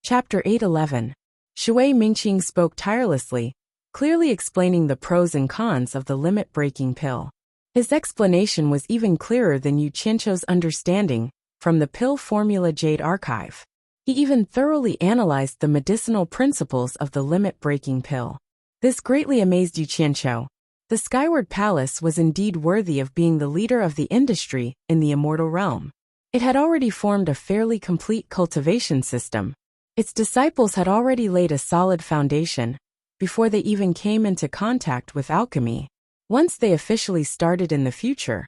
Chapter 811. Shui Mingqing spoke tirelessly, clearly explaining the pros and cons of the limit-breaking pill. His explanation was even clearer than Yu Qianqiu's understanding from the Pill Formula Jade archive. He even thoroughly analyzed the medicinal principles of the limit-breaking pill. This greatly amazed Yu Qianqiu. The Skyward Palace was indeed worthy of being the leader of the industry in the immortal realm. It had already formed a fairly complete cultivation system. Its disciples had already laid a solid foundation before they even came into contact with alchemy. Once they officially started in the future,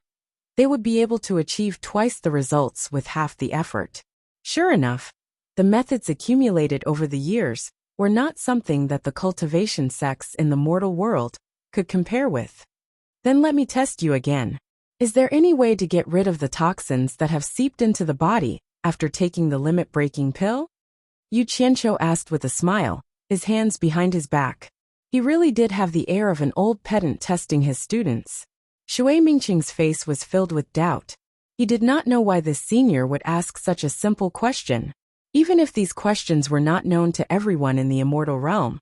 they would be able to achieve twice the results with half the effort. Sure enough, the methods accumulated over the years were not something that the cultivation sects in the mortal world could compare with. Then let me test you again. Is there any way to get rid of the toxins that have seeped into the body after taking the limit-breaking pill? Yu Qianqiu asked with a smile, his hands behind his back. He really did have the air of an old pedant testing his students. Shui Mingqing's face was filled with doubt. He did not know why this senior would ask such a simple question. Even if these questions were not known to everyone in the immortal realm,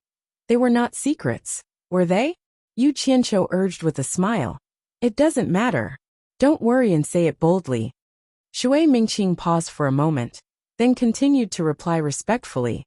they were not secrets, were they? Yu Qianqiu urged with a smile. It doesn't matter. Don't worry and say it boldly. Shui Mingqing paused for a moment, then continued to reply respectfully.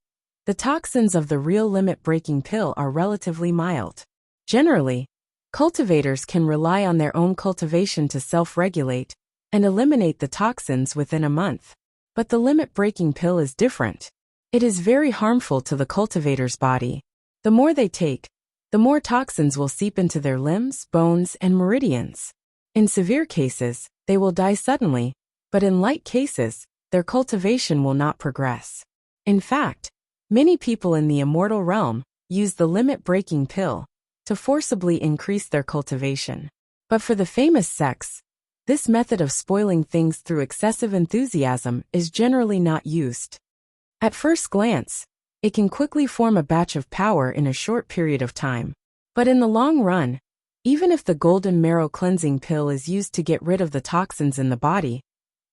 The toxins of the real limit-breaking pill are relatively mild. Generally, cultivators can rely on their own cultivation to self-regulate and eliminate the toxins within a month. But the limit-breaking pill is different. It is very harmful to the cultivator's body. The more they take, the more toxins will seep into their limbs, bones, and meridians. In severe cases, they will die suddenly, but in light cases, their cultivation will not progress. In fact, many people in the immortal realm use the limit-breaking pill to forcibly increase their cultivation. But for the famous sects, this method of spoiling things through excessive enthusiasm is generally not used. At first glance, it can quickly form a batch of power in a short period of time. But in the long run, even if the golden marrow cleansing pill is used to get rid of the toxins in the body,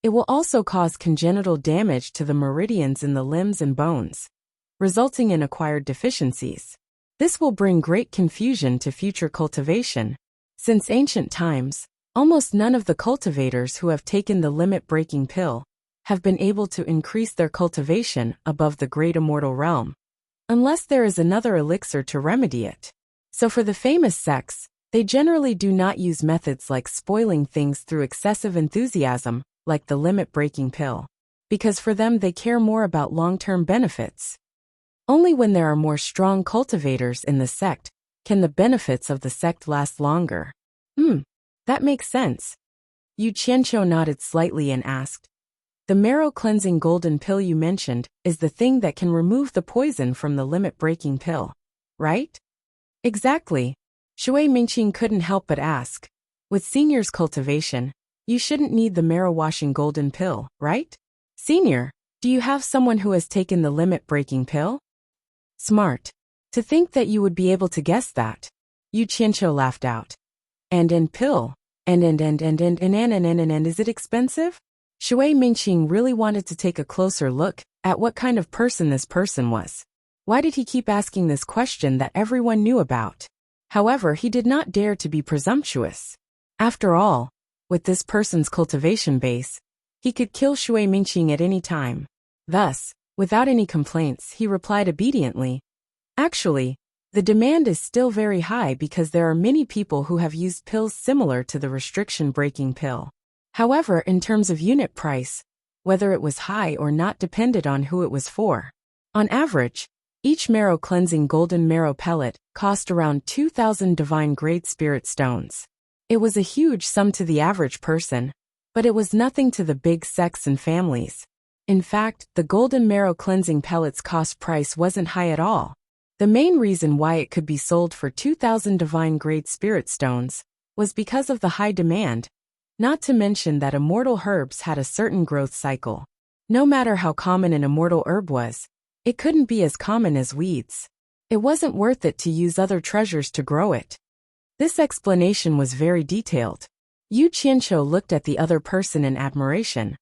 it will also cause congenital damage to the meridians in the limbs and bones, resulting in acquired deficiencies. This will bring great confusion to future cultivation. Since ancient times, almost none of the cultivators who have taken the limit-breaking pill have been able to increase their cultivation above the great immortal realm, unless there is another elixir to remedy it. So for the famous sects, they generally do not use methods like spoiling things through excessive enthusiasm, like the limit-breaking pill, because for them they care more about long-term benefits. Only when there are more strong cultivators in the sect can the benefits of the sect last longer. That makes sense. Yu Qianqiu nodded slightly and asked, the marrow-cleansing golden pill you mentioned is the thing that can remove the poison from the limit-breaking pill, right? Exactly. Shui Mingqing couldn't help but ask. With senior's cultivation, you shouldn't need the marrow-washing golden pill, right? Senior, do you have someone who has taken the limit-breaking pill? Smart. To think that you would be able to guess that. Yu Qianqiu laughed out. And pill. And is it expensive? Shui Mingqing really wanted to take a closer look at what kind of person this person was. Why did he keep asking this question that everyone knew about? However, he did not dare to be presumptuous. After all, with this person's cultivation base, he could kill Shui Mingqing at any time. Thus, without any complaints, he replied obediently. Actually, the demand is still very high because there are many people who have used pills similar to the restriction-breaking pill. However, in terms of unit price, whether it was high or not depended on who it was for. On average, each marrow-cleansing golden marrow pellet cost around 2,000 divine-grade spirit stones. It was a huge sum to the average person, but it was nothing to the big sects and families. In fact, the golden marrow cleansing pellet's cost price wasn't high at all. The main reason why it could be sold for 2,000 divine-grade spirit stones was because of the high demand, not to mention that immortal herbs had a certain growth cycle. No matter how common an immortal herb was, it couldn't be as common as weeds. It wasn't worth it to use other treasures to grow it. This explanation was very detailed. Yu Qianqiu looked at the other person in admiration,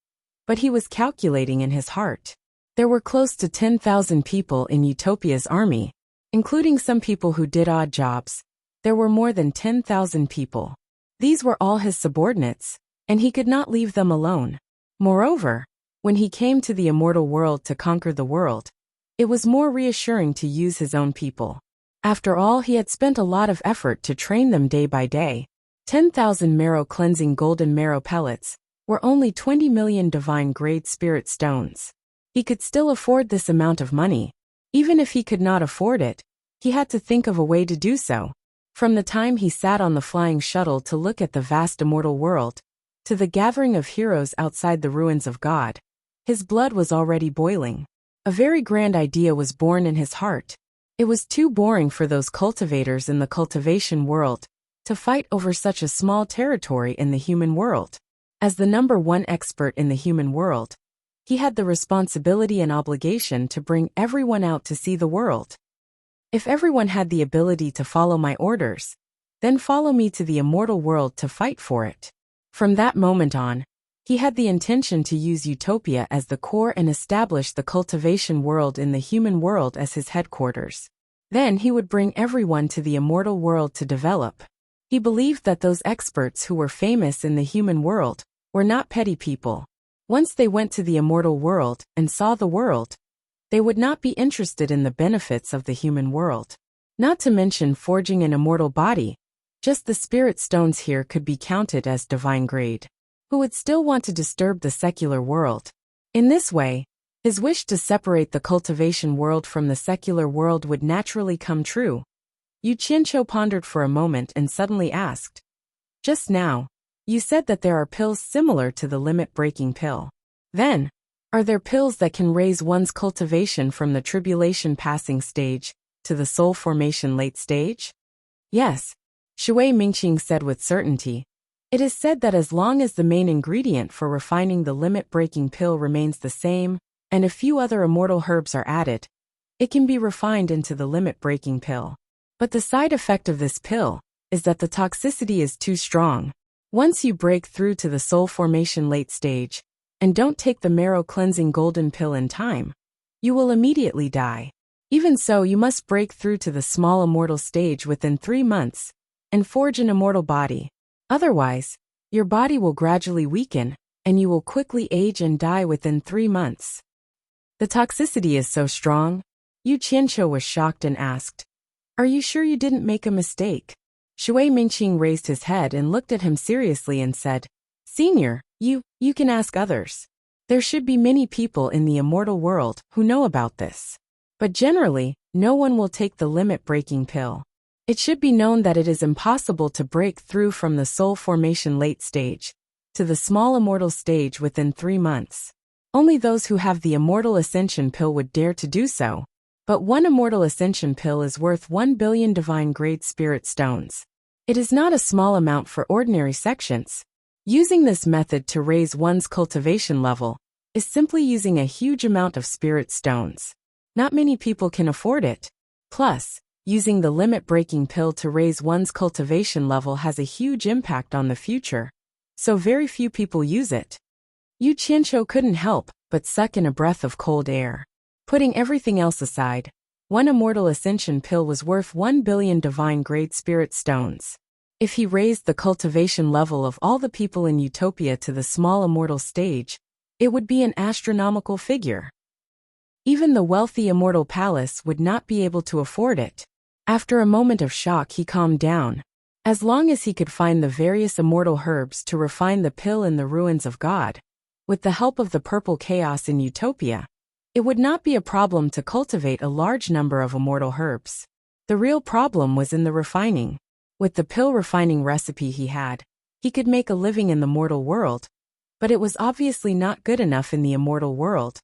but he was calculating in his heart. There were close to 10,000 people in Utopia's army, including some people who did odd jobs. There were more than 10,000 people. These were all his subordinates, and he could not leave them alone. Moreover, when he came to the immortal world to conquer the world, it was more reassuring to use his own people. After all, he had spent a lot of effort to train them day by day. 10,000 marrow-cleansing golden marrow pellets were only 20 million divine-grade spirit stones. He could still afford this amount of money. Even if he could not afford it, he had to think of a way to do so. From the time he sat on the flying shuttle to look at the vast immortal world, to the gathering of heroes outside the ruins of God, his blood was already boiling. A very grand idea was born in his heart. It was too boring for those cultivators in the cultivation world to fight over such a small territory in the human world. As the #1 expert in the human world, he had the responsibility and obligation to bring everyone out to see the world. If everyone had the ability to follow my orders, then follow me to the immortal world to fight for it. From that moment on, he had the intention to use Utopia as the core and establish the cultivation world in the human world as his headquarters. Then he would bring everyone to the immortal world to develop. He believed that those experts who were famous in the human world were not petty people. Once they went to the immortal world and saw the world, they would not be interested in the benefits of the human world. Not to mention forging an immortal body, just the spirit stones here could be counted as divine grade. Who would still want to disturb the secular world? In this way, his wish to separate the cultivation world from the secular world would naturally come true. Yu Qianqiu pondered for a moment and suddenly asked, "Just now, you said that there are pills similar to the limit-breaking pill. Then, are there pills that can raise one's cultivation from the tribulation passing stage to the soul formation late stage?" "Yes," Shui Mingqing said with certainty. "It is said that as long as the main ingredient for refining the limit-breaking pill remains the same, and a few other immortal herbs are added, it can be refined into the limit-breaking pill. But the side effect of this pill is that the toxicity is too strong. Once you break through to the soul formation late stage, and don't take the marrow-cleansing golden pill in time, you will immediately die. Even so, you must break through to the small immortal stage within 3 months, and forge an immortal body. Otherwise, your body will gradually weaken, and you will quickly age and die within 3 months." "The toxicity is so strong?" Yu Qianqiu was shocked and asked, "Are you sure you didn't make a mistake?" Shui Mingqing raised his head and looked at him seriously and said, "Senior, you can ask others. There should be many people in the immortal world who know about this. But generally, no one will take the limit-breaking pill. It should be known that it is impossible to break through from the soul formation late stage to the small immortal stage within 3 months. Only those who have the immortal ascension pill would dare to do so. But one immortal ascension pill is worth 1 billion divine-grade spirit stones. It is not a small amount for ordinary sections. Using this method to raise one's cultivation level is simply using a huge amount of spirit stones. Not many people can afford it. Plus, using the limit-breaking pill to raise one's cultivation level has a huge impact on the future, so very few people use it." Yu Qianqiu couldn't help but suck in a breath of cold air. Putting everything else aside, one immortal ascension pill was worth 1 billion divine-grade spirit stones. If he raised the cultivation level of all the people in Utopia to the small immortal stage, it would be an astronomical figure. Even the wealthy immortal palace would not be able to afford it. After a moment of shock, he calmed down. As long as he could find the various immortal herbs to refine the pill in the ruins of God, with the help of the purple chaos in Utopia, it would not be a problem to cultivate a large number of immortal herbs. The real problem was in the refining. With the pill refining recipe he could make a living in the mortal world, but it was obviously not good enough in the immortal world.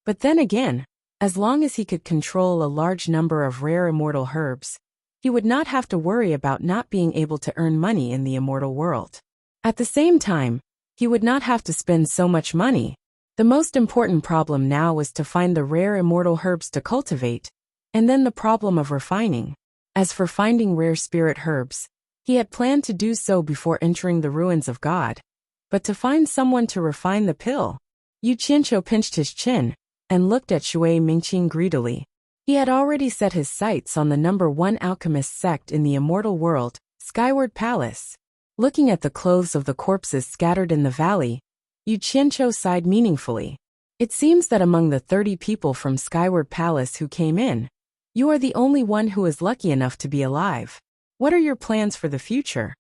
But then again, as long as he could control a large number of rare immortal herbs, he would not have to worry about not being able to earn money in the immortal world. At the same time, he would not have to spend so much money. The most important problem now was to find the rare immortal herbs to cultivate, and then the problem of refining. As for finding rare spirit herbs, he had planned to do so before entering the ruins of God. But to find someone to refine the pill, Yu Qianqiu pinched his chin. and looked at Shui Mingqing greedily. He had already set his sights on the #1 alchemist sect in the immortal world, Skyward Palace. Looking at the clothes of the corpses scattered in the valley, Yu Qianqiu sighed meaningfully. It seems that among the 30 people from Skyward Palace who came in, you are the only one who is lucky enough to be alive. What are your plans for the future?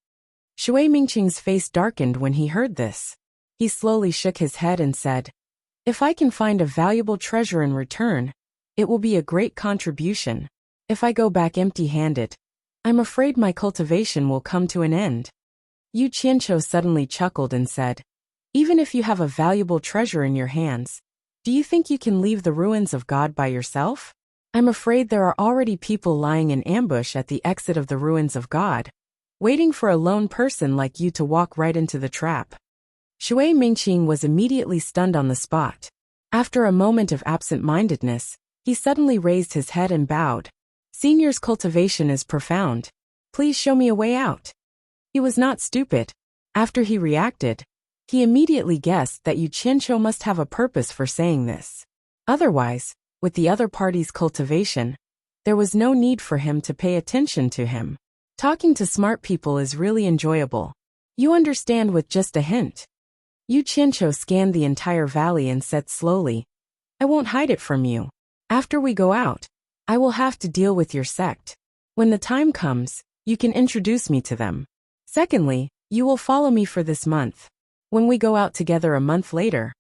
Shui Mingqing's face darkened when he heard this. He slowly shook his head and said, "If I can find a valuable treasure in return, it will be a great contribution. If I go back empty-handed, I'm afraid my cultivation will come to an end." Yu Qianqiu suddenly chuckled and said, "Even if you have a valuable treasure in your hands, do you think you can leave the ruins of God by yourself? I'm afraid there are already people lying in ambush at the exit of the ruins of God, waiting for a lone person like you to walk right into the trap." Shui Mingqing was immediately stunned on the spot. After a moment of absent-mindedness, he suddenly raised his head and bowed. "Senior's cultivation is profound. Please show me a way out." He was not stupid. After he reacted, he immediately guessed that Yu Qianqiu must have a purpose for saying this. Otherwise, with the other party's cultivation, there was no need for him to pay attention to him. Talking to smart people is really enjoyable. You understand with just a hint. Yu Qianqiu scanned the entire valley and said slowly, "I won't hide it from you. After we go out, I will have to deal with your sect. When the time comes, you can introduce me to them. Secondly, you will follow me for this month. When we go out together a month later,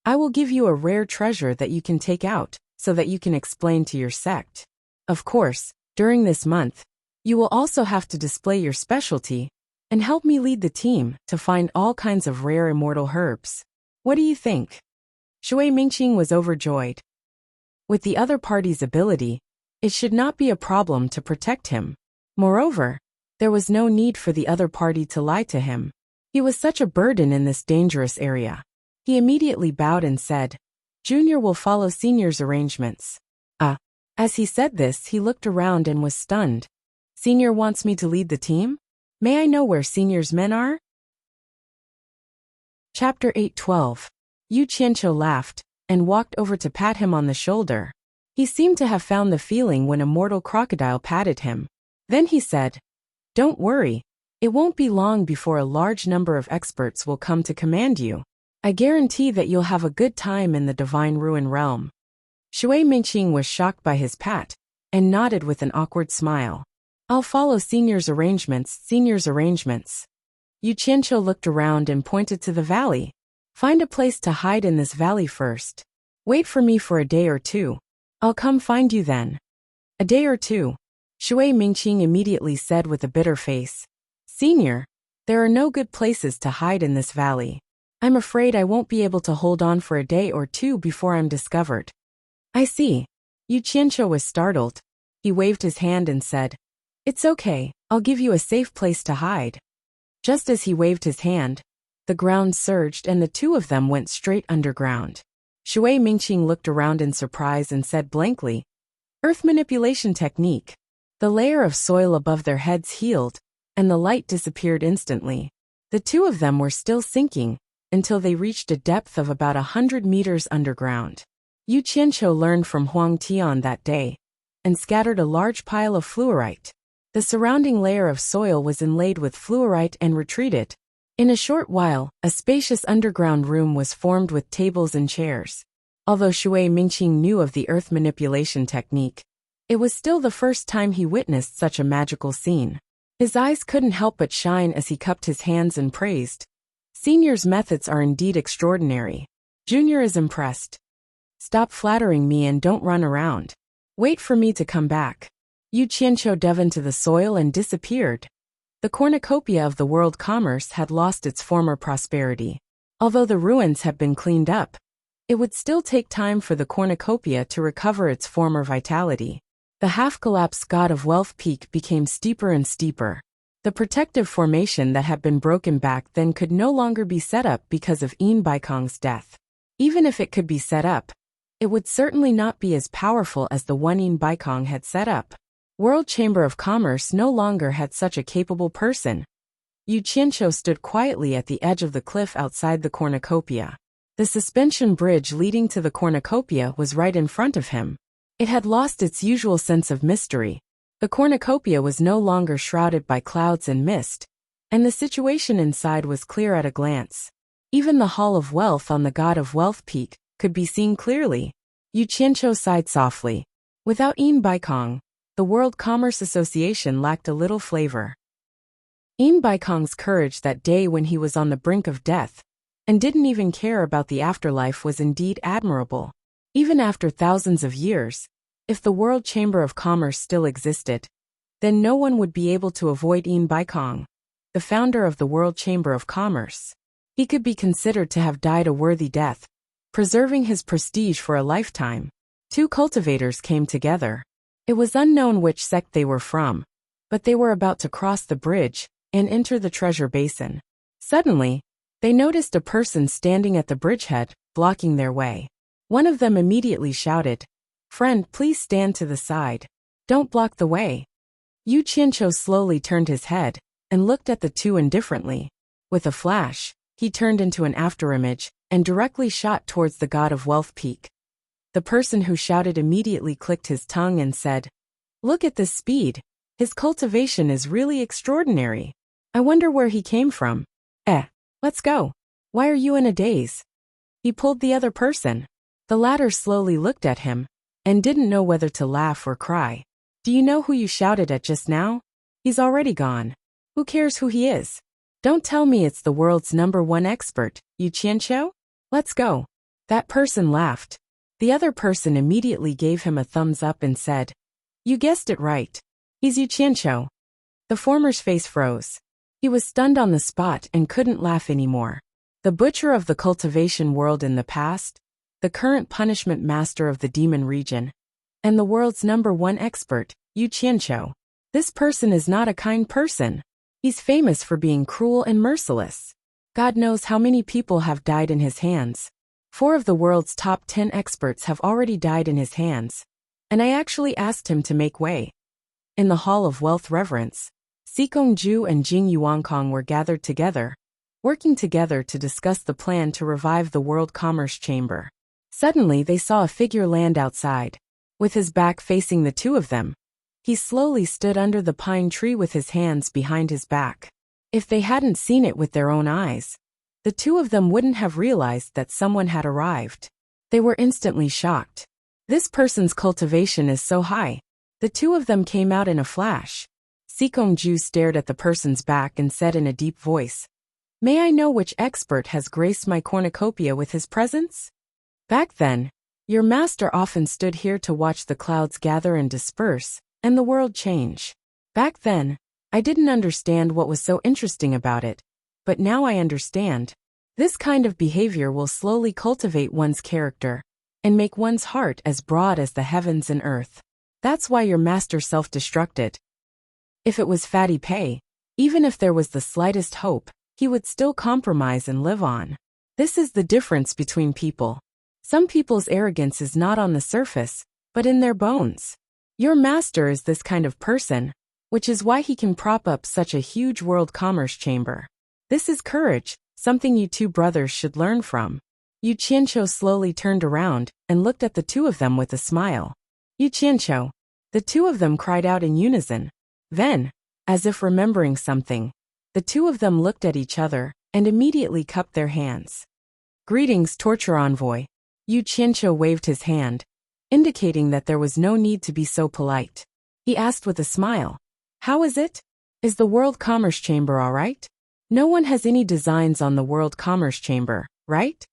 I will give you a rare treasure that you can take out, so that you can explain to your sect. Of course, during this month, you will also have to display your specialty, and help me lead the team to find all kinds of rare immortal herbs. What do you think?" Shui Mingqing was overjoyed. With the other party's ability, it should not be a problem to protect him. Moreover, there was no need for the other party to lie to him. He was such a burden in this dangerous area. He immediately bowed and said, "Junior will follow Senior's arrangements." As he said this, he looked around and was stunned. "Senior wants me to lead the team? May I know where Senior's men are?" Chapter 8:12. Yu Qianqiu laughed and walked over to pat him on the shoulder. He seemed to have found the feeling when a mortal crocodile patted him. Then he said, "Don't worry. It won't be long before a large number of experts will come to command you. I guarantee that you'll have a good time in the Divine Ruin Realm." Shui Mingqing was shocked by his pat, and nodded with an awkward smile. "I'll follow Senior's arrangements, Senior's arrangements." Yu Qianqiu looked around and pointed to the valley. "Find a place to hide in this valley first. Wait for me for a day or two. I'll come find you then." "A day or two?" Shui Mingqing immediately said with a bitter face. "Senior, there are no good places to hide in this valley. I'm afraid I won't be able to hold on for a day or two before I'm discovered." "I see." Yu Qianqiu was startled. He waved his hand and said, "It's okay, I'll give you a safe place to hide." Just as he waved his hand, the ground surged and the two of them went straight underground. Shui Mingqing looked around in surprise and said blankly, "Earth manipulation technique." The layer of soil above their heads healed, and the light disappeared instantly. The two of them were still sinking, until they reached a depth of about 100 meters underground. Yu Qianqiu learned from Huang Tian that day, and scattered a large pile of fluorite. The surrounding layer of soil was inlaid with fluorite and retreated. In a short while, a spacious underground room was formed with tables and chairs. Although Shui Mingqing knew of the earth manipulation technique, it was still the first time he witnessed such a magical scene. His eyes couldn't help but shine as he cupped his hands and praised, "Senior's methods are indeed extraordinary. Junior is impressed. Stop flattering me and don't run around. Wait for me to come back." Yu Qianqiu dove into the soil and disappeared. The cornucopia of the world commerce had lost its former prosperity. Although the ruins had been cleaned up, it would still take time for the cornucopia to recover its former vitality. The half-collapsed God of Wealth peak became steeper and steeper. The protective formation that had been broken back then could no longer be set up because of Yin Baikong's death. Even if it could be set up, it would certainly not be as powerful as the one Yin Baikong had set up. World Chamber of Commerce no longer had such a capable person. Yu Qianqiu stood quietly at the edge of the cliff outside the cornucopia. The suspension bridge leading to the cornucopia was right in front of him. It had lost its usual sense of mystery. The cornucopia was no longer shrouded by clouds and mist, and the situation inside was clear at a glance. Even the Hall of Wealth on the God of Wealth peak could be seen clearly. Yu Qianqiu sighed softly. Without Baikong, the World Commerce Association lacked a little flavor. Baikong's courage that day when he was on the brink of death, and didn't even care about the afterlife, was indeed admirable. Even after thousands of years, if the World Chamber of Commerce still existed, then no one would be able to avoid Baikong, the founder of the World Chamber of Commerce. He could be considered to have died a worthy death, preserving his prestige for a lifetime. Two cultivators came together. It was unknown which sect they were from, but they were about to cross the bridge and enter the treasure basin. Suddenly, they noticed a person standing at the bridgehead, blocking their way. One of them immediately shouted, "Friend, please stand to the side. Don't block the way." Yu Qianqiu slowly turned his head and looked at the two indifferently. With a flash, he turned into an afterimage and directly shot towards the God of Wealth peak. The person who shouted immediately clicked his tongue and said, "Look at this speed. His cultivation is really extraordinary. I wonder where he came from. Let's go. Why are you in a daze?" He pulled the other person. The latter slowly looked at him and didn't know whether to laugh or cry. "Do you know who you shouted at just now? He's already gone. Who cares who he is? Don't tell me it's the world's #1 expert, Yu Qianqiu? Let's go." That person laughed. The other person immediately gave him a thumbs up and said, "You guessed it right. He's Yu Qianqiu." The former's face froze. He was stunned on the spot and couldn't laugh anymore. The butcher of the cultivation world in the past, the current punishment master of the demon region, and the world's #1 expert, Yu Qianqiu. This person is not a kind person. He's famous for being cruel and merciless. God knows how many people have died in his hands. 4 of the world's top 10 experts have already died in his hands, and I actually asked him to make way. In the Hall of Wealth Reverence, Sikongju and Jing Yuankong were gathered together, working together to discuss the plan to revive the World Commerce Chamber. Suddenly they saw a figure land outside. With his back facing the two of them, he slowly stood under the pine tree with his hands behind his back. If they hadn't seen it with their own eyes, the two of them wouldn't have realized that someone had arrived. They were instantly shocked. This person's cultivation is so high. The two of them came out in a flash. Sikongju stared at the person's back and said in a deep voice, "May I know which expert has graced my cornucopia with his presence?" Back then, your master often stood here to watch the clouds gather and disperse, and the world change. Back then, I didn't understand what was so interesting about it, but now I understand. This kind of behavior will slowly cultivate one's character and make one's heart as broad as the heavens and earth. That's why your master self-destructed. If it was fatty pay, even if there was the slightest hope, he would still compromise and live on. This is the difference between people. Some people's arrogance is not on the surface, but in their bones. Your master is this kind of person, which is why he can prop up such a huge world commerce chamber. This is courage, something you two brothers should learn from. Yu Qianqiu slowly turned around and looked at the two of them with a smile. Yu Qianqiu. The two of them cried out in unison. Then, as if remembering something, the two of them looked at each other and immediately cupped their hands. "Greetings, torture envoy." Yu Qianqiu waved his hand, indicating that there was no need to be so polite. He asked with a smile, "How is it? Is the World Commerce Chamber all right? No one has any designs on the World Commerce Chamber, right?"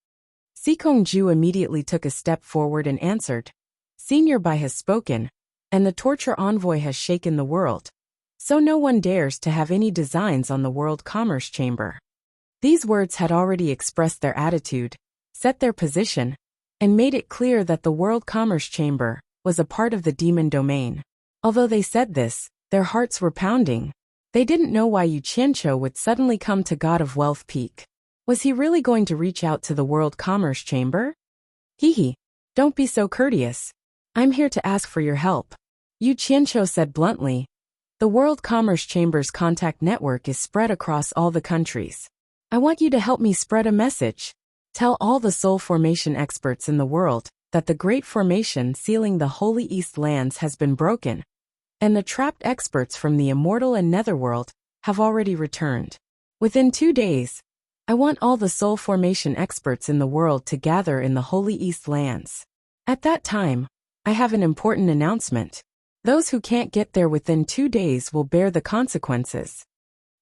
Sikongju immediately took a step forward and answered, "Senior Bai has spoken, and the torture envoy has shaken the world. So no one dares to have any designs on the World Commerce Chamber." These words had already expressed their attitude, set their position, and made it clear that the World Commerce Chamber was a part of the demon domain. Although they said this, their hearts were pounding. They didn't know why Yu Qianqiu would suddenly come to God of Wealth Peak. Was he really going to reach out to the World Commerce Chamber? Hee, don't be so courteous. I'm here to ask for your help. Yu Qianqiu said bluntly. The World Commerce Chamber's contact network is spread across all the countries. I want you to help me spread a message. Tell all the soul formation experts in the world that the great formation sealing the Holy East lands has been broken, and the trapped experts from the immortal and netherworld have already returned. Within 2 days, I want all the soul formation experts in the world to gather in the Holy East lands. At that time, I have an important announcement. Those who can't get there within 2 days will bear the consequences.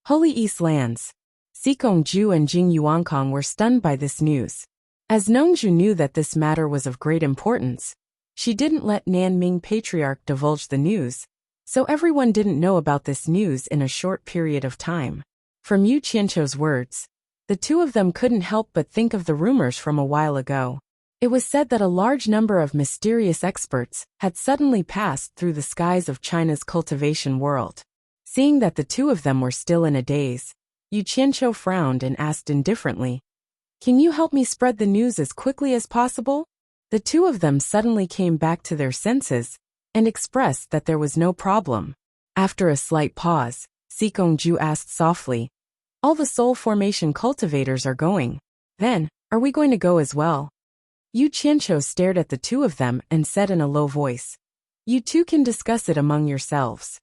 Holy East lands. Sikong-ju and Jing Yuankong were stunned by this news. As Nongju knew that this matter was of great importance, she didn't let Nanming Patriarch divulge the news, so everyone didn't know about this news in a short period of time. From Yu Qianqiu's words, the two of them couldn't help but think of the rumors from a while ago. It was said that a large number of mysterious experts had suddenly passed through the skies of China's cultivation world. Seeing that the two of them were still in a daze, Yu Qianqiu frowned and asked indifferently, "Can you help me spread the news as quickly as possible?" The two of them suddenly came back to their senses and expressed that there was no problem. After a slight pause, Sikong-ju asked softly, "All the soul formation cultivators are going. Then, are we going to go as well?" Yu Qianqiu stared at the two of them and said in a low voice, "You two can discuss it among yourselves.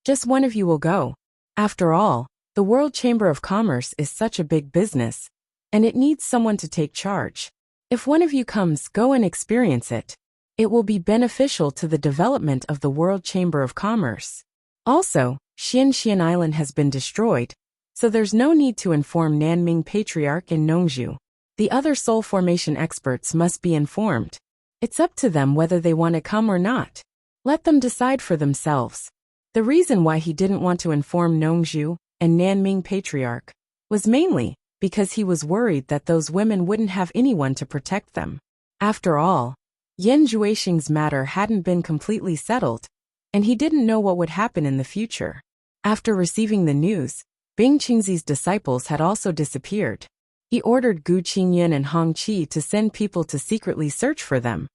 Just one of you will go. After all, the World Chamber of Commerce is such a big business, and it needs someone to take charge. If one of you comes, go and experience it. It will be beneficial to the development of the World Chamber of Commerce. Also, Xianxian Island has been destroyed, so there's no need to inform Nanming Patriarch and Nongju. The other soul formation experts must be informed. It's up to them whether they want to come or not. Let them decide for themselves." The reason why he didn't want to inform Nongju and Nanming Patriarch was mainly because he was worried that those women wouldn't have anyone to protect them. After all, Yan Juexing's matter hadn't been completely settled, and he didn't know what would happen in the future. After receiving the news, Bing Qingzi's disciples had also disappeared. He ordered Gu Qingyan and Hong Qi to send people to secretly search for them,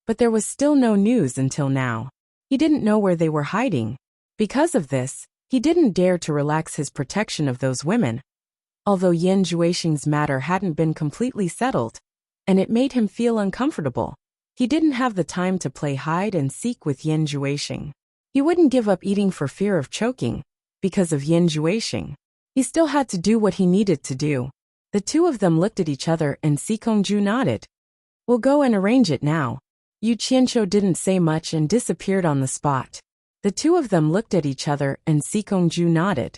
but there was still no news until now. He didn't know where they were hiding. Because of this, he didn't dare to relax his protection of those women. Although Yan Juexing's matter hadn't been completely settled, and it made him feel uncomfortable, he didn't have the time to play hide and seek with Yan Juexing. He wouldn't give up eating for fear of choking, because of Yan Juexing. He still had to do what he needed to do. The two of them looked at each other and Sikong-ju nodded. "We'll go and arrange it now." Yu Qianqiu didn't say much and disappeared on the spot. The two of them looked at each other and Sikong-ju nodded.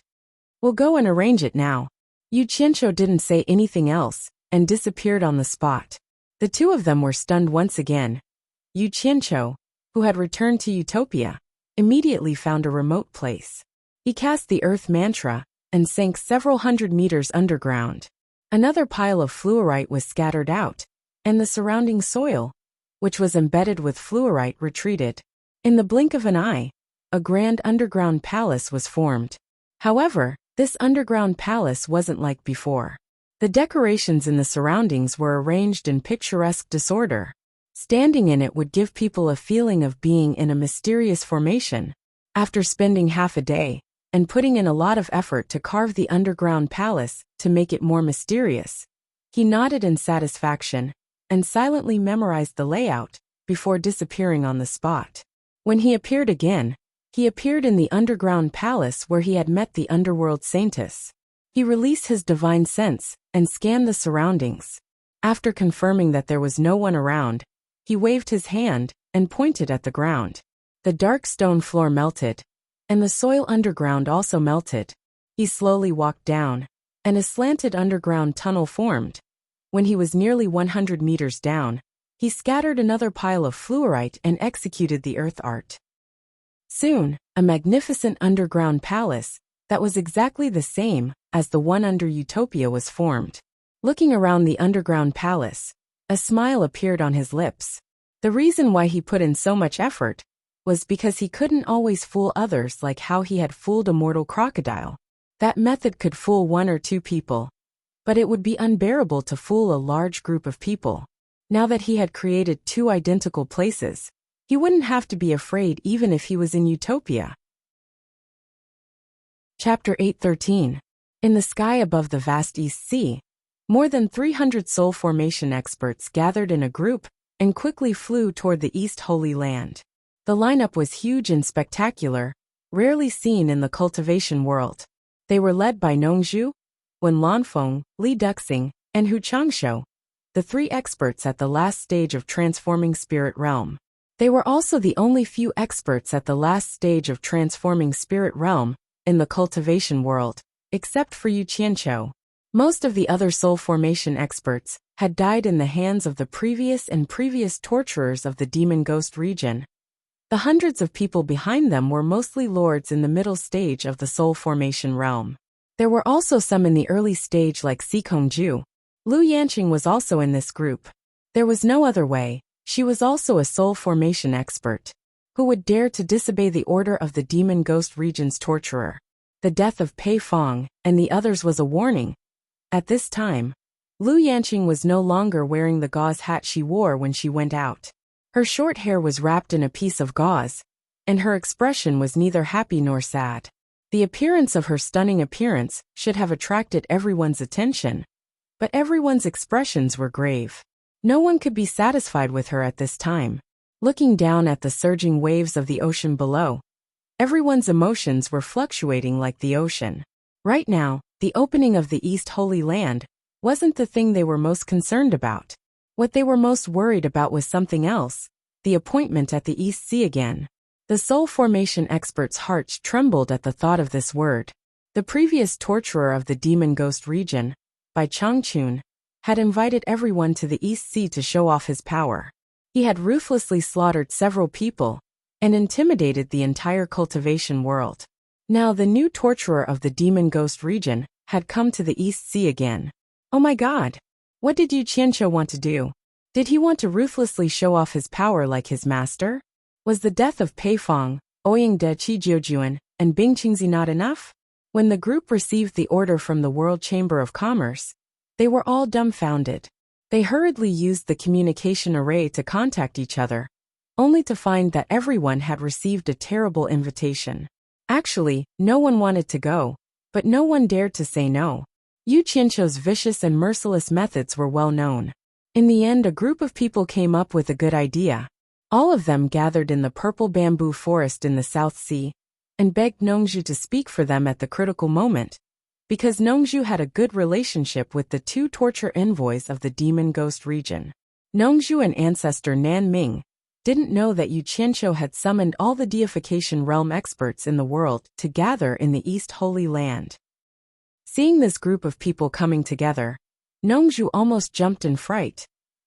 "We'll go and arrange it now." Yu Qianqiu didn't say anything else and disappeared on the spot. The two of them were stunned once again. Yu Qianqiu, who had returned to Utopia, immediately found a remote place. He cast the earth mantra and sank several hundred meters underground. Another pile of fluorite was scattered out, and the surrounding soil, which was embedded with fluorite, retreated. In the blink of an eye, a grand underground palace was formed. However, this underground palace wasn't like before. The decorations in the surroundings were arranged in picturesque disorder. Standing in it would give people a feeling of being in a mysterious formation. After spending half a day and putting in a lot of effort to carve the underground palace to make it more mysterious, he nodded in satisfaction and silently memorized the layout before disappearing on the spot. When he appeared again, he appeared in the underground palace where he had met the underworld saintess. He released his divine sense and scanned the surroundings. After confirming that there was no one around, he waved his hand and pointed at the ground. The dark stone floor melted, and the soil underground also melted. He slowly walked down, and a slanted underground tunnel formed. When he was nearly 100 meters down, he scattered another pile of fluorite and executed the earth art. Soon, a magnificent underground palace that was exactly the same as the one under Utopia was formed. Looking around the underground palace, a smile appeared on his lips. The reason why he put in so much effort was because he couldn't always fool others like how he had fooled a mortal crocodile. That method could fool 1 or 2 people, but it would be unbearable to fool a large group of people. Now that he had created 2 identical places, he wouldn't have to be afraid even if he was in Utopia. Chapter 8:13. In the sky above the vast East Sea, More than 300 soul formation experts gathered in a group and quickly flew toward the East Holy Land. The lineup was huge and spectacular, rarely seen in the cultivation world. They were led by Nongzhu, Wen Lanfeng, Li Duxing, and Hu Changshou, the three experts at the last stage of transforming spirit realm. They were also the only few experts at the last stage of transforming spirit realm in the cultivation world, except for Yu Qianqiu. Most of the other soul formation experts had died in the hands of the previous torturers of the demon ghost region. The hundreds of people behind them were mostly lords in the middle stage of the soul formation realm. There were also some in the early stage like Si Kongju. Lu Yanqing was also in this group. There was no other way. She was also a soul formation expert. Who would dare to disobey the order of the demon ghost region's torturer? The death of Pei Fong and the others was a warning. At this time, Lu Yanqing was no longer wearing the gauze hat she wore when she went out. Her short hair was wrapped in a piece of gauze, and her expression was neither happy nor sad. The appearance of her stunning appearance should have attracted everyone's attention, but everyone's expressions were grave. No one could be satisfied with her at this time. Looking down at the surging waves of the ocean below, everyone's emotions were fluctuating like the ocean. Right now, the opening of the East Holy Land wasn't the thing they were most concerned about. What they were most worried about was something else, the appointment at the East Sea again. The soul formation experts' hearts trembled at the thought of this word. The previous torturer of the demon ghost region, Bai Changchun, had invited everyone to the East Sea to show off his power. He had ruthlessly slaughtered several people and intimidated the entire cultivation world. Now the new torturer of the demon ghost region had come to the East Sea again. Oh my god! What did Yu Qianqiu want to do? Did he want to ruthlessly show off his power like his master? Was the death of Pei Fong, Ouying de Qijiojuan, and Bing Qingzi not enough? When the group received the order from the World Chamber of Commerce, they were all dumbfounded. They hurriedly used the communication array to contact each other, only to find that everyone had received a terrible invitation. Actually, no one wanted to go, but no one dared to say no. Yu Qianqiu's vicious and merciless methods were well known. In the end, a group of people came up with a good idea. All of them gathered in the purple bamboo forest in the South Sea and begged Nongzhu to speak for them at the critical moment, because Nongzhu had a good relationship with the two torture envoys of the demon ghost region. Nongzhu and ancestor Nan Ming didn't know that Yu Qianqiu had summoned all the deification realm experts in the world to gather in the East Holy Land. Seeing this group of people coming together, Nongzhu almost jumped in fright,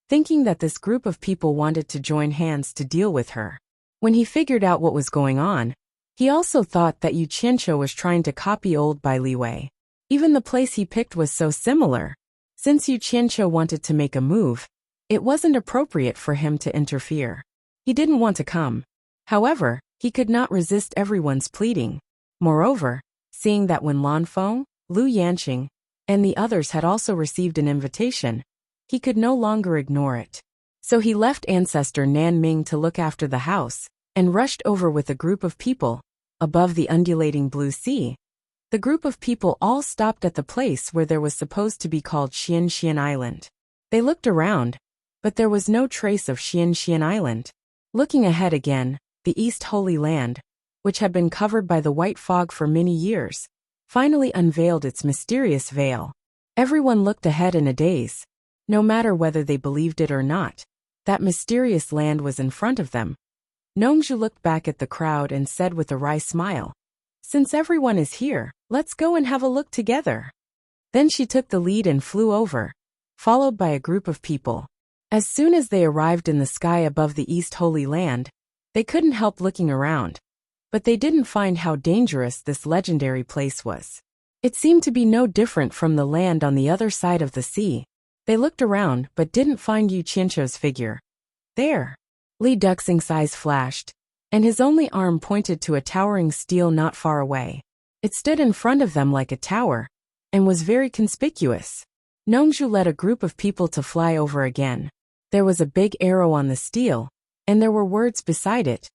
thinking that this group of people wanted to join hands to deal with her. When he figured out what was going on, he also thought that Yu Qianqiu was trying to copy old Bai Liwei. Even the place he picked was so similar. Since Yu Qianqiu wanted to make a move, it wasn't appropriate for him to interfere. He didn't want to come. However, he could not resist everyone's pleading. Moreover, seeing that Wen Lanfeng, Lu Yanqing, and the others had also received an invitation, he could no longer ignore it. So he left ancestor Nan Ming to look after the house, and rushed over with a group of people. Above the undulating blue sea, the group of people all stopped at the place where there was supposed to be called Xian Island. They looked around, but there was no trace of Xian Island. Looking ahead again, the East Holy Land, which had been covered by the white fog for many years, finally unveiled its mysterious veil. Everyone looked ahead in a daze. No matter whether they believed it or not, that mysterious land was in front of them. Nongzhu looked back at the crowd and said with a wry smile, "Since everyone is here, let's go and have a look together." Then she took the lead and flew over, followed by a group of people. As soon as they arrived in the sky above the East Holy Land, they couldn't help looking around. But they didn't find how dangerous this legendary place was. It seemed to be no different from the land on the other side of the sea. They looked around but didn't find Yu Qianqiu's figure. There. Li Duxing's eyes flashed, and his only arm pointed to a towering stele not far away. It stood in front of them like a tower, and was very conspicuous. Nongzhu led a group of people to fly over again. There was a big arrow on the stele, and there were words beside it.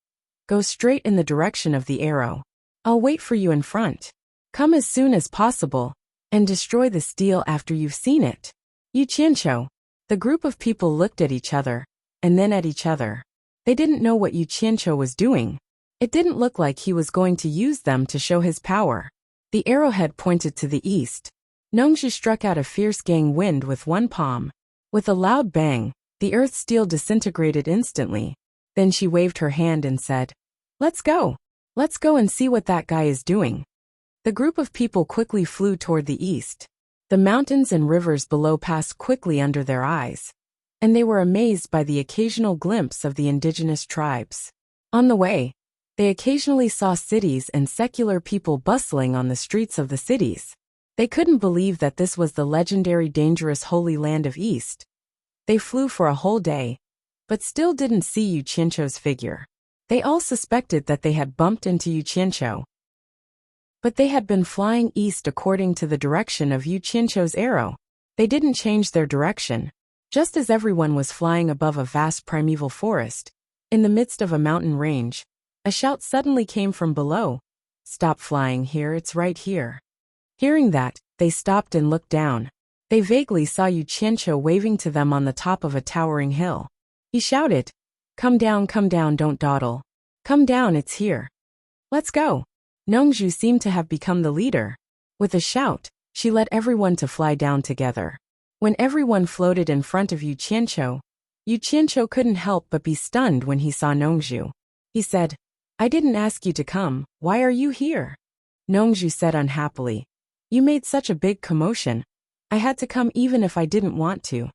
"Go straight in the direction of the arrow. I'll wait for you in front. Come as soon as possible, and destroy the stele after you've seen it." Yu Qianqiu. The group of people looked at each other, and then at each other. They didn't know what Yu Qianqiu was doing. It didn't look like he was going to use them to show his power. The arrowhead pointed to the east. Nongzhu struck out a fierce gang wind with one palm. With a loud bang, the earth steel disintegrated instantly. Then she waved her hand and said, "Let's go. Let's go and see what that guy is doing." The group of people quickly flew toward the east. The mountains and rivers below passed quickly under their eyes, and they were amazed by the occasional glimpse of the indigenous tribes. On the way, they occasionally saw cities and secular people bustling on the streets of the cities. They couldn't believe that this was the legendary dangerous Holy Land of East. They flew for a whole day, but still didn't see Yu Qianqiu's figure. They all suspected that they had bumped into Yu Qianqiu. But they had been flying east according to the direction of Yu Qianqiu's arrow. They didn't change their direction. Just as everyone was flying above a vast primeval forest, in the midst of a mountain range, a shout suddenly came from below. "Stop flying here, it's right here." Hearing that, they stopped and looked down. They vaguely saw Yu Qianqiu waving to them on the top of a towering hill. He shouted, come down, don't dawdle. Come down, it's here. Let's go." Nongzhu seemed to have become the leader. With a shout, she led everyone to fly down together. When everyone floated in front of Yu Qianqiu couldn't help but be stunned when he saw Nongzhu. He said, "I didn't ask you to come, why are you here?" Nongzhu said unhappily, "You made such a big commotion. I had to come even if I didn't want to."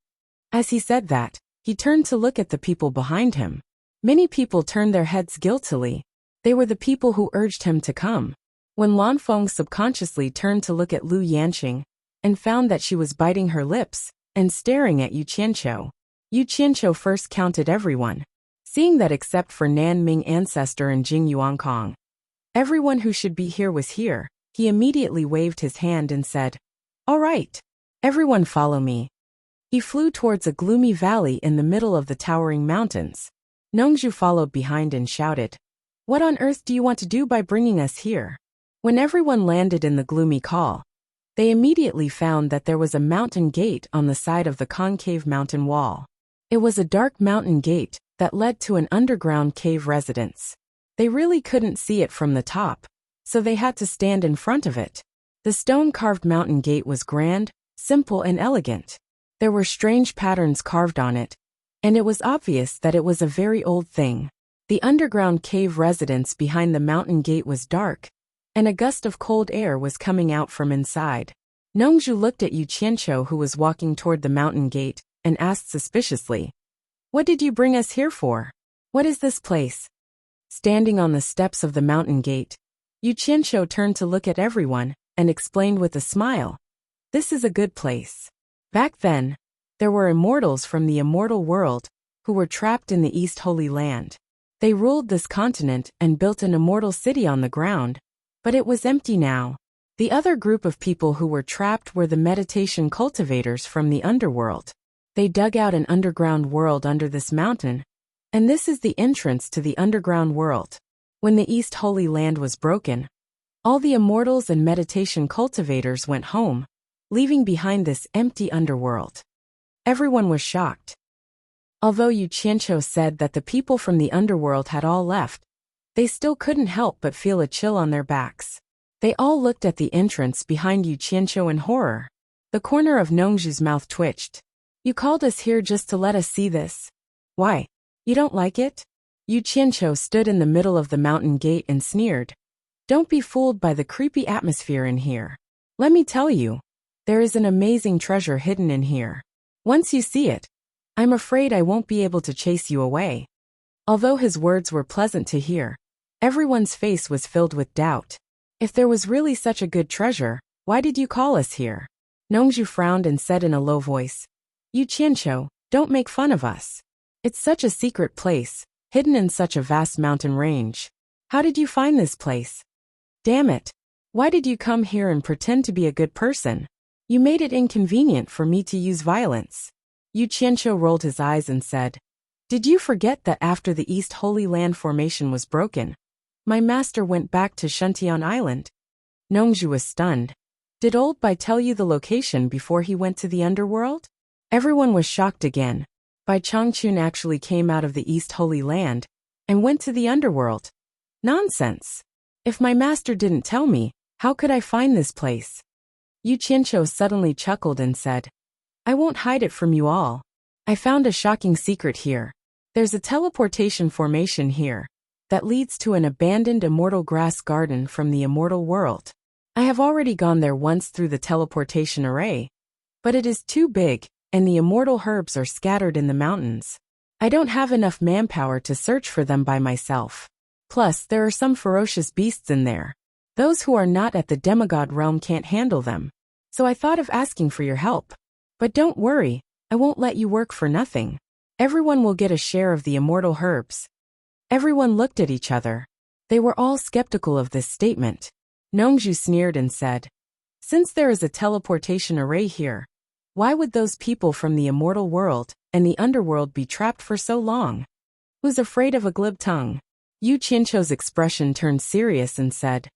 As he said that, he turned to look at the people behind him. Many people turned their heads guiltily. They were the people who urged him to come. When Lanfeng subconsciously turned to look at Lu Yanqing and found that she was biting her lips and staring at Yu Qianqiu first counted everyone. Seeing that except for Nan Ming ancestor and Jing Yuankong, everyone who should be here was here, he immediately waved his hand and said, "All right. Everyone follow me." He flew towards a gloomy valley in the middle of the towering mountains. Nongzhu followed behind and shouted, "What on earth do you want to do by bringing us here?" When everyone landed in the gloomy call, they immediately found that there was a mountain gate on the side of the concave mountain wall. It was a dark mountain gate that led to an underground cave residence. They really couldn't see it from the top, so they had to stand in front of it. The stone-carved mountain gate was grand, simple and elegant. There were strange patterns carved on it, and it was obvious that it was a very old thing. The underground cave residence behind the mountain gate was dark, and a gust of cold air was coming out from inside. Nongzhu looked at Yu Qianqiu, who was walking toward the mountain gate, and asked suspiciously, "What did you bring us here for? What is this place?" Standing on the steps of the mountain gate, Yu Qianqiu turned to look at everyone and explained with a smile, "This is a good place." Back then, there were immortals from the immortal world who were trapped in the East Holy Land. They ruled this continent and built an immortal city on the ground, but it was empty now. The other group of people who were trapped were the meditation cultivators from the underworld. They dug out an underground world under this mountain, and this is the entrance to the underground world. When the East Holy Land was broken, all the immortals and meditation cultivators went home, leaving behind this empty underworld. Everyone was shocked. Although Yu Qianqiu said that the people from the underworld had all left, they still couldn't help but feel a chill on their backs. They all looked at the entrance behind Yu Qianqiu in horror. The corner of Nongzhu's mouth twitched. "You called us here just to let us see this? Why? You don't like it?" Yu Qianqiu stood in the middle of the mountain gate and sneered. "Don't be fooled by the creepy atmosphere in here. Let me tell you, there is an amazing treasure hidden in here. Once you see it, I'm afraid I won't be able to chase you away." Although his words were pleasant to hear, everyone's face was filled with doubt. If there was really such a good treasure, why did you call us here? Nongzhu frowned and said in a low voice, "Yu Qianqiu, don't make fun of us. It's such a secret place, hidden in such a vast mountain range. How did you find this place? Damn it. Why did you come here and pretend to be a good person? You made it inconvenient for me to use violence." Yu Qianqiu rolled his eyes and said, "Did you forget that after the East Holy Land formation was broken, my master went back to Shuntian Island?" Nongzhu was stunned. "Did Old Bai tell you the location before he went to the underworld?" Everyone was shocked again. Bai Changchun actually came out of the East Holy Land and went to the underworld. Nonsense! If my master didn't tell me, how could I find this place? Yu Qianqiu suddenly chuckled and said, I won't hide it from you all. I found a shocking secret here. There's a teleportation formation here that leads to an abandoned immortal grass garden from the immortal world. I have already gone there once through the teleportation array, but it is too big, and the immortal herbs are scattered in the mountains. I don't have enough manpower to search for them by myself. Plus, there are some ferocious beasts in there. Those who are not at the demigod realm can't handle them. So I thought of asking for your help. But don't worry, I won't let you work for nothing. Everyone will get a share of the immortal herbs. Everyone looked at each other. They were all skeptical of this statement. Nongzhu sneered and said, Since there is a teleportation array here, why would those people from the immortal world and the underworld be trapped for so long? Who's afraid of a glib tongue? Yu Qianqiu's expression turned serious and said,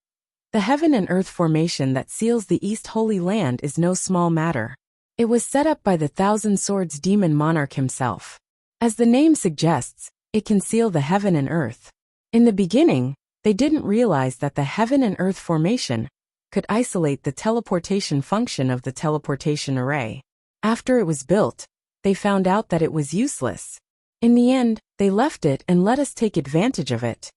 The heaven and earth formation that seals the East Holy Land is no small matter. It was set up by the Thousand Swords demon monarch himself. As the name suggests, it can seal the heaven and earth. In the beginning, they didn't realize that the heaven and earth formation could isolate the teleportation function of the teleportation array. After it was built, they found out that it was useless. In the end, they left it and let us take advantage of it.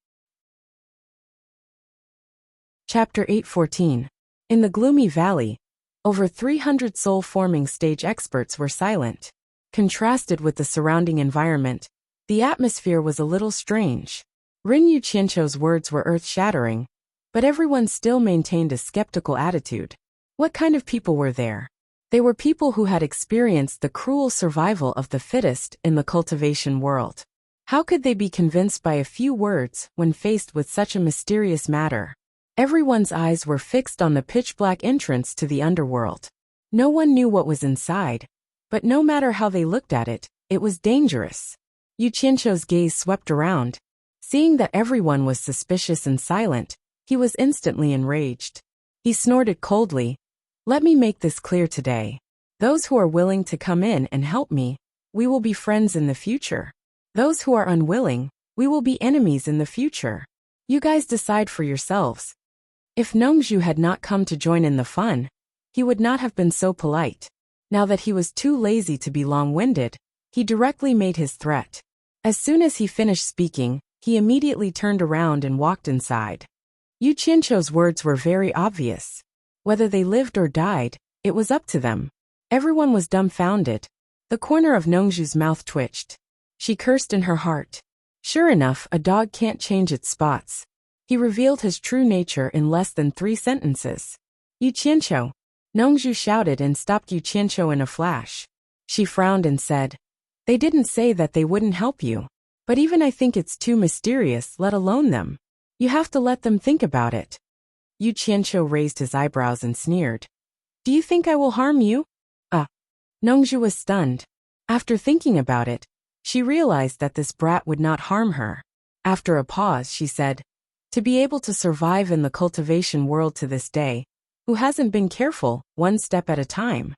Chapter 8:14. In the gloomy valley, over 300 soul-forming stage experts were silent. Contrasted with the surrounding environment, the atmosphere was a little strange. Rin Yu Qianqiu's words were earth-shattering, but everyone still maintained a skeptical attitude. What kind of people were there? They were people who had experienced the cruel survival of the fittest in the cultivation world. How could they be convinced by a few words when faced with such a mysterious matter? Everyone's eyes were fixed on the pitch-black entrance to the underworld. No one knew what was inside, but no matter how they looked at it, it was dangerous. Yu Qianqiu's gaze swept around. Seeing that everyone was suspicious and silent, he was instantly enraged. He snorted coldly, Let me make this clear today. Those who are willing to come in and help me, we will be friends in the future. Those who are unwilling, we will be enemies in the future. You guys decide for yourselves. If Nongzhu had not come to join in the fun, he would not have been so polite. Now that he was too lazy to be long-winded, he directly made his threat. As soon as he finished speaking, he immediately turned around and walked inside. Yu Qianqiu's words were very obvious. Whether they lived or died, it was up to them. Everyone was dumbfounded. The corner of Nongzhu's mouth twitched. She cursed in her heart. Sure enough, a dog can't change its spots. He revealed his true nature in less than 3 sentences. Yu Qianqiu. Nongzhu shouted and stopped Yu Qianqiu in a flash. She frowned and said, They didn't say that they wouldn't help you. But even I think it's too mysterious, let alone them. You have to let them think about it. Yu Qianqiu raised his eyebrows and sneered. Do you think I will harm you? Nongzhu was stunned. After thinking about it, she realized that this brat would not harm her. After a pause, she said, To be able to survive in the cultivation world to this day, who hasn't been careful, one step at a time?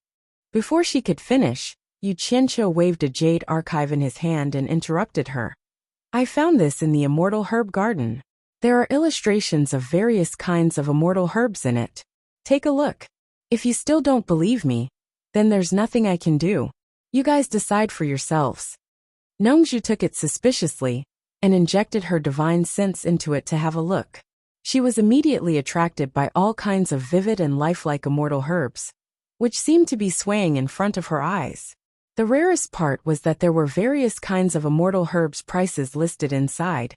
Before she could finish, Yu Qianqiu waved a jade archive in his hand and interrupted her. I found this in the immortal herb garden. There are illustrations of various kinds of immortal herbs in it. Take a look. If you still don't believe me, then there's nothing I can do. You guys decide for yourselves. Nongzhu took it suspiciously and injected her divine sense into it to have a look. She was immediately attracted by all kinds of vivid and lifelike immortal herbs, which seemed to be swaying in front of her eyes. The rarest part was that there were various kinds of immortal herbs prices listed inside,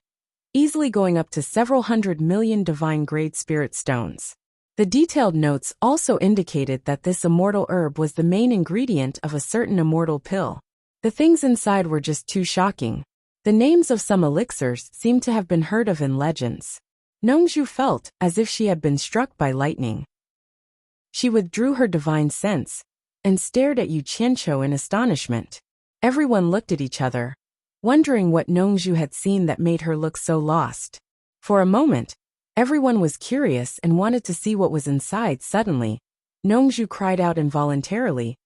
easily going up to several 100 million divine-grade spirit stones. The detailed notes also indicated that this immortal herb was the main ingredient of a certain immortal pill. The things inside were just too shocking. The names of some elixirs seemed to have been heard of in legends. Nongzhu felt as if she had been struck by lightning. She withdrew her divine sense and stared at Yu Qianqiu in astonishment. Everyone looked at each other, wondering what Nongzhu had seen that made her look so lost. For a moment, everyone was curious and wanted to see what was inside. Suddenly, Nongzhu cried out involuntarily,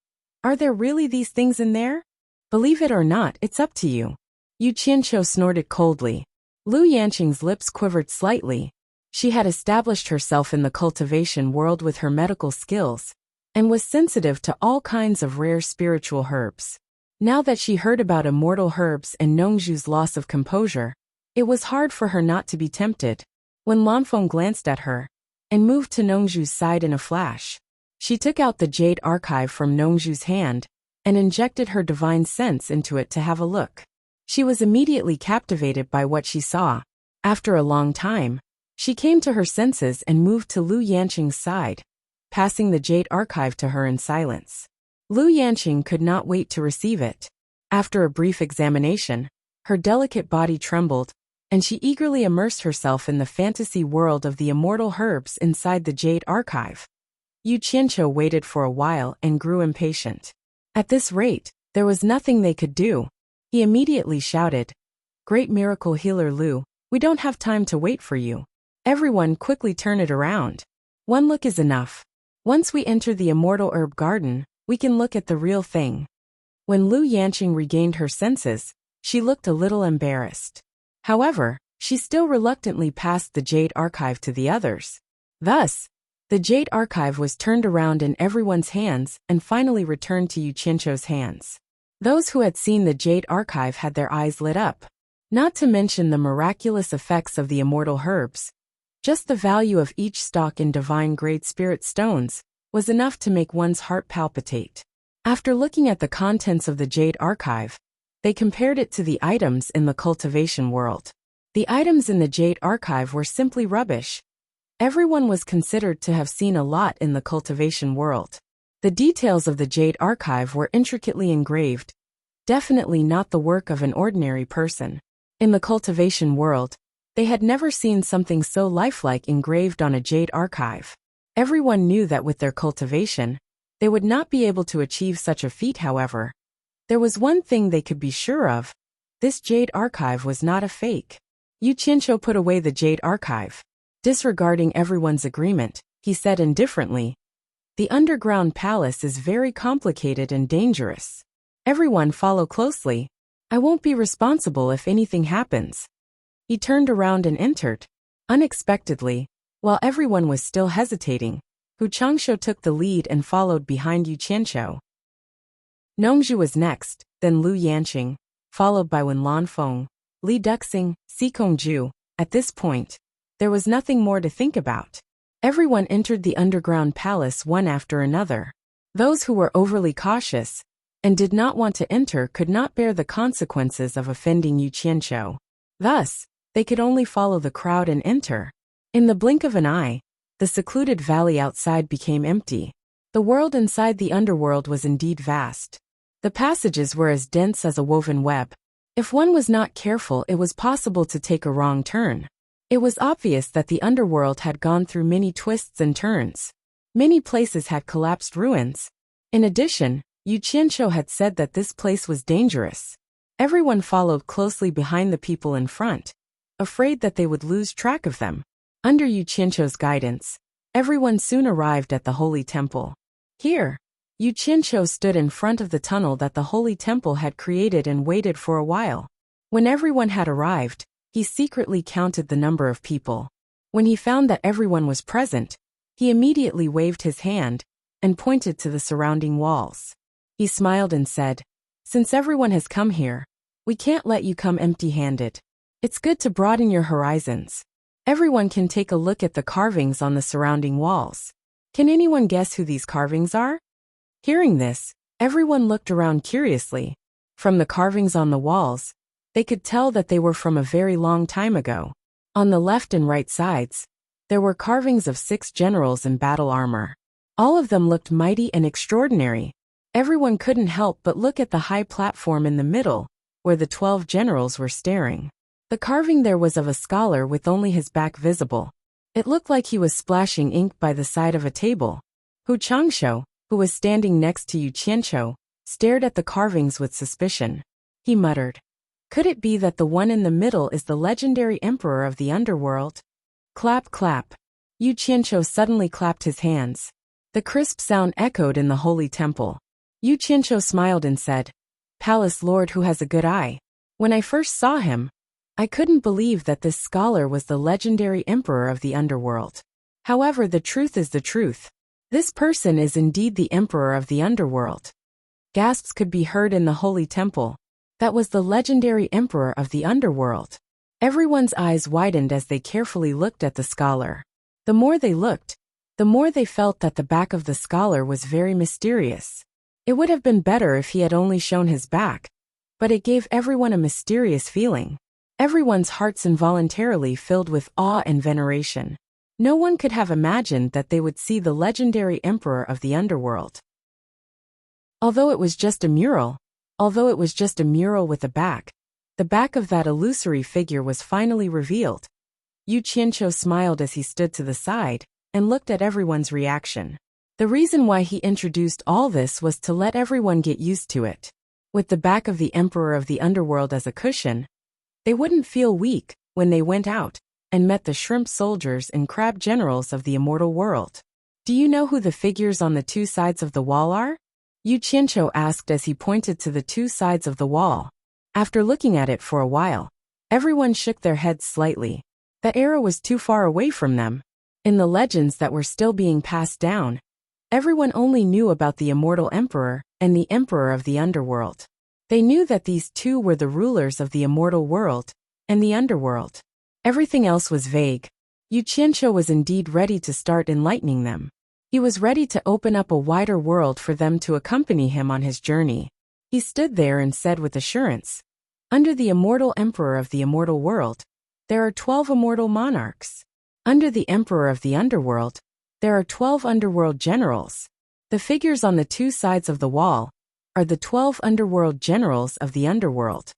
Are there really these things in there? Believe it or not, it's up to you. Yu Qianqiu snorted coldly. Lu Yanqing's lips quivered slightly. She had established herself in the cultivation world with her medical skills, and was sensitive to all kinds of rare spiritual herbs. Now that she heard about immortal herbs and Nongzhu's loss of composure, it was hard for her not to be tempted. When Lanfeng glanced at her, and moved to Nongzhu's side in a flash, she took out the jade archive from Nongzhu's hand, and injected her divine sense into it to have a look. She was immediately captivated by what she saw. After a long time, she came to her senses and moved to Lu Yanqing's side, passing the jade archive to her in silence. Lu Yanqing could not wait to receive it. After a brief examination, her delicate body trembled, and she eagerly immersed herself in the fantasy world of the immortal herbs inside the jade archive. Yu Qianqiu waited for a while and grew impatient. At this rate, there was nothing they could do. He immediately shouted, "Great miracle healer Lu, we don't have time to wait for you. Everyone quickly turn it around. One look is enough. Once we enter the immortal herb garden, we can look at the real thing." When Lu Yanqing regained her senses, she looked a little embarrassed. However, she still reluctantly passed the jade archive to the others. Thus, the jade archive was turned around in everyone's hands and finally returned to Yu Qianqiu's hands. Those who had seen the jade archive had their eyes lit up. Not to mention the miraculous effects of the immortal herbs. Just the value of each stock in divine-grade spirit stones was enough to make one's heart palpitate. After looking at the contents of the jade archive, they compared it to the items in the cultivation world. The items in the jade archive were simply rubbish. Everyone was considered to have seen a lot in the cultivation world. The details of the jade archive were intricately engraved, definitely not the work of an ordinary person. In the cultivation world, they had never seen something so lifelike engraved on a jade archive. Everyone knew that with their cultivation, they would not be able to achieve such a feat. However, there was one thing they could be sure of: this jade archive was not a fake. Yu Qianqiu put away the jade archive. Disregarding everyone's agreement, he said indifferently, "The underground palace is very complicated and dangerous. Everyone follow closely. I won't be responsible if anything happens." He turned around and entered. Unexpectedly, while everyone was still hesitating, Hu Changshu took the lead and followed behind Yu Qianqiu. Nongzhu was next, then Lu Yanqing, followed by Wen Lanfeng, Li Duxing, Si Kongju. At this point, there was nothing more to think about. Everyone entered the underground palace one after another. Those who were overly cautious and did not want to enter could not bear the consequences of offending Yu Qianqiu. Thus, they could only follow the crowd and enter. In the blink of an eye, the secluded valley outside became empty. The world inside the underworld was indeed vast. The passages were as dense as a woven web. If one was not careful, it was possible to take a wrong turn. It was obvious that the underworld had gone through many twists and turns. Many places had collapsed ruins. In addition, Yu Qianqiu had said that this place was dangerous. Everyone followed closely behind the people in front, afraid that they would lose track of them. Under Yu Qianqiu's guidance, everyone soon arrived at the holy temple. Here, Yu Qianqiu stood in front of the tunnel that the holy temple had created and waited for a while. When everyone had arrived, he secretly counted the number of people. When he found that everyone was present, he immediately waved his hand and pointed to the surrounding walls. He smiled and said, "Since everyone has come here, we can't let you come empty-handed. It's good to broaden your horizons. Everyone can take a look at the carvings on the surrounding walls. Can anyone guess who these carvings are?" Hearing this, everyone looked around curiously. From the carvings on the walls, they could tell that they were from a very long time ago. On the left and right sides, there were carvings of 6 generals in battle armor. All of them looked mighty and extraordinary. Everyone couldn't help but look at the high platform in the middle, where the 12 generals were staring. The carving there was of a scholar with only his back visible. It looked like he was splashing ink by the side of a table. Hu Changshu, who was standing next to Yu Qianqiu, stared at the carvings with suspicion. He muttered, "Could it be that the one in the middle is the legendary emperor of the underworld?" Clap, clap. Yu Qianqiu suddenly clapped his hands. The crisp sound echoed in the holy temple. Yu Qianqiu smiled and said, Palace Lord who has a good eye. When I first saw him, I couldn't believe that this scholar was the legendary emperor of the underworld. However, the truth is the truth. This person is indeed the emperor of the underworld. Gasps could be heard in the holy temple. That was the legendary emperor of the underworld. Everyone's eyes widened as they carefully looked at the scholar. The more they looked, the more they felt that the back of the scholar was very mysterious. It would have been better if he had only shown his back, but it gave everyone a mysterious feeling. Everyone's hearts involuntarily filled with awe and veneration. No one could have imagined that they would see the legendary emperor of the underworld. Although it was just a mural with a back, the back of that illusory figure was finally revealed. Yu Qianqiu smiled as he stood to the side and looked at everyone's reaction. The reason why he introduced all this was to let everyone get used to it. With the back of the emperor of the underworld as a cushion, they wouldn't feel weak when they went out and met the shrimp soldiers and crab generals of the immortal world. Do you know who the figures on the two sides of the wall are? Yu Qianqiu asked as he pointed to the two sides of the wall. After looking at it for a while, everyone shook their heads slightly. The era was too far away from them. In the legends that were still being passed down, everyone only knew about the immortal emperor and the emperor of the underworld. They knew that these two were the rulers of the immortal world and the underworld. Everything else was vague. Yu Qianqiu was indeed ready to start enlightening them. He was ready to open up a wider world for them to accompany him on his journey. He stood there and said with assurance, Under the immortal emperor of the immortal world, there are 12 immortal monarchs. Under the emperor of the underworld, there are 12 underworld generals. The figures on the two sides of the wall are the 12 underworld generals of the underworld.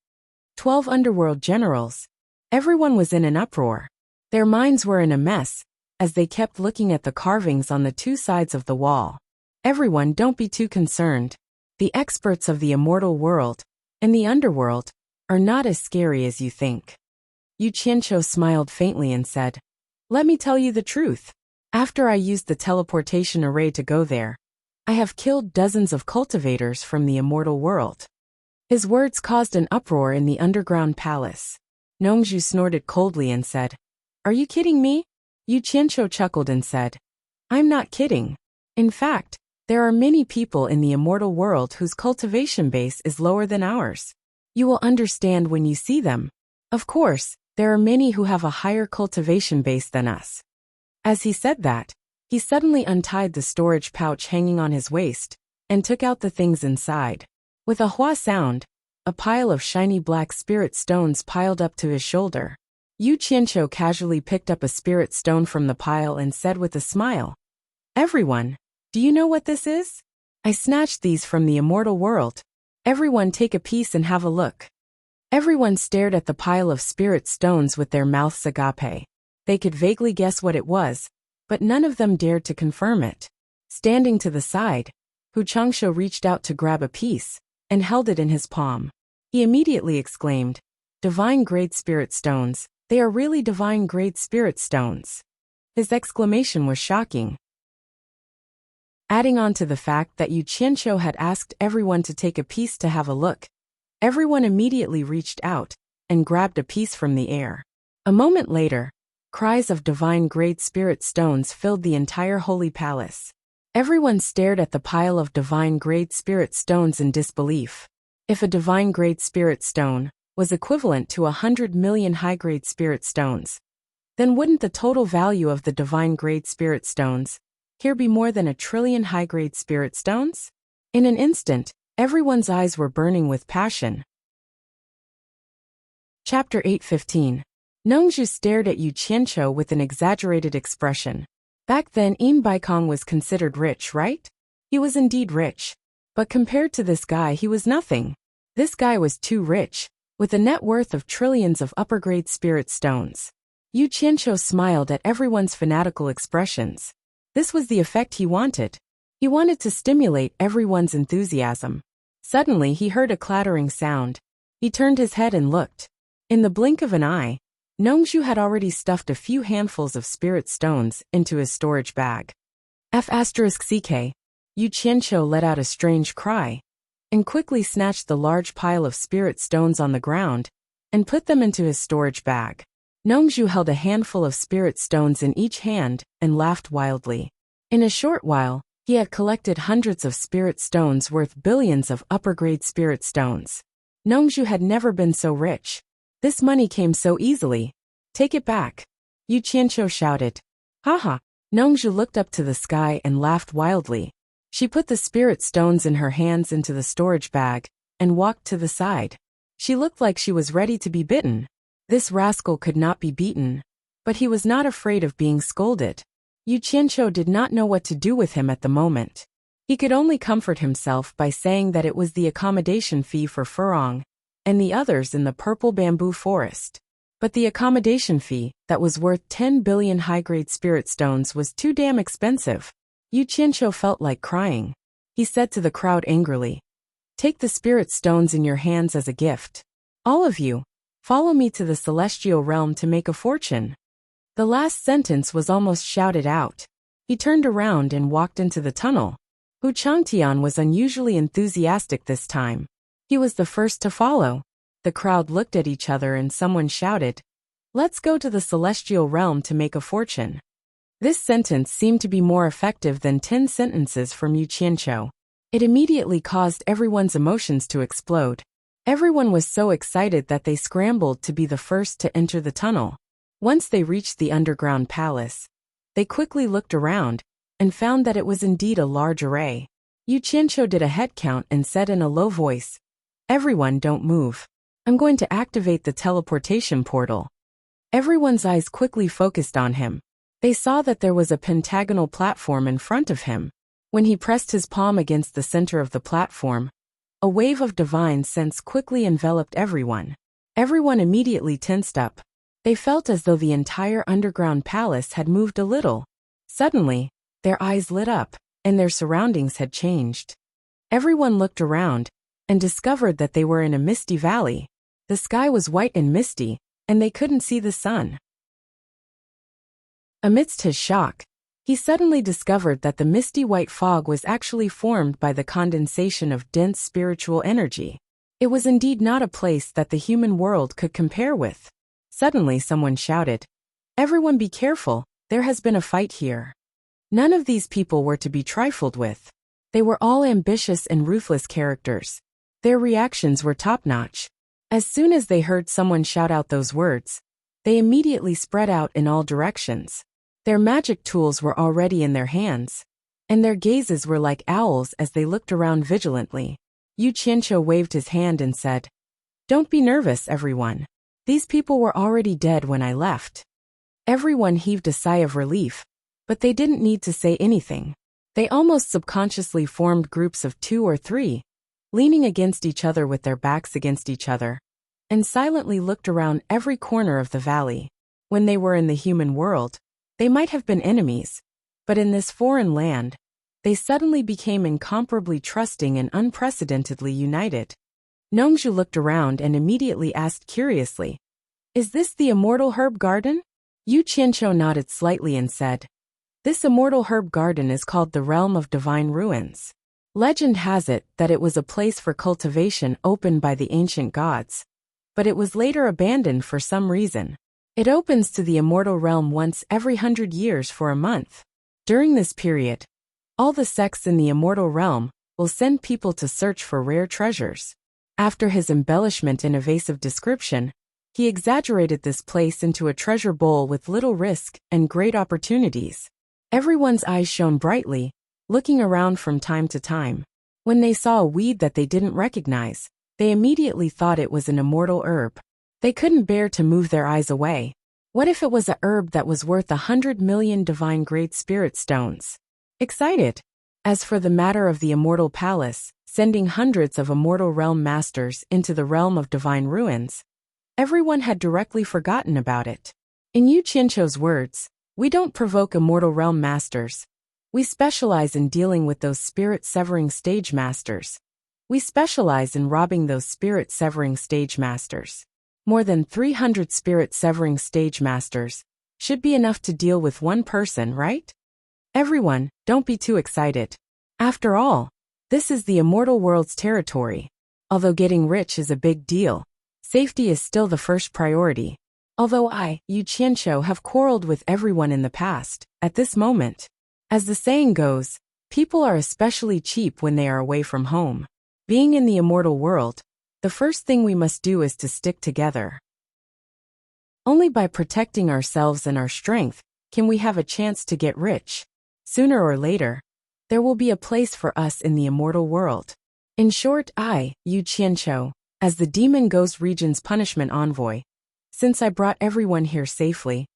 12 underworld generals. Everyone was in an uproar. Their minds were in a mess as they kept looking at the carvings on the two sides of the wall. Everyone, don't be too concerned. The experts of the immortal world and the underworld are not as scary as you think. Yu Qianqiu smiled faintly and said, Let me tell you the truth. After I used the teleportation array to go there, I have killed dozens of cultivators from the immortal world. His words caused an uproar in the underground palace. Nongzhu snorted coldly and said, Are you kidding me? Yu Qianqiu chuckled and said, I'm not kidding. In fact, there are many people in the immortal world whose cultivation base is lower than ours. You will understand when you see them. Of course, there are many who have a higher cultivation base than us. As he said that, he suddenly untied the storage pouch hanging on his waist and took out the things inside. With a hua sound, a pile of shiny black spirit stones piled up to his shoulder. Yu Qianqiu casually picked up a spirit stone from the pile and said with a smile, Everyone, do you know what this is? I snatched these from the immortal world. Everyone take a piece and have a look. Everyone stared at the pile of spirit stones with their mouths agape. They could vaguely guess what it was, but none of them dared to confirm it. Standing to the side, Hu Changshu reached out to grab a piece and held it in his palm. He immediately exclaimed, Divine-grade spirit stones. They are really divine-grade spirit stones. His exclamation was shocking. Adding on to the fact that Yu Qianqiu had asked everyone to take a piece to have a look, everyone immediately reached out and grabbed a piece from the air. A moment later, cries of divine-grade spirit stones filled the entire holy palace. Everyone stared at the pile of divine-grade spirit stones in disbelief. If a divine-grade spirit stone was equivalent to 100 million high-grade spirit stones, then wouldn't the total value of the divine-grade spirit stones here be more than 1 trillion high-grade spirit stones? In an instant, everyone's eyes were burning with passion. Chapter 8:15. Nongzhu stared at Yu Qianqiu with an exaggerated expression. Back then Yin Baikong was considered rich, right? He was indeed rich. But compared to this guy he was nothing. This guy was too rich, with a net worth of trillions of upper-grade spirit stones. Yu Qianqiu smiled at everyone's fanatical expressions. This was the effect he wanted. He wanted to stimulate everyone's enthusiasm. Suddenly he heard a clattering sound. He turned his head and looked. In the blink of an eye, Nongzhu had already stuffed a few handfuls of spirit stones into his storage bag. F*CK. Yu Qianqiu let out a strange cry and quickly snatched the large pile of spirit stones on the ground and put them into his storage bag. Nongzhu held a handful of spirit stones in each hand and laughed wildly. In a short while, he had collected hundreds of spirit stones worth billions of upper-grade spirit stones. Nongzhu had never been so rich. This money came so easily. Take it back. Yu Qianqiu shouted. Haha. Nongzhu looked up to the sky and laughed wildly. She put the spirit stones in her hands into the storage bag and walked to the side. She looked like she was ready to be bitten. This rascal could not be beaten, but he was not afraid of being scolded. Yu Qianqiu did not know what to do with him at the moment. He could only comfort himself by saying that it was the accommodation fee for Furong and the others in the purple bamboo forest. But the accommodation fee, that was worth 10 billion high-grade spirit stones, was too damn expensive. Yu Qianqiu felt like crying. He said to the crowd angrily, "Take the spirit stones in your hands as a gift. All of you, follow me to the celestial realm to make a fortune." The last sentence was almost shouted out. He turned around and walked into the tunnel. Hu Changtian was unusually enthusiastic this time. He was the first to follow. The crowd looked at each other and someone shouted, "Let's go to the celestial realm to make a fortune." This sentence seemed to be more effective than 10 sentences from Yu Qianqiu. It immediately caused everyone's emotions to explode. Everyone was so excited that they scrambled to be the first to enter the tunnel. Once they reached the underground palace, they quickly looked around and found that it was indeed a large array. Yu Qianqiu did a head count and said in a low voice, "Everyone don't move. I'm going to activate the teleportation portal." Everyone's eyes quickly focused on him. They saw that there was a pentagonal platform in front of him. When he pressed his palm against the center of the platform, a wave of divine sense quickly enveloped everyone. Everyone immediately tensed up. They felt as though the entire underground palace had moved a little. Suddenly, their eyes lit up, and their surroundings had changed. Everyone looked around and discovered that they were in a misty valley. The sky was white and misty, and they couldn't see the sun. Amidst his shock, he suddenly discovered that the misty white fog was actually formed by the condensation of dense spiritual energy. It was indeed not a place that the human world could compare with. Suddenly someone shouted, "Everyone be careful, there has been a fight here." None of these people were to be trifled with. They were all ambitious and ruthless characters. Their reactions were top-notch. As soon as they heard someone shout out those words, they immediately spread out in all directions. Their magic tools were already in their hands, and their gazes were like owls as they looked around vigilantly. Yu Qianqiu waved his hand and said, "Don't be nervous, everyone. These people were already dead when I left." Everyone heaved a sigh of relief, but they didn't need to say anything. They almost subconsciously formed groups of 2 or 3, leaning against each other with their backs against each other, and silently looked around every corner of the valley. When they were in the human world, they might have been enemies, but in this foreign land, they suddenly became incomparably trusting and unprecedentedly united. Nongzhu looked around and immediately asked curiously, "Is this the immortal herb garden?" Yu Qianqiu nodded slightly and said, "This immortal herb garden is called the Realm of Divine Ruins. Legend has it that it was a place for cultivation opened by the ancient gods, but it was later abandoned for some reason. It opens to the immortal realm once every 100 years for a month. During this period, all the sects in the immortal realm will send people to search for rare treasures." After his embellishment and evasive description, he exaggerated this place into a treasure bowl with little risk and great opportunities. Everyone's eyes shone brightly, looking around from time to time. When they saw a weed that they didn't recognize, they immediately thought it was an immortal herb. They couldn't bear to move their eyes away. What if it was a herb that was worth 100 million divine grade spirit stones? Excited. As for the matter of the immortal palace, sending hundreds of immortal realm masters into the realm of divine ruins, everyone had directly forgotten about it. In Yu Qianqiu's words, "We don't provoke immortal realm masters. We specialize in dealing with those spirit-severing stage masters. We specialize in robbing those spirit-severing stage masters. More than 300 spirit-severing stage masters should be enough to deal with one person, right? Everyone, don't be too excited. After all, this is the immortal world's territory. Although getting rich is a big deal, safety is still the first priority. Although I, Yu Qianqiu, have quarreled with everyone in the past, at this moment, as the saying goes, people are especially cheap when they are away from home. Being in the immortal world, the first thing we must do is to stick together. Only by protecting ourselves and our strength can we have a chance to get rich. Sooner or later, there will be a place for us in the immortal world. In short, I, Yu Qianqiu, as the Demon Ghost Region's punishment envoy, since I brought everyone here safely,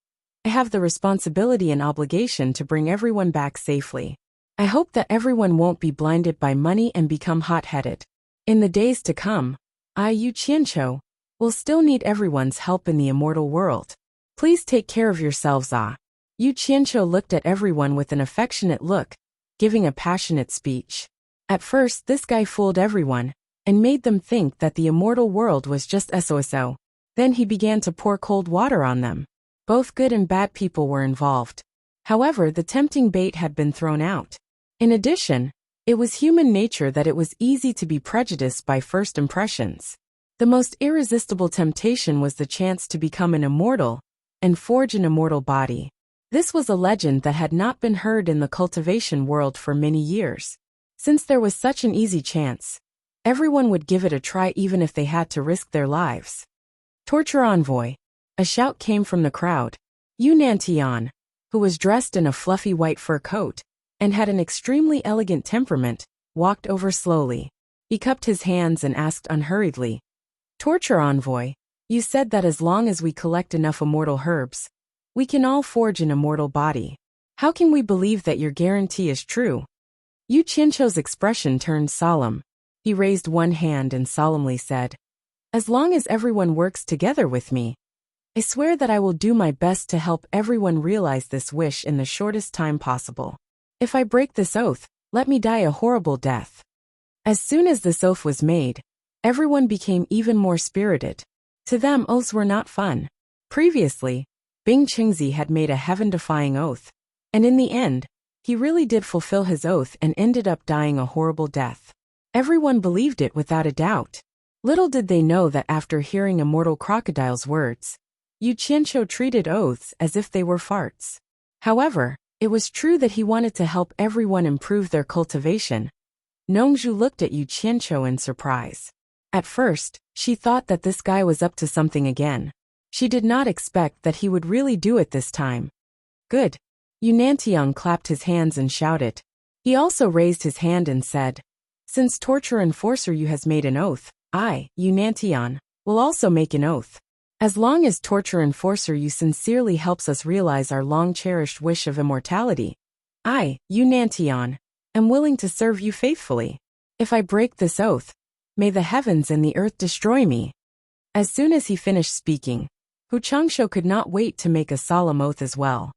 I have the responsibility and obligation to bring everyone back safely. I hope that everyone won't be blinded by money and become hot-headed. In the days to come, I, Yu Qianqiu, will still need everyone's help in the immortal world. Please take care of yourselves. Yu Qianqiu looked at everyone with an affectionate look, giving a passionate speech. At first, this guy fooled everyone and made them think that the immortal world was just SOSO. Then he began to pour cold water on them. Both good and bad people were involved. However, the tempting bait had been thrown out. In addition, it was human nature that it was easy to be prejudiced by first impressions. The most irresistible temptation was the chance to become an immortal and forge an immortal body. This was a legend that had not been heard in the cultivation world for many years. Since there was such an easy chance, everyone would give it a try even if they had to risk their lives. Torture envoy. A shout came from the crowd. Yu Nantian, who was dressed in a fluffy white fur coat and had an extremely elegant temperament, walked over slowly. He cupped his hands and asked unhurriedly, Torture envoy, you said that as long as we collect enough immortal herbs, we can all forge an immortal body. How can we believe that your guarantee is true? Yu Qianqiu's expression turned solemn. He raised one hand and solemnly said, As long as everyone works together with me, I swear that I will do my best to help everyone realize this wish in the shortest time possible. If I break this oath, let me die a horrible death. As soon as this oath was made, everyone became even more spirited. To them, oaths were not fun. Previously, Bing Qingzi had made a heaven-defying oath, and in the end, he really did fulfill his oath and ended up dying a horrible death. Everyone believed it without a doubt. Little did they know that after hearing Immortal Crocodile's words, Yu Qianqiu treated oaths as if they were farts. However, it was true that he wanted to help everyone improve their cultivation. Nongzhu looked at Yu Qianqiu in surprise. At first, she thought that this guy was up to something again. She did not expect that he would really do it this time. Good. Yu Nantian clapped his hands and shouted. He also raised his hand and said, Since Torture Enforcer Yu has made an oath, I, Yu Nantian, will also make an oath. As long as Torture Enforcer Yu sincerely helps us realize our long-cherished wish of immortality, I, Yu Nantian, am willing to serve you faithfully. If I break this oath, may the heavens and the earth destroy me. As soon as he finished speaking, Hu Changshu could not wait to make a solemn oath as well.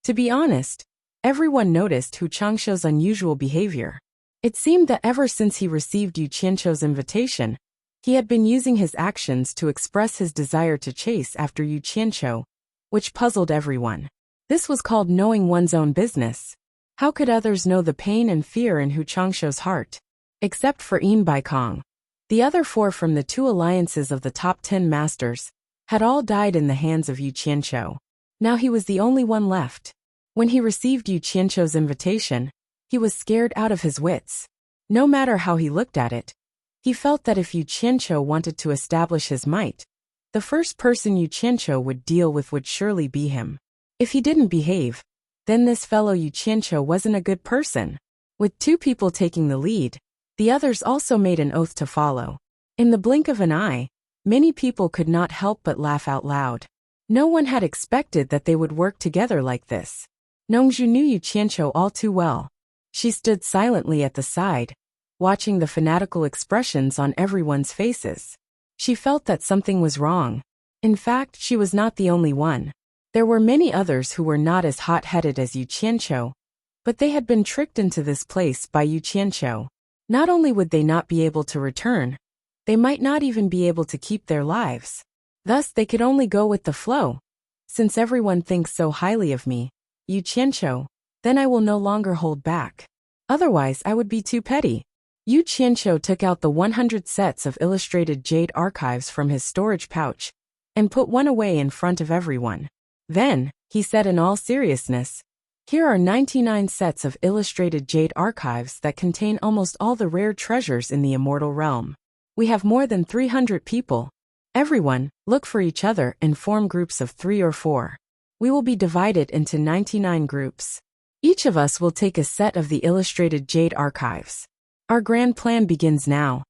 To be honest, everyone noticed Hu Changshu's unusual behavior. It seemed that ever since he received Yu Qianqiu's invitation, he had been using his actions to express his desire to chase after Yu Qianqiu, which puzzled everyone. This was called knowing one's own business. How could others know the pain and fear in Hu Changshu's heart? Except for Yin Baikong. The other 4 from the 2 alliances of the top 10 masters had all died in the hands of Yu Qianqiu. Now he was the only one left. When he received Yu Qianqiu's invitation, he was scared out of his wits. No matter how he looked at it, he felt that if Yu Qianqiu wanted to establish his might, the first person Yu Qianqiu would deal with would surely be him. If he didn't behave, then this fellow Yu Qianqiu wasn't a good person. With 2 people taking the lead, the others also made an oath to follow. In the blink of an eye, many people could not help but laugh out loud. No one had expected that they would work together like this. Nongzhu knew Yu Qianqiu all too well. She stood silently at the side, watching the fanatical expressions on everyone's faces. She felt that something was wrong. In fact, she was not the only one. There were many others who were not as hot-headed as Yu Qianqiu, but they had been tricked into this place by Yu Qianqiu. Not only would they not be able to return, they might not even be able to keep their lives. Thus they could only go with the flow. Since everyone thinks so highly of me, Yu Qianqiu, then I will no longer hold back. Otherwise, I would be too petty. Yu Qianqiu took out the 100 sets of illustrated jade archives from his storage pouch and put one away in front of everyone. Then, he said in all seriousness, "Here are 99 sets of illustrated jade archives that contain almost all the rare treasures in the immortal realm. We have more than 300 people. Everyone, look for each other and form groups of 3 or 4. We will be divided into 99 groups. Each of us will take a set of the illustrated jade archives. Our grand plan begins now."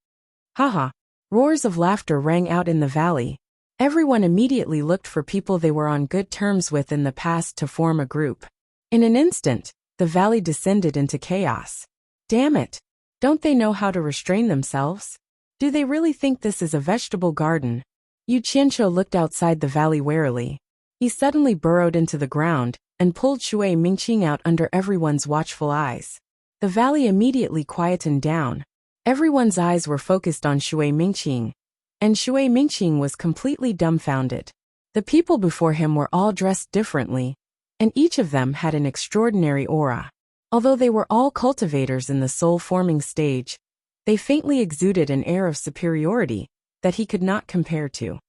Haha. Roars of laughter rang out in the valley. Everyone immediately looked for people they were on good terms with in the past to form a group. In an instant, the valley descended into chaos. Damn it! Don't they know how to restrain themselves? Do they really think this is a vegetable garden? Yu Qianqiu looked outside the valley warily. He suddenly burrowed into the ground and pulled Shui Mingqing out under everyone's watchful eyes. The valley immediately quietened down. Everyone's eyes were focused on Shui Mingqing, and Shui Mingqing was completely dumbfounded. The people before him were all dressed differently, and each of them had an extraordinary aura. Although they were all cultivators in the soul-forming stage, they faintly exuded an air of superiority that he could not compare to.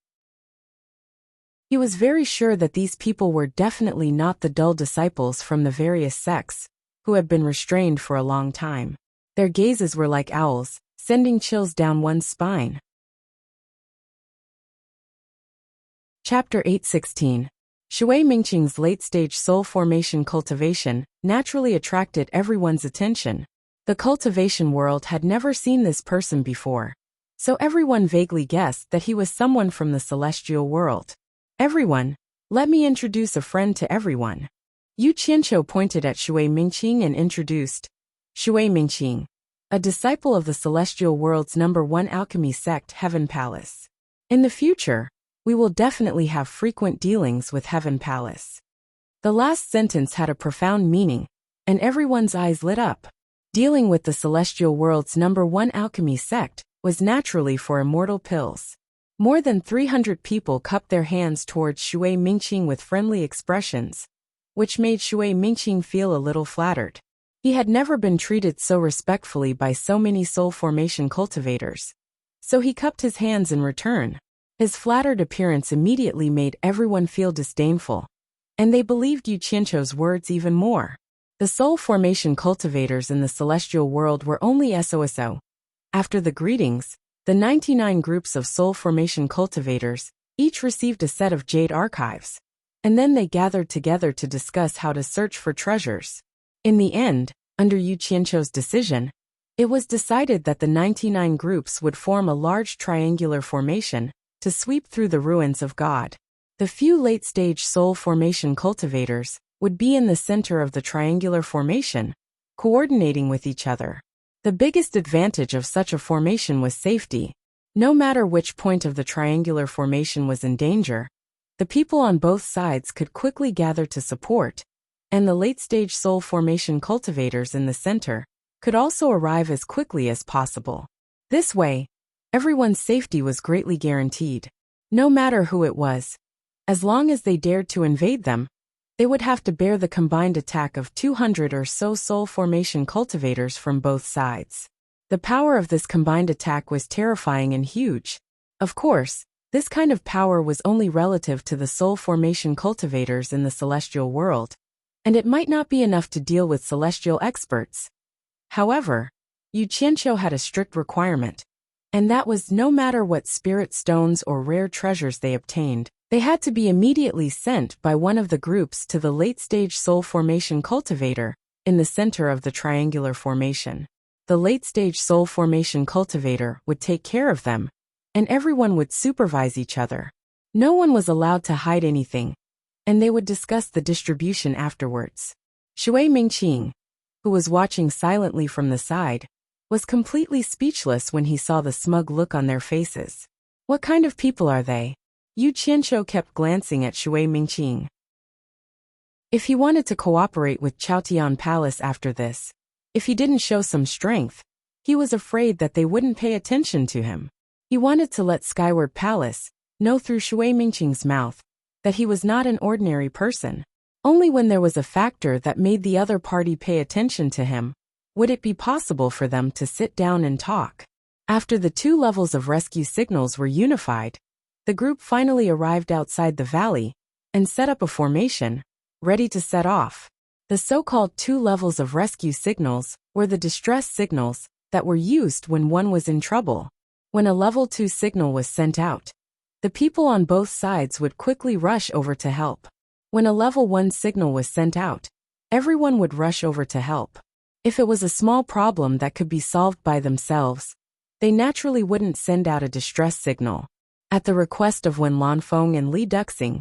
He was very sure that these people were definitely not the dull disciples from the various sects, who had been restrained for a long time. Their gazes were like owls, sending chills down one's spine. Chapter 8:16. Shui Mingqing's late-stage soul formation cultivation naturally attracted everyone's attention. The cultivation world had never seen this person before, so everyone vaguely guessed that he was someone from the celestial world. "Everyone, let me introduce a friend to everyone." Yu Qianqiu pointed at Shui Mingqing and introduced Shui Mingqing, a disciple of the celestial world's #1 alchemy sect, Heaven Palace. In the future, we will definitely have frequent dealings with Heaven Palace. The last sentence had a profound meaning, and everyone's eyes lit up. Dealing with the celestial world's #1 alchemy sect was naturally for immortal pills. More than 300 people cupped their hands towards Shui Mingqing with friendly expressions, which made Shui Mingqing feel a little flattered. He had never been treated so respectfully by so many soul formation cultivators, so he cupped his hands in return. His flattered appearance immediately made everyone feel disdainful, and they believed Yu Qianqiu's words even more. The soul formation cultivators in the celestial world were only SOSO. After the greetings, the 99 groups of soul formation cultivators each received a set of jade archives, and then they gathered together to discuss how to search for treasures. In the end, under Yu Qianqiu's decision, it was decided that the 99 groups would form a large triangular formation to sweep through the ruins of God. The few late-stage soul formation cultivators would be in the center of the triangular formation, coordinating with each other. The biggest advantage of such a formation was safety. No matter which point of the triangular formation was in danger, the people on both sides could quickly gather to support, and the late-stage soul formation cultivators in the center could also arrive as quickly as possible. This way, everyone's safety was greatly guaranteed. No matter who it was, as long as they dared to invade them, they would have to bear the combined attack of 200 or so soul formation cultivators from both sides. The power of this combined attack was terrifying and huge. Of course, this kind of power was only relative to the soul formation cultivators in the celestial world, and it might not be enough to deal with celestial experts. However, Yu Qianqiu had a strict requirement, and that was no matter what spirit stones or rare treasures they obtained, they had to be immediately sent by one of the groups to the late-stage soul formation cultivator in the center of the triangular formation. The late-stage soul formation cultivator would take care of them, and everyone would supervise each other. No one was allowed to hide anything, and they would discuss the distribution afterwards. Shui Mingqing, who was watching silently from the side, was completely speechless when he saw the smug look on their faces. What kind of people are they? Yu Qianqiu kept glancing at Shui Mingqing. If he wanted to cooperate with Chaotian Palace after this, if he didn't show some strength, he was afraid that they wouldn't pay attention to him. He wanted to let Skyward Palace know through Shui Mingqing's mouth that he was not an ordinary person. Only when there was a factor that made the other party pay attention to him would it be possible for them to sit down and talk. After the two levels of rescue signals were unified, the group finally arrived outside the valley and set up a formation, ready to set off. The so-called two levels of rescue signals were the distress signals that were used when one was in trouble. When a level 2 signal was sent out, the people on both sides would quickly rush over to help. When a level 1 signal was sent out, everyone would rush over to help. If it was a small problem that could be solved by themselves, they naturally wouldn't send out a distress signal. At the request of Wen Lanfeng and Li Duxing,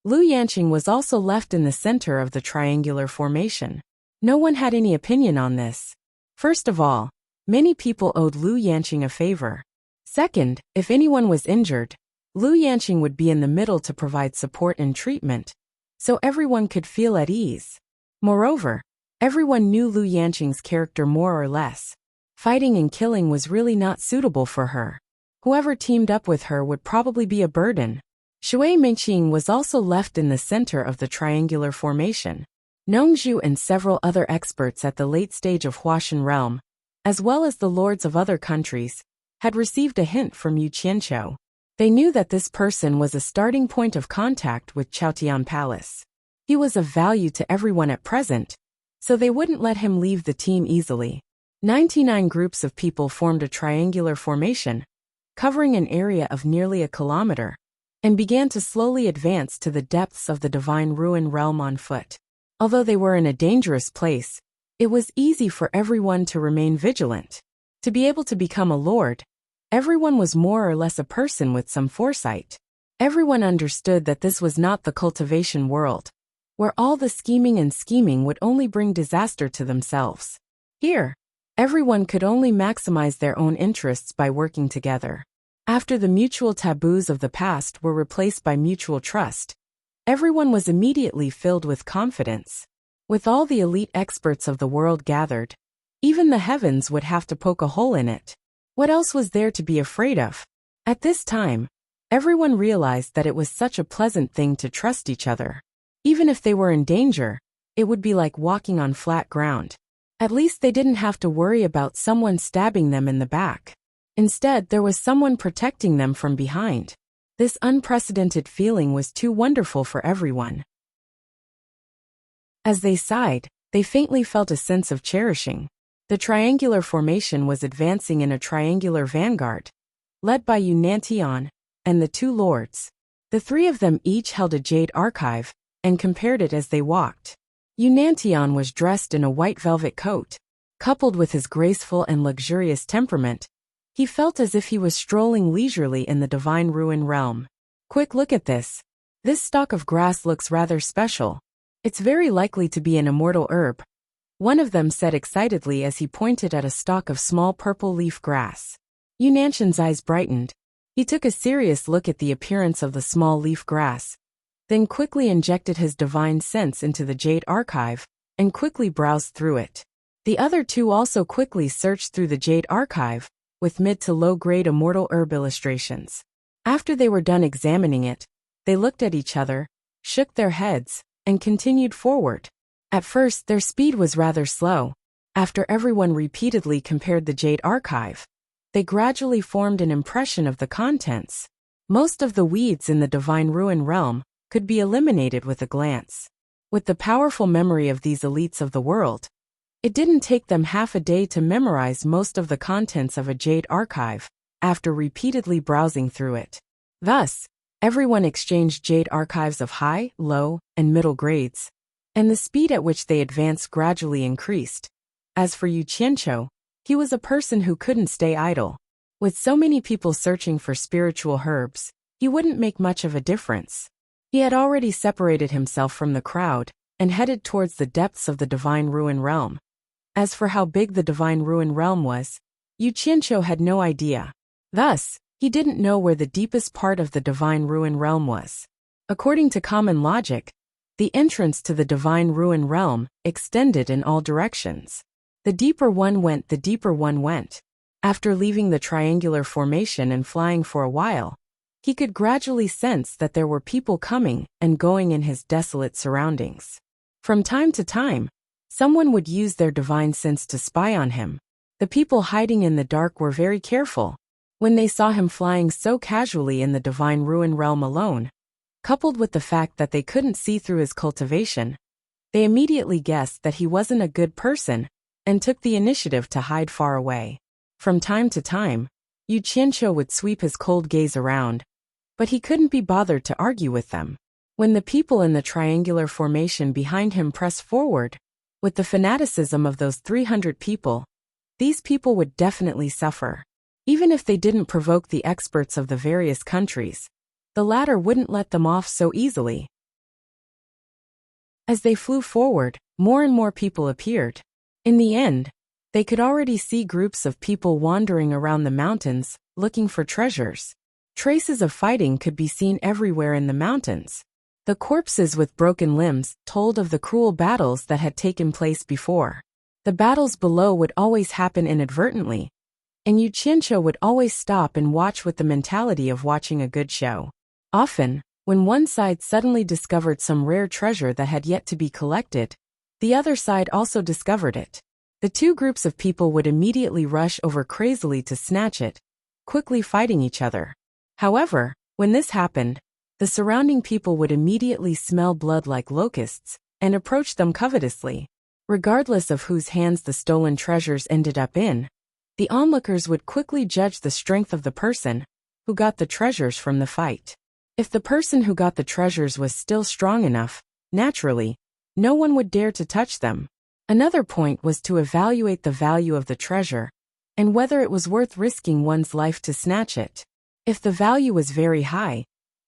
Lu Yanqing was also left in the center of the triangular formation. No one had any opinion on this. First of all, many people owed Lu Yanqing a favor. Second, if anyone was injured, Lu Yanqing would be in the middle to provide support and treatment, so everyone could feel at ease. Moreover, everyone knew Lu Yanqing's character more or less. Fighting and killing was really not suitable for her. Whoever teamed up with her would probably be a burden. Shui Mingqing was also left in the center of the triangular formation. Nongzhu and several other experts at the late stage of Huashan realm, as well as the lords of other countries, had received a hint from Yu Qianqiu. They knew that this person was a starting point of contact with Chaotian Palace. He was of value to everyone at present, so they wouldn't let him leave the team easily. 99 groups of people formed a triangular formation, covering an area of nearly a kilometer, and began to slowly advance to the depths of the Divine Ruin realm on foot. Although they were in a dangerous place, it was easy for everyone to remain vigilant. To be able to become a lord, everyone was more or less a person with some foresight. Everyone understood that this was not the cultivation world, where all the scheming would only bring disaster to themselves. Here, everyone could only maximize their own interests by working together. After the mutual taboos of the past were replaced by mutual trust, everyone was immediately filled with confidence. With all the elite experts of the world gathered, even the heavens would have to poke a hole in it. What else was there to be afraid of? At this time, everyone realized that it was such a pleasant thing to trust each other. Even if they were in danger, it would be like walking on flat ground. At least they didn't have to worry about someone stabbing them in the back. Instead, there was someone protecting them from behind. This unprecedented feeling was too wonderful for everyone. As they sighed, they faintly felt a sense of cherishing. The triangular formation was advancing in a triangular vanguard, led by Yu Nantian and the two lords. The three of them each held a jade archive and compared it as they walked. Yu Nantian was dressed in a white velvet coat. Coupled with his graceful and luxurious temperament, he felt as if he was strolling leisurely in the Divine Ruin realm. Quick look at this. This stalk of grass looks rather special. It's very likely to be an immortal herb, one of them said excitedly as he pointed at a stalk of small purple leaf grass. Yu Nantian's eyes brightened. He took a serious look at the appearance of the small leaf grass, then quickly injected his divine sense into the jade archive and quickly browsed through it. The other two also quickly searched through the jade archive, with mid to low-grade immortal herb illustrations. After they were done examining it, they looked at each other, shook their heads, and continued forward. At first, their speed was rather slow. After everyone repeatedly compared the jade archive, they gradually formed an impression of the contents. Most of the weeds in the Divine Ruin realm could be eliminated with a glance. With the powerful memory of these elites of the world, it didn't take them half a day to memorize most of the contents of a jade archive, after repeatedly browsing through it. Thus, everyone exchanged jade archives of high, low, and middle grades, and the speed at which they advanced gradually increased. As for Yu Qianqiu, he was a person who couldn't stay idle. With so many people searching for spiritual herbs, he wouldn't make much of a difference. He had already separated himself from the crowd and headed towards the depths of the Divine Ruin realm. As for how big the Divine Ruin realm was, Yu Qianqiu had no idea. Thus, he didn't know where the deepest part of the Divine Ruin realm was. According to common logic, the entrance to the Divine Ruin realm extended in all directions. The deeper one went, the deeper one went. After leaving the triangular formation and flying for a while, he could gradually sense that there were people coming and going in his desolate surroundings. From time to time, someone would use their divine sense to spy on him. The people hiding in the dark were very careful. When they saw him flying so casually in the divine ruin realm alone, coupled with the fact that they couldn't see through his cultivation, they immediately guessed that he wasn't a good person and took the initiative to hide far away. From time to time, Yu Qianqiu would sweep his cold gaze around, but he couldn't be bothered to argue with them. When the people in the triangular formation behind him pressed forward, with the fanaticism of those 300 people, these people would definitely suffer. Even if they didn't provoke the experts of the various countries, the latter wouldn't let them off so easily. As they flew forward, more and more people appeared. In the end, they could already see groups of people wandering around the mountains, looking for treasures. Traces of fighting could be seen everywhere in the mountains. The corpses with broken limbs told of the cruel battles that had taken place before. The battles below would always happen inadvertently, and Yu Qianqiu would always stop and watch with the mentality of watching a good show. Often, when one side suddenly discovered some rare treasure that had yet to be collected, the other side also discovered it. The two groups of people would immediately rush over crazily to snatch it, quickly fighting each other. However, when this happened, the surrounding people would immediately smell blood like locusts and approach them covetously. Regardless of whose hands the stolen treasures ended up in, the onlookers would quickly judge the strength of the person who got the treasures from the fight. If the person who got the treasures was still strong enough, naturally, no one would dare to touch them. Another point was to evaluate the value of the treasure and whether it was worth risking one's life to snatch it. If the value was very high,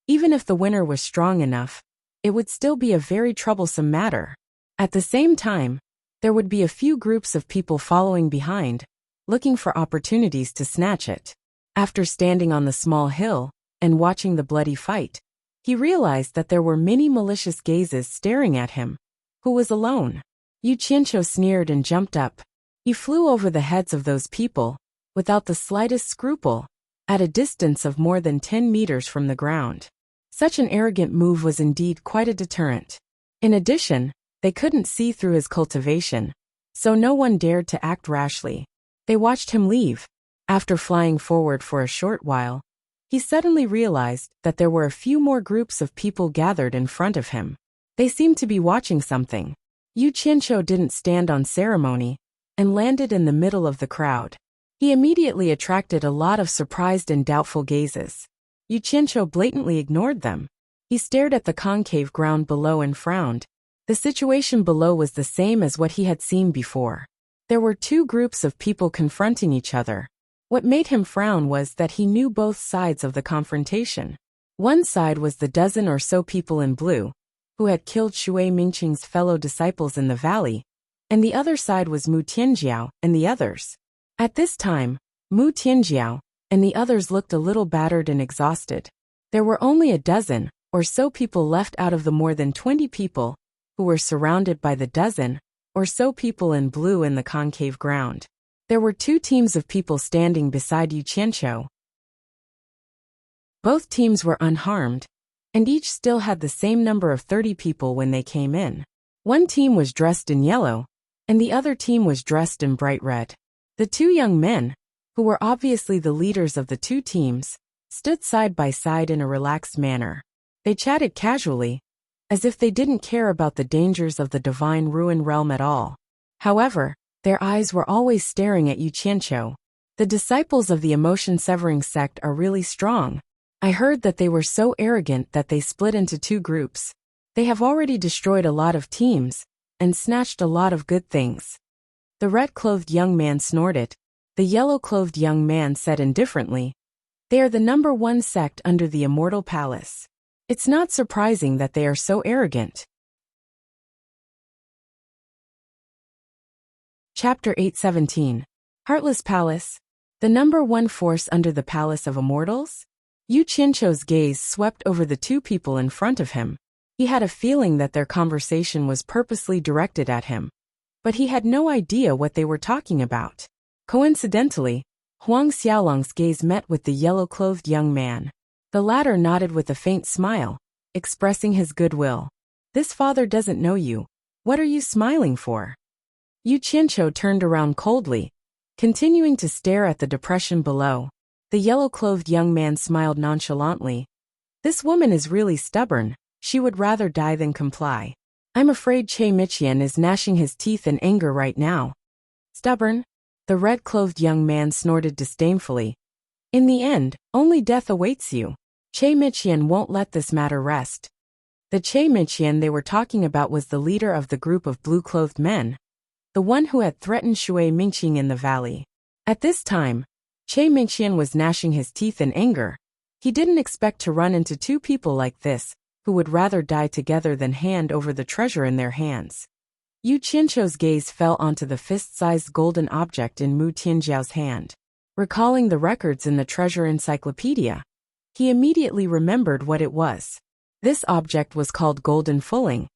even if the winner was strong enough, it would still be a very troublesome matter. At the same time, there would be a few groups of people following behind, looking for opportunities to snatch it. After standing on the small hill and watching the bloody fight, he realized that there were many malicious gazes staring at him. Who was alone? Yu Qianqiu sneered and jumped up. He flew over the heads of those people, without the slightest scruple, at a distance of more than 10 meters from the ground. Such an arrogant move was indeed quite a deterrent. In addition, they couldn't see through his cultivation, so no one dared to act rashly. They watched him leave. After flying forward for a short while, he suddenly realized that there were a few more groups of people gathered in front of him. They seemed to be watching something. Yu Qianqiu didn't stand on ceremony and landed in the middle of the crowd. He immediately attracted a lot of surprised and doubtful gazes. Yu Qianqiu blatantly ignored them. He stared at the concave ground below and frowned. The situation below was the same as what he had seen before. There were two groups of people confronting each other. What made him frown was that he knew both sides of the confrontation. One side was the dozen or so people in blue, who had killed Shui Mingqing's fellow disciples in the valley, and the other side was Mu Tianjiao and the others. At this time, Mu Tianjiao and the others looked a little battered and exhausted. There were only a dozen or so people left out of the more than 20 people who were surrounded by the dozen or so people in blue in the concave ground. There were two teams of people standing beside Yu Qianqiu. Both teams were unharmed, and each still had the same number of 30 people when they came in. One team was dressed in yellow, and the other team was dressed in bright red. The two young men, who were obviously the leaders of the two teams, stood side by side in a relaxed manner. They chatted casually, as if they didn't care about the dangers of the divine ruin realm at all. However, their eyes were always staring at Yu Qianqiu. The disciples of the emotion-severing sect are really strong. I heard that they were so arrogant that they split into two groups. They have already destroyed a lot of teams and snatched a lot of good things. The red-clothed young man snorted. The yellow-clothed young man said indifferently, "They are the number one sect under the Immortal Palace. It's not surprising that they are so arrogant." Chapter 817. Heartless Palace. The number one force under the Palace of Immortals? Yu Qianqiu's gaze swept over the two people in front of him. He had a feeling that their conversation was purposely directed at him, but he had no idea what they were talking about. Coincidentally, Huang Xiaolong's gaze met with the yellow-clothed young man. The latter nodded with a faint smile, expressing his goodwill. "This father doesn't know you. What are you smiling for? Yu Qianqiu turned around coldly, continuing to stare at the depression below. The yellow-clothed young man smiled nonchalantly. This woman is really stubborn. She would rather die than comply. I'm afraid Che Miqian is gnashing his teeth in anger right now. Stubborn? The red-clothed young man snorted disdainfully. In the end, only death awaits you. Che Miqian won't let this matter rest. The Che Miqian they were talking about was the leader of the group of blue-clothed men, the one who had threatened Shui Mingqing in the valley. At this time, Che Miqian was gnashing his teeth in anger. He didn't expect to run into two people like this, who would rather die together than hand over the treasure in their hands. Yu Qianqiu's gaze fell onto the fist-sized golden object in Mu Tianjiao's hand. Recalling the records in the treasure encyclopedia, he immediately remembered what it was. This object was called Golden Fulling,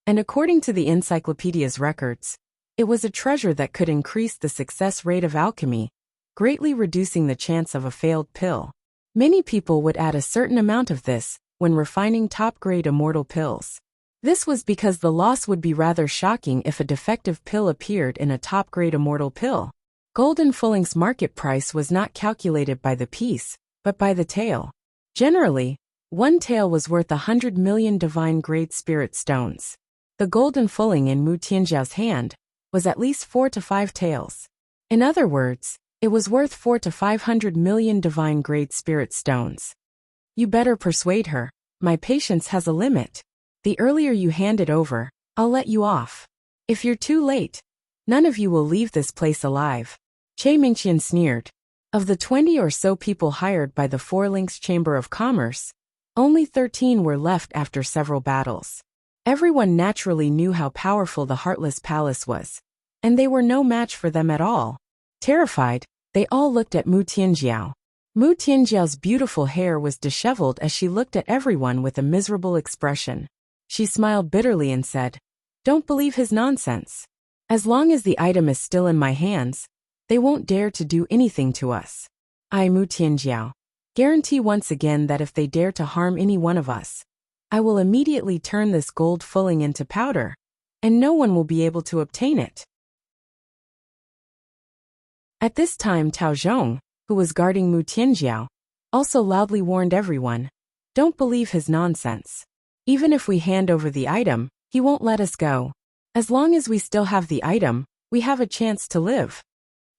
and according to the encyclopedia's records, it was a treasure that could increase the success rate of alchemy, greatly reducing the chance of a failed pill. Many people would add a certain amount of this when refining top-grade immortal pills. This was because the loss would be rather shocking if a defective pill appeared in a top-grade immortal pill. Golden Fulling's market price was not calculated by the piece, but by the tail. Generally, one tail was worth 100 million divine-grade spirit stones. The Golden Fulling in Mu Tianjiao's hand was at least 4 to 5 tails. In other words, it was worth 4 to 500 million divine-grade spirit stones. You better persuade her. My patience has a limit. The earlier you hand it over, I'll let you off. If you're too late, none of you will leave this place alive. Che Mingqian sneered. Of the 20 or so people hired by the Four Links Chamber of Commerce, only 13 were left after several battles. Everyone naturally knew how powerful the Heartless Palace was, and they were no match for them at all. Terrified, they all looked at Mu Tianjiao. Mu Tianjiao's beautiful hair was disheveled as she looked at everyone with a miserable expression. She smiled bitterly and said, "Don't believe his nonsense. As long as the item is still in my hands, they won't dare to do anything to us. I, Mu Tianjiao, guarantee once again that if they dare to harm any one of us, I will immediately turn this gold fulling into powder, and no one will be able to obtain it." At this time Tao Zhong, who was guarding Mu Tianjiao, also loudly warned everyone, "Don't believe his nonsense. Even if we hand over the item, he won't let us go. As long as we still have the item, we have a chance to live."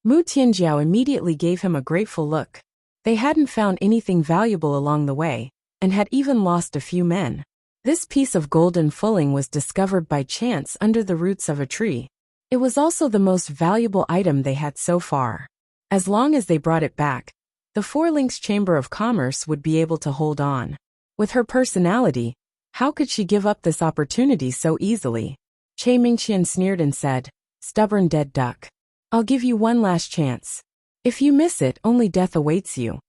Mu Tianjiao immediately gave him a grateful look. They hadn't found anything valuable along the way, and had even lost a few men. This piece of golden fulling was discovered by chance under the roots of a tree. It was also the most valuable item they had so far. As long as they brought it back, the Four Links Chamber of Commerce would be able to hold on. With her personality, how could she give up this opportunity so easily? Che Mingqian sneered and said, "Stubborn dead duck. I'll give you one last chance. If you miss it, only death awaits you."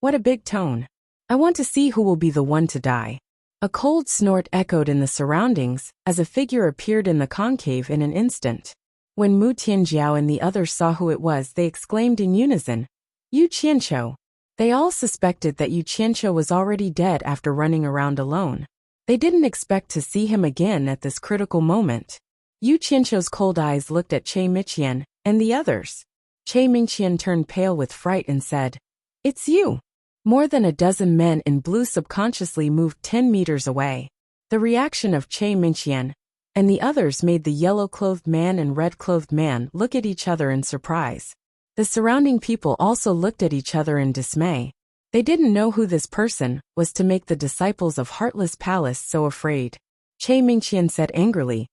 What a big tone. I want to see who will be the one to die. A cold snort echoed in the surroundings as a figure appeared in the concave in an instant. When Mu Tianjiao and the others saw who it was, they exclaimed in unison, "Yu Qianqiu." They all suspected that Yu Qianqiu was already dead after running around alone. They didn't expect to see him again at this critical moment. Yu Qianqiu's cold eyes looked at Che Miqian and the others. Che Mingqian turned pale with fright and said, "It's you." More than a dozen men in blue subconsciously moved 10 meters away. The reaction of Che Mingqian and the others made the yellow-clothed man and red-clothed man look at each other in surprise. The surrounding people also looked at each other in dismay. They didn't know who this person was to make the disciples of Heartless Palace so afraid. Che Mingqian said angrily,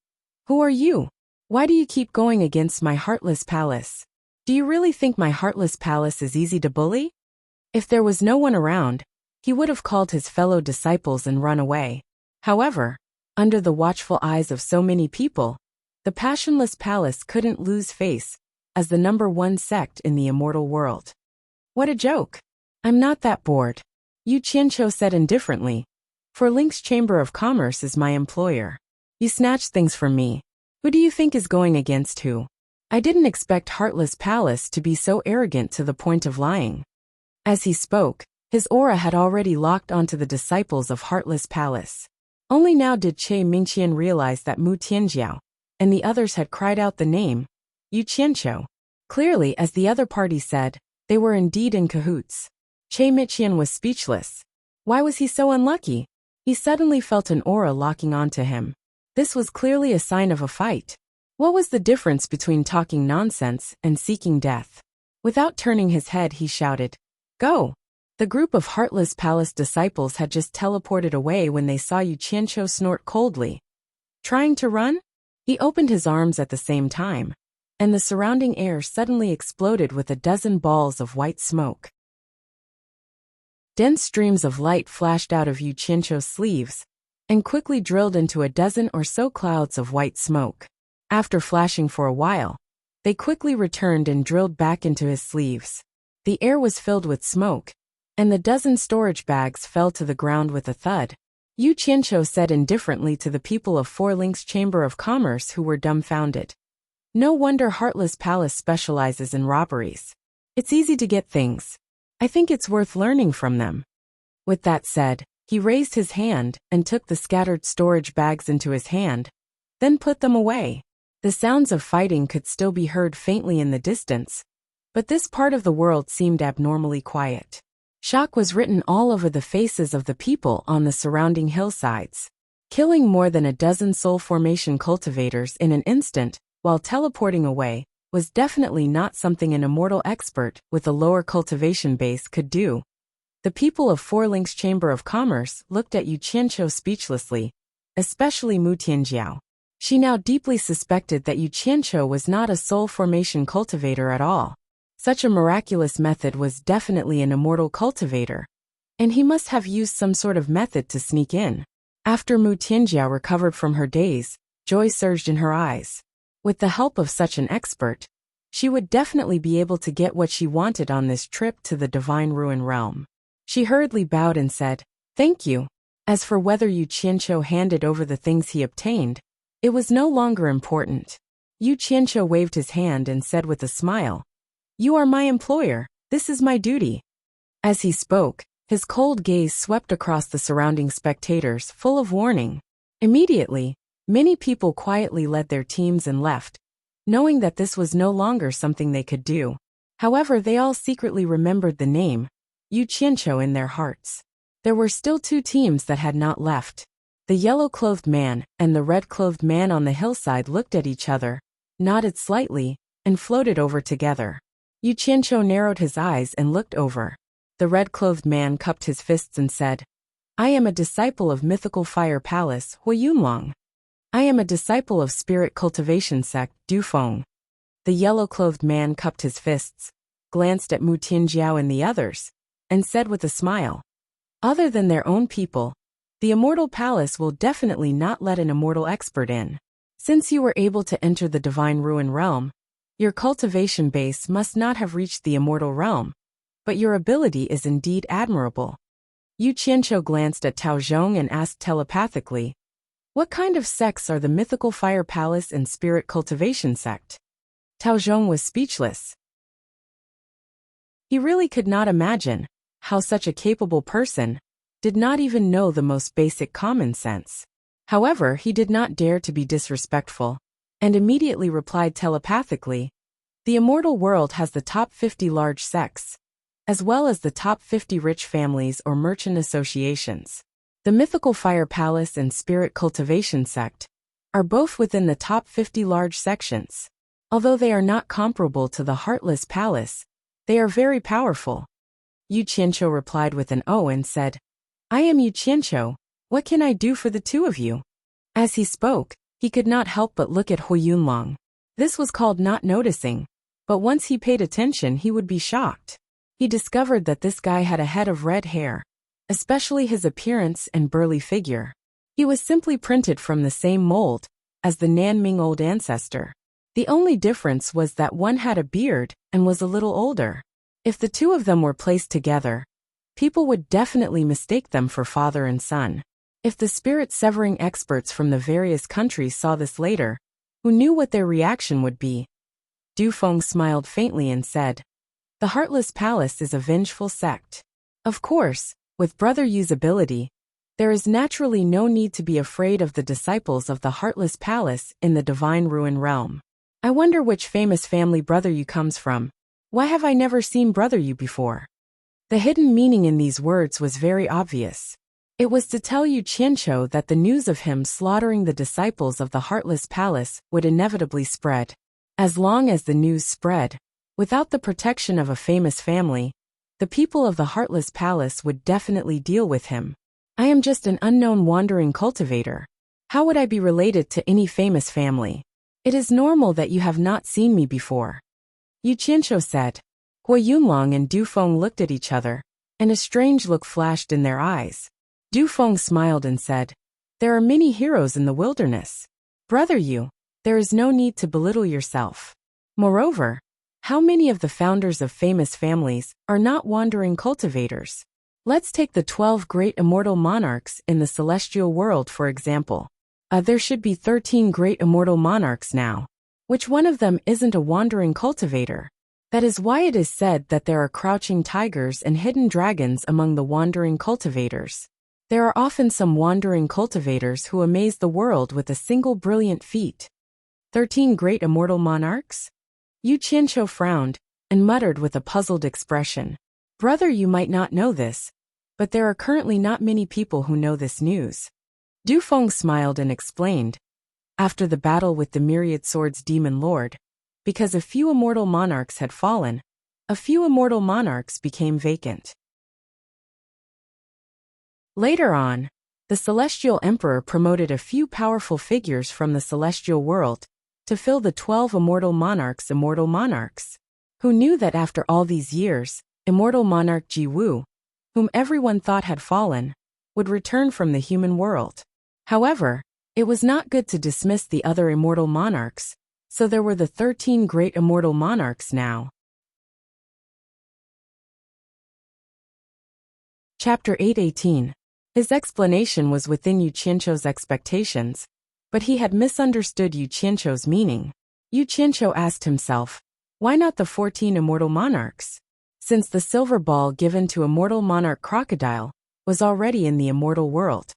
"Who are you? Why do you keep going against my Heartless Palace? Do you really think my Heartless Palace is easy to bully?" If there was no one around, he would have called his fellow disciples and run away. However, under the watchful eyes of so many people, the Passionless Palace couldn't lose face as the #1 sect in the immortal world. What a joke! I'm not that bored, Yu Qianqiu said indifferently. Four Links Chamber of Commerce is my employer. You snatched things from me. Who do you think is going against who? I didn't expect Heartless Palace to be so arrogant to the point of lying. As he spoke, his aura had already locked onto the disciples of Heartless Palace. Only now did Che Mingqian realize that Mu Tianjiao and the others had cried out the name, Yu Qianqiu. Clearly, as the other party said, they were indeed in cahoots. Che Miqian was speechless. Why was he so unlucky? He suddenly felt an aura locking onto him. This was clearly a sign of a fight. What was the difference between talking nonsense and seeking death? Without turning his head, he shouted, "Go!" The group of Heartless Palace disciples had just teleported away when they saw Yu Qianqiu snort coldly. Trying to run? He opened his arms at the same time, and the surrounding air suddenly exploded with a dozen balls of white smoke. Dense streams of light flashed out of Yu Qianqiu's sleeves, and quickly drilled into a dozen or so clouds of white smoke. After flashing for a while, they quickly returned and drilled back into his sleeves. The air was filled with smoke, and the dozen storage bags fell to the ground with a thud. Yu Qianqiu said indifferently to the people of Four Links Chamber of Commerce, who were dumbfounded. No wonder Heartless Palace specializes in robberies. It's easy to get things. I think it's worth learning from them. With that said, he raised his hand and took the scattered storage bags into his hand, then put them away. The sounds of fighting could still be heard faintly in the distance, but this part of the world seemed abnormally quiet. Shock was written all over the faces of the people on the surrounding hillsides. Killing more than a dozen soul formation cultivators in an instant, while teleporting away, was definitely not something an immortal expert with a lower cultivation base could do. The people of Four Links Chamber of Commerce looked at Yu Qianqiu speechlessly, especially Mu Tianjiao. She now deeply suspected that Yu Qianqiu was not a soul formation cultivator at all. Such a miraculous method was definitely an immortal cultivator, and he must have used some sort of method to sneak in. After Mu Tianjiao recovered from her daze, joy surged in her eyes. With the help of such an expert, she would definitely be able to get what she wanted on this trip to the Divine Ruin Realm. She hurriedly bowed and said, "Thank you." As for whether Yu Qianqiu handed over the things he obtained, it was no longer important. Yu Qianqiu waved his hand and said with a smile, "You are my employer, this is my duty." As he spoke, his cold gaze swept across the surrounding spectators, full of warning. Immediately, many people quietly led their teams and left, knowing that this was no longer something they could do. However, they all secretly remembered the name, Yu Qianqiu, in their hearts. There were still two teams that had not left. The yellow-clothed man and the red-clothed man on the hillside looked at each other, nodded slightly, and floated over together. Yu Qianqiu narrowed his eyes and looked over. The red-clothed man cupped his fists and said, "I am a disciple of Mythical Fire Palace, Huiyunlong. I am a disciple of Spirit Cultivation Sect, Dufeng." The yellow-clothed man cupped his fists, glanced at Mu Tianjiao and the others, and said with a smile, "Other than their own people, the Immortal Palace will definitely not let an immortal expert in. Since you were able to enter the Divine Ruin Realm, your cultivation base must not have reached the Immortal Realm, but your ability is indeed admirable." Yu Qianqiu glanced at Tao Zhong and asked telepathically, "What kind of sects are the Mythical Fire Palace and Spirit Cultivation Sect?" Tao Zhong was speechless. He really could not imagine how such a capable person did not even know the most basic common sense. However, he did not dare to be disrespectful, and immediately replied telepathically, "The immortal world has the top 50 large sects, as well as the top 50 rich families or merchant associations. The Mythical Fire Palace and Spirit Cultivation Sect are both within the top 50 large sections. Although they are not comparable to the Heartless Palace, they are very powerful." Yu Qianqiu replied with an "Oh" and said, "I am Yu Qianqiu. What can I do for the two of you?" As he spoke, he could not help but look at Huiyunlong. This was called not noticing, but once he paid attention he would be shocked. He discovered that this guy had a head of red hair, especially his appearance and burly figure. He was simply printed from the same mold as the Nanming old ancestor. The only difference was that one had a beard and was a little older. If the two of them were placed together, people would definitely mistake them for father and son. If the spirit-severing experts from the various countries saw this later, who knew what their reaction would be? Dufeng smiled faintly and said, "The Heartless Palace is a vengeful sect. Of course, with Brother Yu's ability, There is naturally no need to be afraid of the disciples of the Heartless Palace in the Divine Ruin Realm. I wonder which famous family Brother Yu comes from. Why have I never seen Brother Yu before? The hidden meaning in these words was very obvious. It was to tell Yu Qianqiu that the news of him slaughtering the disciples of the Heartless Palace would inevitably spread. As long as the news spread, without the protection of a famous family, the people of the Heartless Palace would definitely deal with him. I am just an unknown wandering cultivator. How would I be related to any famous family? It is normal that you have not seen me before. Yu Qianqiu said. Hui Yunlong and Du Feng looked at each other, and a strange look flashed in their eyes. Du Feng smiled and said, There are many heroes in the wilderness. Brother Yu, there is no need to belittle yourself. Moreover, how many of the founders of famous families are not wandering cultivators? Let's take the 12 great immortal monarchs in the celestial world for example. There should be 13 great immortal monarchs now. Which one of them isn't a wandering cultivator? That is why it is said that there are crouching tigers and hidden dragons among the wandering cultivators. There are often some wandering cultivators who amaze the world with a single brilliant feat. 13 great immortal monarchs? Yu Qianqiu frowned and muttered with a puzzled expression. Brother, you might not know this, but there are currently not many people who know this news. Du Feng smiled and explained. After the battle with the Myriad Swords Demon Lord, because a few immortal monarchs had fallen, a few immortal monarchs became vacant. Later on, the Celestial Emperor promoted a few powerful figures from the celestial world to fill the 12 immortal monarchs. Who knew that after all these years, immortal monarch Ji Wu, whom everyone thought had fallen, would return from the human world. However, it was not good to dismiss the other immortal monarchs, so there were the 13 great immortal monarchs now. Chapter 8:18. His explanation was within Yu Qianqiu's expectations, but he had misunderstood Yu Qianqiu's meaning. Yu Qianqiu asked himself, why not the 14 immortal monarchs? Since the silver ball given to immortal monarch Crocodile was already in the immortal world,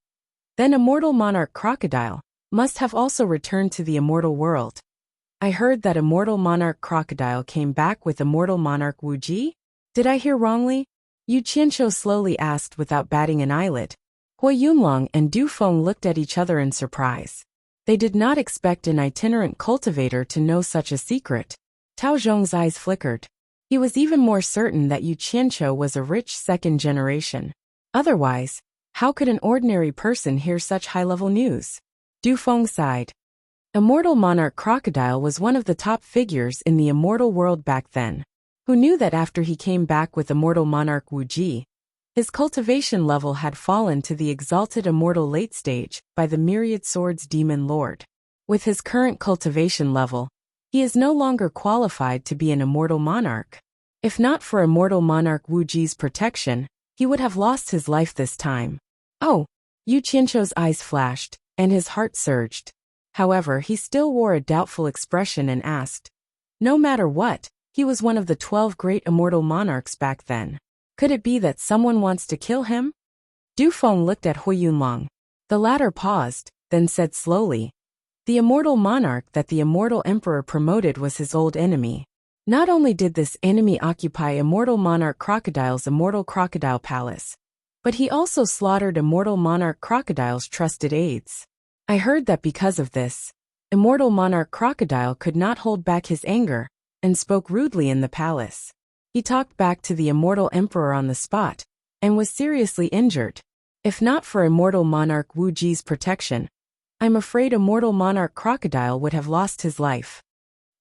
then immortal monarch Crocodile must have also returned to the immortal world. I heard that immortal monarch Crocodile came back with immortal monarch Wu Ji? Did I hear wrongly? Yu Qianqiu slowly asked without batting an eyelid. Hui Yunlong and Du Feng looked at each other in surprise. They did not expect an itinerant cultivator to know such a secret. Tao Zhong's eyes flickered. He was even more certain that Yu Qianqiu was a rich second generation. Otherwise, how could an ordinary person hear such high-level news? Du Feng sighed. Immortal monarch Crocodile was one of the top figures in the immortal world back then. Who knew that after he came back with immortal monarch Wu Ji, his cultivation level had fallen to the exalted immortal late stage by the Myriad Swords Demon Lord. With his current cultivation level, he is no longer qualified to be an immortal monarch. If not for immortal monarch Wu Ji's protection, he would have lost his life this time. Oh! Yu Qianqiu's eyes flashed, and his heart surged. However, he still wore a doubtful expression and asked. No matter what, he was one of the 12 great immortal monarchs back then. Could it be that someone wants to kill him? Du Feng looked at Hui Yunlong. The latter paused, then said slowly. The immortal monarch that the immortal emperor promoted was his old enemy. Not only did this enemy occupy immortal monarch Crocodile's immortal crocodile palace, but he also slaughtered immortal monarch Crocodile's trusted aides. I heard that because of this, immortal monarch Crocodile could not hold back his anger, and spoke rudely in the palace. He talked back to the immortal emperor on the spot, and was seriously injured. If not for immortal monarch Wu Ji's protection, I'm afraid immortal monarch Crocodile would have lost his life.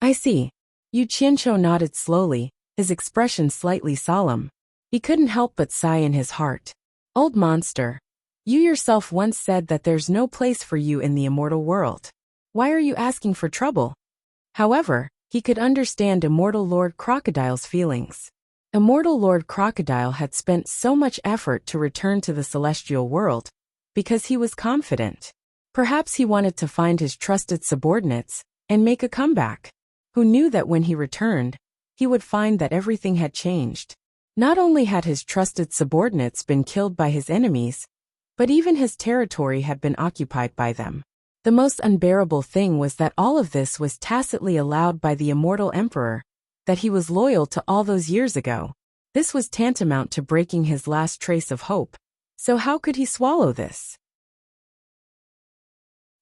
I see. Yu Qianqiu nodded slowly, his expression slightly solemn. He couldn't help but sigh in his heart. Old monster. You yourself once said that there's no place for you in the immortal world. Why are you asking for trouble? However, he could understand Immortal Lord Crocodile's feelings. Immortal Lord Crocodile had spent so much effort to return to the celestial world, because he was confident. Perhaps he wanted to find his trusted subordinates, and make a comeback. Who knew that when he returned, he would find that everything had changed. Not only had his trusted subordinates been killed by his enemies, but even his territory had been occupied by them. The most unbearable thing was that all of this was tacitly allowed by the immortal emperor, that he was loyal to all those years ago. This was tantamount to breaking his last trace of hope. So how could he swallow this?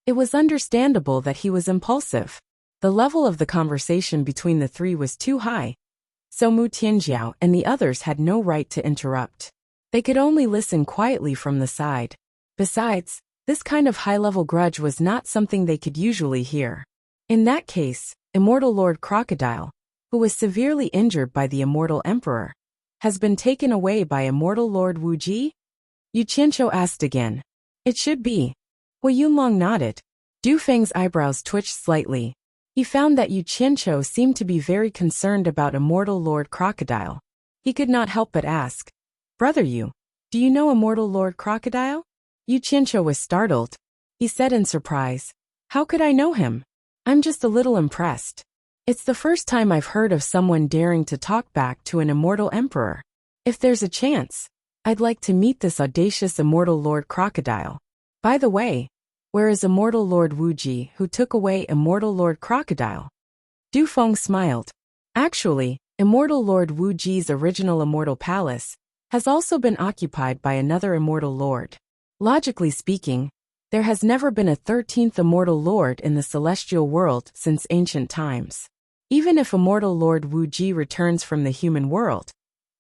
It was understandable that he was impulsive. The level of the conversation between the three was too high, so Mu Tianjiao and the others had no right to interrupt. They could only listen quietly from the side. Besides, this kind of high-level grudge was not something they could usually hear. In that case, Immortal Lord Crocodile, who was severely injured by the Immortal Emperor, has been taken away by Immortal Lord Wu Ji? Yu Qianqiu asked again. It should be. Hui Yunlong nodded. Du Feng's eyebrows twitched slightly. He found that Yu Qianqiu seemed to be very concerned about Immortal Lord Crocodile. He could not help but ask, Brother Yu, do you know Immortal Lord Crocodile? Yu Qianqiu was startled. He said in surprise, How could I know him? I'm just a little impressed. It's the first time I've heard of someone daring to talk back to an immortal emperor. If there's a chance, I'd like to meet this audacious Immortal Lord Crocodile. By the way, where is Immortal Lord Wu Ji who took away Immortal Lord Crocodile? Du Feng smiled. Actually, Immortal Lord Wu Ji's original immortal palace has also been occupied by another immortal lord. Logically speaking, there has never been a 13th immortal lord in the celestial world since ancient times. Even if Immortal Lord Wu Ji returns from the human world,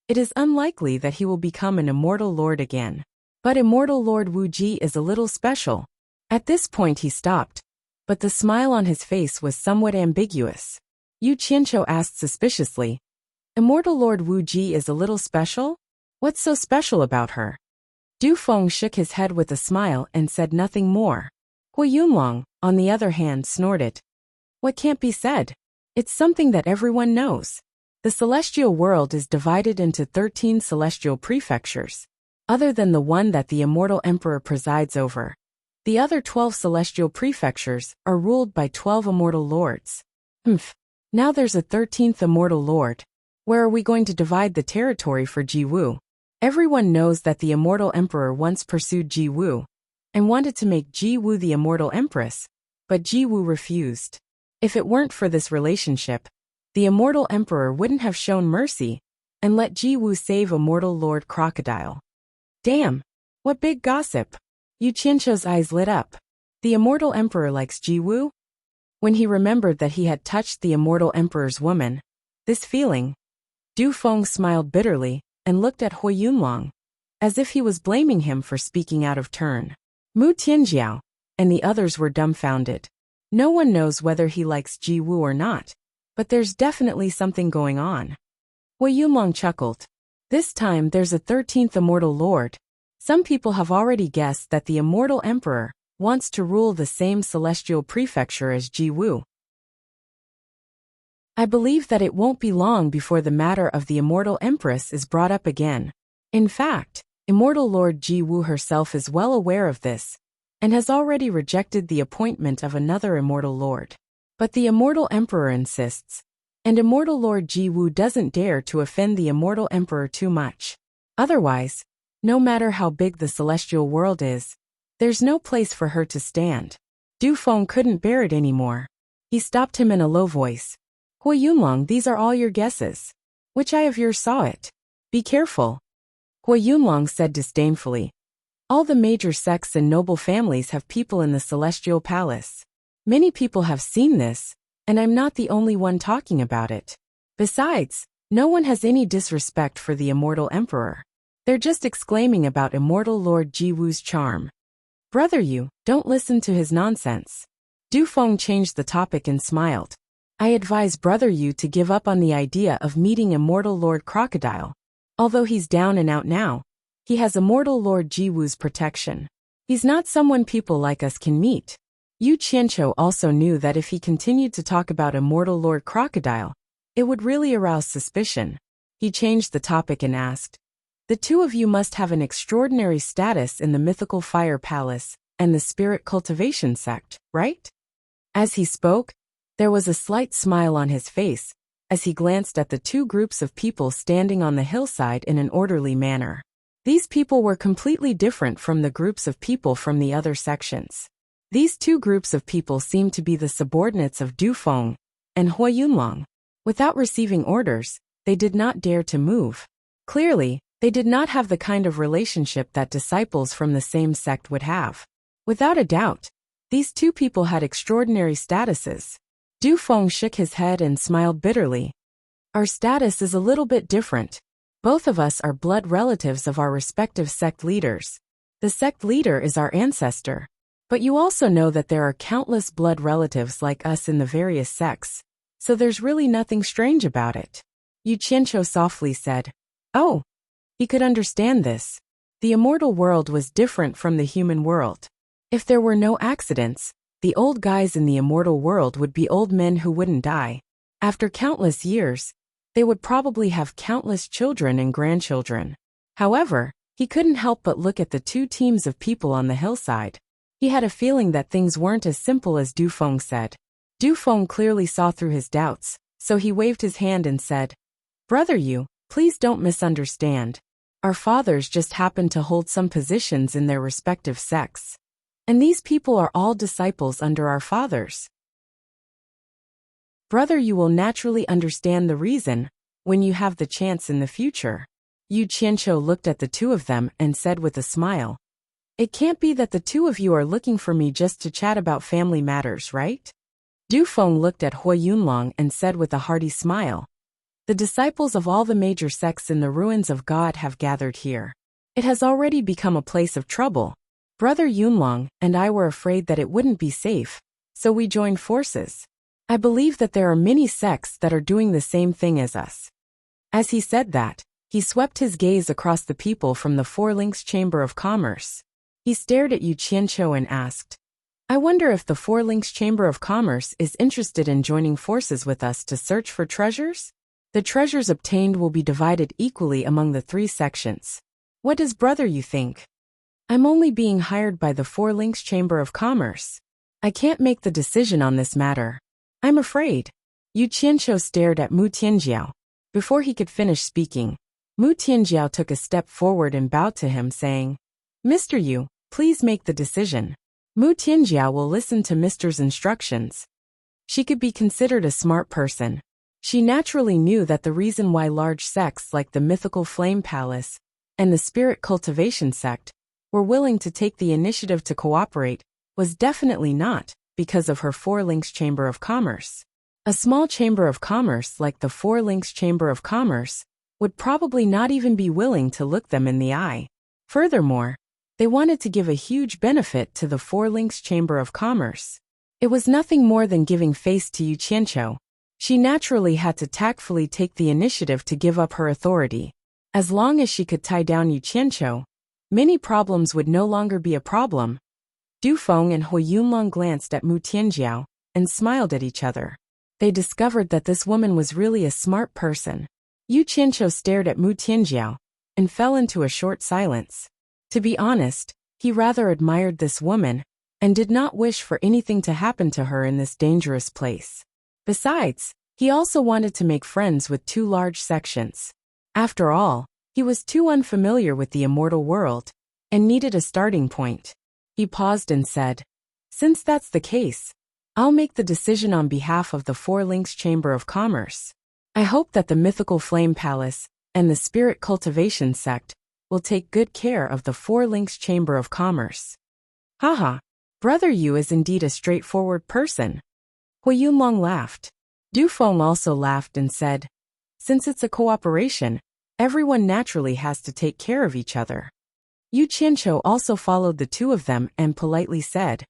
it is unlikely that he will become an immortal lord again. But Immortal Lord Wu Ji is a little special. At this point he stopped, but the smile on his face was somewhat ambiguous. Yu Qianqiu asked suspiciously, Immortal Lord Wu Ji is a little special? What's so special about her? Du Feng shook his head with a smile and said nothing more. Hui Yunlong, on the other hand, snorted. What can't be said? It's something that everyone knows. The celestial world is divided into 13 celestial prefectures. Other than the one that the immortal emperor presides over, the other 12 celestial prefectures are ruled by 12 immortal lords. Now there's a 13th immortal lord. Where are we going to divide the territory for Jiwu? Everyone knows that the immortal emperor once pursued Jiwu and wanted to make Jiwu the immortal empress, but Jiwu refused. If it weren't for this relationship, the immortal emperor wouldn't have shown mercy and let Jiwu save Immortal Lord Crocodile. Damn! What big gossip! Yu Qianqiu's eyes lit up. The immortal emperor likes Jiwu? When he remembered that he had touched the immortal emperor's woman, this feeling, Du Feng smiled bitterly and looked at Hui Yunlong, as if he was blaming him for speaking out of turn. Mu Tianjiao and the others were dumbfounded. No one knows whether he likes Jiwu or not, but there's definitely something going on. Hui Yunlong chuckled. This time there's a 13th immortal lord. Some people have already guessed that the immortal emperor wants to rule the same celestial prefecture as Jiwu. I believe that it won't be long before the matter of the immortal empress is brought up again. In fact, Immortal Lord Jiwu herself is well aware of this, and has already rejected the appointment of another immortal lord. But the immortal emperor insists, and Immortal Lord Jiwu doesn't dare to offend the immortal emperor too much. Otherwise, no matter how big the celestial world is, there's no place for her to stand. Du Feng couldn't bear it anymore. He stopped him in a low voice. Hui Yunlong, these are all your guesses. Which eye of yours saw it? Be careful. Hui Yunlong said disdainfully. All the major sects and noble families have people in the celestial palace. Many people have seen this, and I'm not the only one talking about it. Besides, no one has any disrespect for the immortal emperor. They're just exclaiming about Immortal Lord Jiwu's charm. Brother Yu, don't listen to his nonsense. Du Feng changed the topic and smiled. I advise Brother Yu to give up on the idea of meeting Immortal Lord Crocodile. Although he's down and out now, he has Immortal Lord Jiwu's protection. He's not someone people like us can meet. Yu Qianqiu also knew that if he continued to talk about Immortal Lord Crocodile, it would really arouse suspicion. He changed the topic and asked, The two of you must have an extraordinary status in the mythical fire palace and the spirit cultivation sect, right? As he spoke, there was a slight smile on his face as he glanced at the two groups of people standing on the hillside in an orderly manner. These people were completely different from the groups of people from the other sections. These two groups of people seemed to be the subordinates of Du Feng and Hui Yunlong. Without receiving orders, they did not dare to move. Clearly, they did not have the kind of relationship that disciples from the same sect would have. Without a doubt, these two people had extraordinary statuses. Du Feng shook his head and smiled bitterly. Our status is a little bit different. Both of us are blood relatives of our respective sect leaders. The sect leader is our ancestor. But you also know that there are countless blood relatives like us in the various sects, so there's really nothing strange about it. Yu Qianqiu softly said. Oh. He could understand this. The immortal world was different from the human world. If there were no accidents, the old guys in the immortal world would be old men who wouldn't die. After countless years, they would probably have countless children and grandchildren. However, he couldn't help but look at the two teams of people on the hillside. He had a feeling that things weren't as simple as Du Feng said. Du Feng clearly saw through his doubts, so he waved his hand and said, Brother Yu, please don't misunderstand. Our fathers just happen to hold some positions in their respective sects. And these people are all disciples under our fathers. Brother, you will naturally understand the reason when you have the chance in the future. Yu Qianqiu looked at the two of them and said with a smile, It can't be that the two of you are looking for me just to chat about family matters, right? Du Feng looked at Hui Yunlong and said with a hearty smile, The disciples of all the major sects in the ruins of God have gathered here. It has already become a place of trouble. Brother Yunlong and I were afraid that it wouldn't be safe, so we joined forces. I believe that there are many sects that are doing the same thing as us. As he said that, he swept his gaze across the people from the Four Links Chamber of Commerce. He stared at Yu Qianqiu and asked, I wonder if the Four Links Chamber of Commerce is interested in joining forces with us to search for treasures? The treasures obtained will be divided equally among the three sections. What does Brother Yu think? I'm only being hired by the Four Links Chamber of Commerce. I can't make the decision on this matter. I'm afraid. Yu Qianqiu stared at Mu Tianjiao. Before he could finish speaking, Mu Tianjiao took a step forward and bowed to him, saying, Mr. Yu, please make the decision. Mu Tianjiao will listen to Mr.'s instructions. She could be considered a smart person. She naturally knew that the reason why large sects like the Mythical Flame Palace and the Spirit Cultivation Sect were willing to take the initiative to cooperate was definitely not because of her Four Links Chamber of Commerce. A small chamber of commerce like the Four Links Chamber of Commerce would probably not even be willing to look them in the eye. Furthermore, they wanted to give a huge benefit to the Four Links Chamber of Commerce. It was nothing more than giving face to Yu Qianqiu. She naturally had to tactfully take the initiative to give up her authority. As long as she could tie down Yu Qianqiu, many problems would no longer be a problem. Du Feng and Hui Yunlong glanced at Mu Tianjiao and smiled at each other. They discovered that this woman was really a smart person. Yu Qianqiu stared at Mu Tianjiao and fell into a short silence. To be honest, he rather admired this woman and did not wish for anything to happen to her in this dangerous place. Besides, he also wanted to make friends with two large sections. After all, he was too unfamiliar with the immortal world and needed a starting point. He paused and said, Since that's the case, I'll make the decision on behalf of the Four Links Chamber of Commerce. I hope that the Mythical Flame Palace and the Spirit Cultivation Sect will take good care of the Four Links Chamber of Commerce. Haha, Brother Yu is indeed a straightforward person. Hui Yunlong laughed. Du Feng also laughed and said, Since it's a cooperation, everyone naturally has to take care of each other. Yu Qianqiu also followed the two of them and politely said.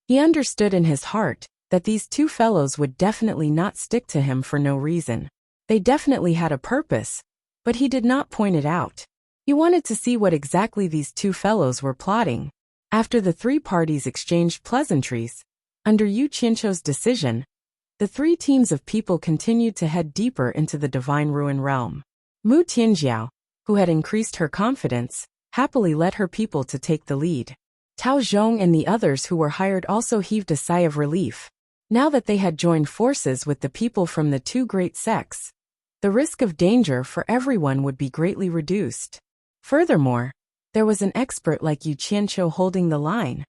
He understood in his heart that these two fellows would definitely not stick to him for no reason. They definitely had a purpose, but he did not point it out. He wanted to see what exactly these two fellows were plotting. After the three parties exchanged pleasantries, under Yu Qianqiu's decision, the three teams of people continued to head deeper into the Divine Ruin realm. Mu Tianjiao, who had increased her confidence, happily led her people to take the lead. Tao Zhong and the others who were hired also heaved a sigh of relief. Now that they had joined forces with the people from the two great sects, the risk of danger for everyone would be greatly reduced. Furthermore, there was an expert like Yu Qianqiu holding the line.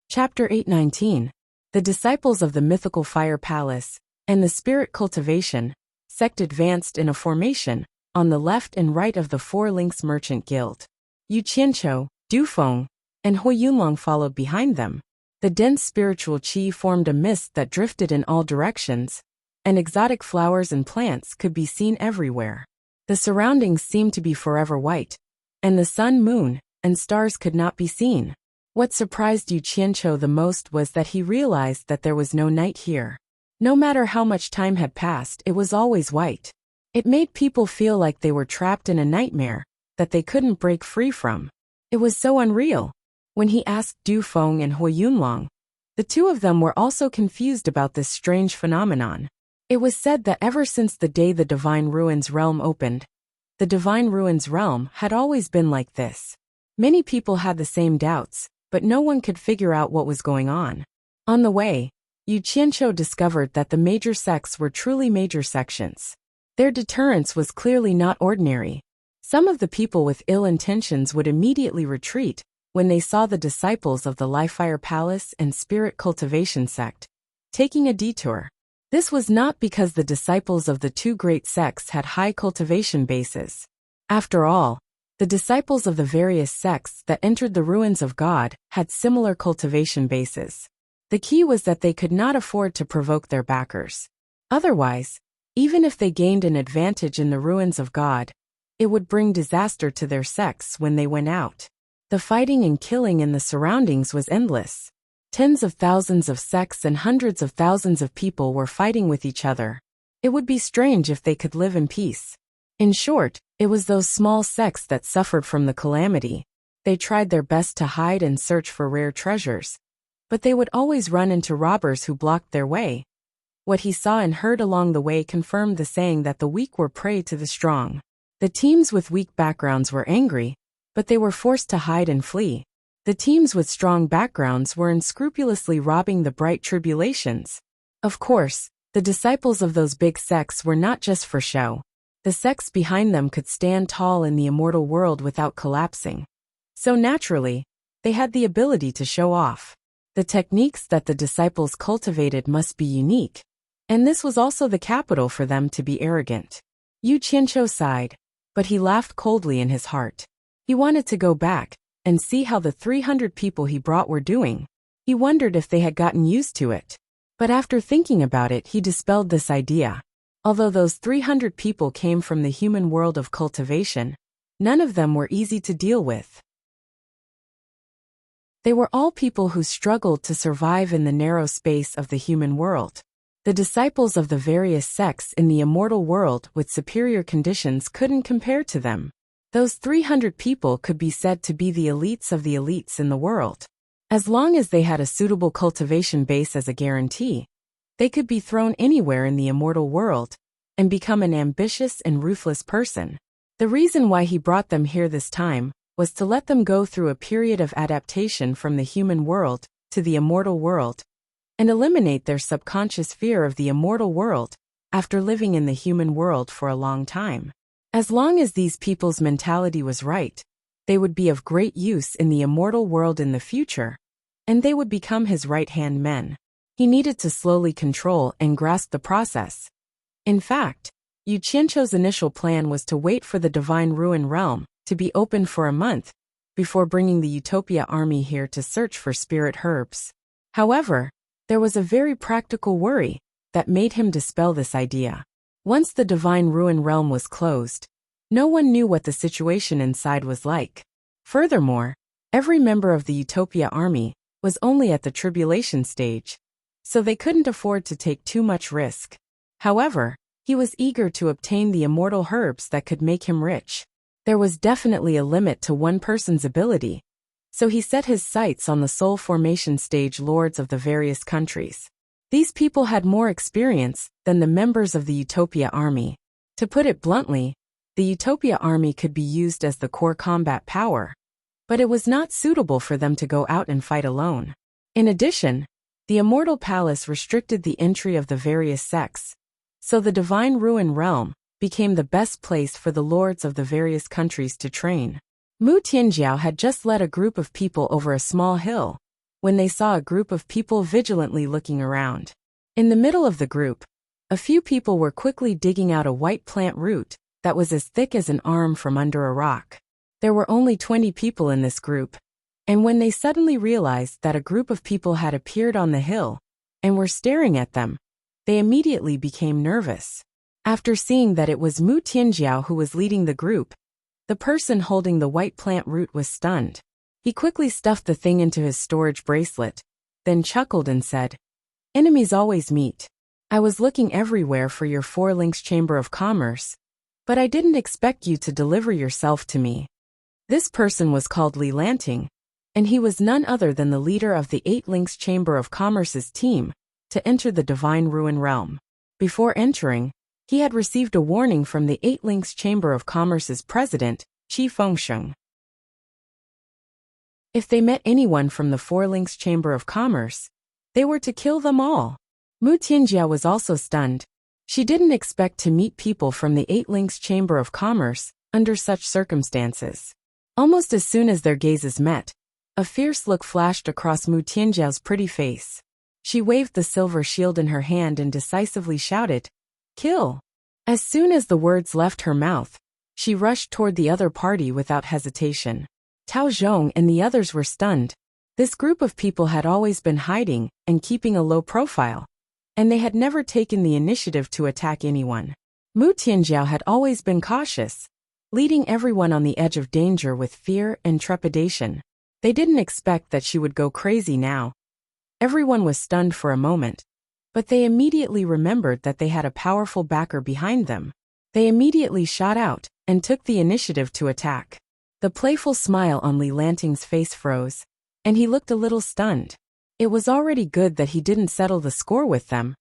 Chapter 819. The Disciples of the Mythical Fire Palace and the Spirit Cultivation sect advanced in a formation on the left and right of the Four Links Merchant Guild. Yu Qianqiu, Du Feng, and Hui Yunlong followed behind them. The dense spiritual qi formed a mist that drifted in all directions, and exotic flowers and plants could be seen everywhere. The surroundings seemed to be forever white, and the sun, moon, and stars could not be seen. What surprised Yu Qianqiu the most was that he realized that there was no night here. No matter how much time had passed, it was always white. It made people feel like they were trapped in a nightmare that they couldn't break free from. It was so unreal. When he asked Du Feng and Hui Yunlong, the two of them were also confused about this strange phenomenon. It was said that ever since the day the Divine Ruins realm opened, the Divine Ruins realm had always been like this. Many people had the same doubts, but no one could figure out what was going on. On the way, Yu Qianqiu discovered that the major sects were truly major sections. Their deterrence was clearly not ordinary. Some of the people with ill intentions would immediately retreat when they saw the disciples of the Fire Palace and Spirit Cultivation sect taking a detour. This was not because the disciples of the two great sects had high cultivation bases. After all, the disciples of the various sects that entered the ruins of God had similar cultivation bases. The key was that they could not afford to provoke their backers. Otherwise, even if they gained an advantage in the ruins of God, it would bring disaster to their sects when they went out. The fighting and killing in the surroundings was endless. Tens of thousands of sects and hundreds of thousands of people were fighting with each other. It would be strange if they could live in peace. In short, it was those small sects that suffered from the calamity. They tried their best to hide and search for rare treasures, but they would always run into robbers who blocked their way. What he saw and heard along the way confirmed the saying that the weak were prey to the strong. The teams with weak backgrounds were angry, but they were forced to hide and flee. The teams with strong backgrounds were unscrupulously robbing the bright tribulations. Of course, the disciples of those big sects were not just for show. The sects behind them could stand tall in the immortal world without collapsing. So naturally, they had the ability to show off. The techniques that the disciples cultivated must be unique, and this was also the capital for them to be arrogant. Yu Qianqiu sighed, but he laughed coldly in his heart. He wanted to go back and see how the 300 people he brought were doing. He wondered if they had gotten used to it. But after thinking about it, he dispelled this idea. Although those 300 people came from the human world of cultivation, none of them were easy to deal with. They were all people who struggled to survive in the narrow space of the human world. The disciples of the various sects in the immortal world with superior conditions couldn't compare to them. Those 300 people could be said to be the elites of the elites in the world. As long as they had a suitable cultivation base as a guarantee, they could be thrown anywhere in the immortal world and become an ambitious and ruthless person. The reason why he brought them here this time was to let them go through a period of adaptation from the human world to the immortal world and eliminate their subconscious fear of the immortal world after living in the human world for a long time. As long as these people's mentality was right, they would be of great use in the immortal world in the future, and they would become his right-hand men. He needed to slowly control and grasp the process. In fact, Yu Qianqiu's initial plan was to wait for the Divine Ruin realm to be open for a month before bringing the Utopia army here to search for spirit herbs. However, there was a very practical worry that made him dispel this idea. Once the Divine Ruin realm was closed, no one knew what the situation inside was like. Furthermore, every member of the Utopia army was only at the tribulation stage, so they couldn't afford to take too much risk. However, he was eager to obtain the immortal herbs that could make him rich. There was definitely a limit to one person's ability, so he set his sights on the soul formation stage lords of the various countries. These people had more experience than the members of the Utopia army. To put it bluntly, the Utopia army could be used as the core combat power, but it was not suitable for them to go out and fight alone. In addition, The immortal palace restricted the entry of the various sects, so the Divine Ruin Realm became the best place for the lords of the various countries to train. Mu Tianjiao had just led a group of people over a small hill when they saw a group of people vigilantly looking around. In the middle of the group, a few people were quickly digging out a white plant root that was as thick as an arm from under a rock. There were only 20 people in this group, and when they suddenly realized that a group of people had appeared on the hill and were staring at them, they immediately became nervous. After seeing that it was Mu Tianjiao who was leading the group, the person holding the white plant root was stunned. He quickly stuffed the thing into his storage bracelet, then chuckled and said, "Enemies always meet. I was looking everywhere for your 4 links Chamber of Commerce, but I didn't expect you to deliver yourself to me." This person was called Li Lanting, and he was none other than the leader of the 8 links Chamber of Commerce's team to enter the Divine Ruin Realm. Before entering, he had received a warning from the 8 links Chamber of Commerce's president, Qi Fengsheng. If they met anyone from the 4 links Chamber of Commerce, they were to kill them all. Mu Tianjia was also stunned. She didn't expect to meet people from the 8 links Chamber of Commerce under such circumstances. Almost as soon as their gazes met, a fierce look flashed across Mu Tianjiao's pretty face. She waved the silver shield in her hand and decisively shouted, "Kill!" As soon as the words left her mouth, she rushed toward the other party without hesitation. Tao Zhong and the others were stunned. This group of people had always been hiding and keeping a low profile, and they had never taken the initiative to attack anyone. Mu Tianjiao had always been cautious, leading everyone on the edge of danger with fear and trepidation. They didn't expect that she would go crazy now. Everyone was stunned for a moment, but they immediately remembered that they had a powerful backer behind them. They immediately shot out and took the initiative to attack. The playful smile on Li Lanting's face froze, and he looked a little stunned. It was already good that he didn't settle the score with them,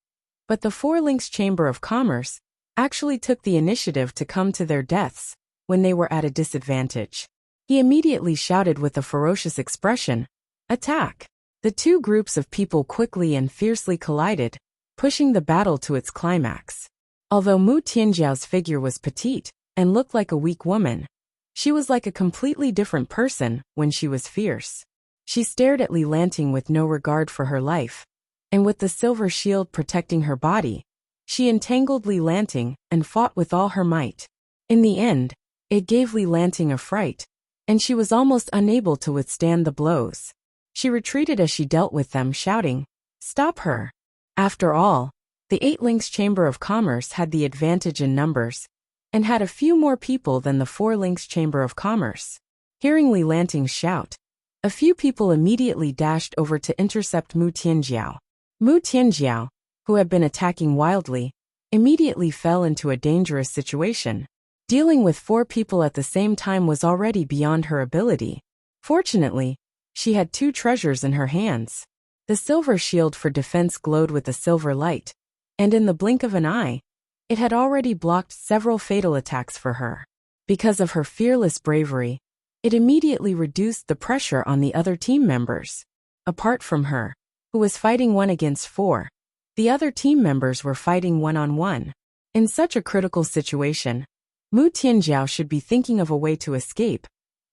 but the 4 links Chamber of Commerce actually took the initiative to come to their deaths when they were at a disadvantage. He immediately shouted with a ferocious expression, "Attack!" The 2 groups of people quickly and fiercely collided, pushing the battle to its climax. Although Mu Tianjiao's figure was petite and looked like a weak woman, she was like a completely different person when she was fierce. She stared at Li Lanting with no regard for her life, and with the silver shield protecting her body, she entangled Li Lanting and fought with all her might. In the end, it gave Li Lanting a fright, and she was almost unable to withstand the blows. She retreated as she dealt with them, shouting, "Stop her!" After all, the 8 links Chamber of Commerce had the advantage in numbers, and had a few more people than the 4 links Chamber of Commerce. Hearing Li Lanting's shout, a few people immediately dashed over to intercept Mu Tianjiao. Mu Tianjiao, who had been attacking wildly, immediately fell into a dangerous situation. Dealing with 4 people at the same time was already beyond her ability. Fortunately, she had 2 treasures in her hands. The silver shield for defense glowed with a silver light, and in the blink of an eye, it had already blocked several fatal attacks for her. Because of her fearless bravery, it immediately reduced the pressure on the other team members. Apart from her, who was fighting 1 against 4, the other team members were fighting 1-on-1. In such a critical situation, Mu Tianjiao should be thinking of a way to escape,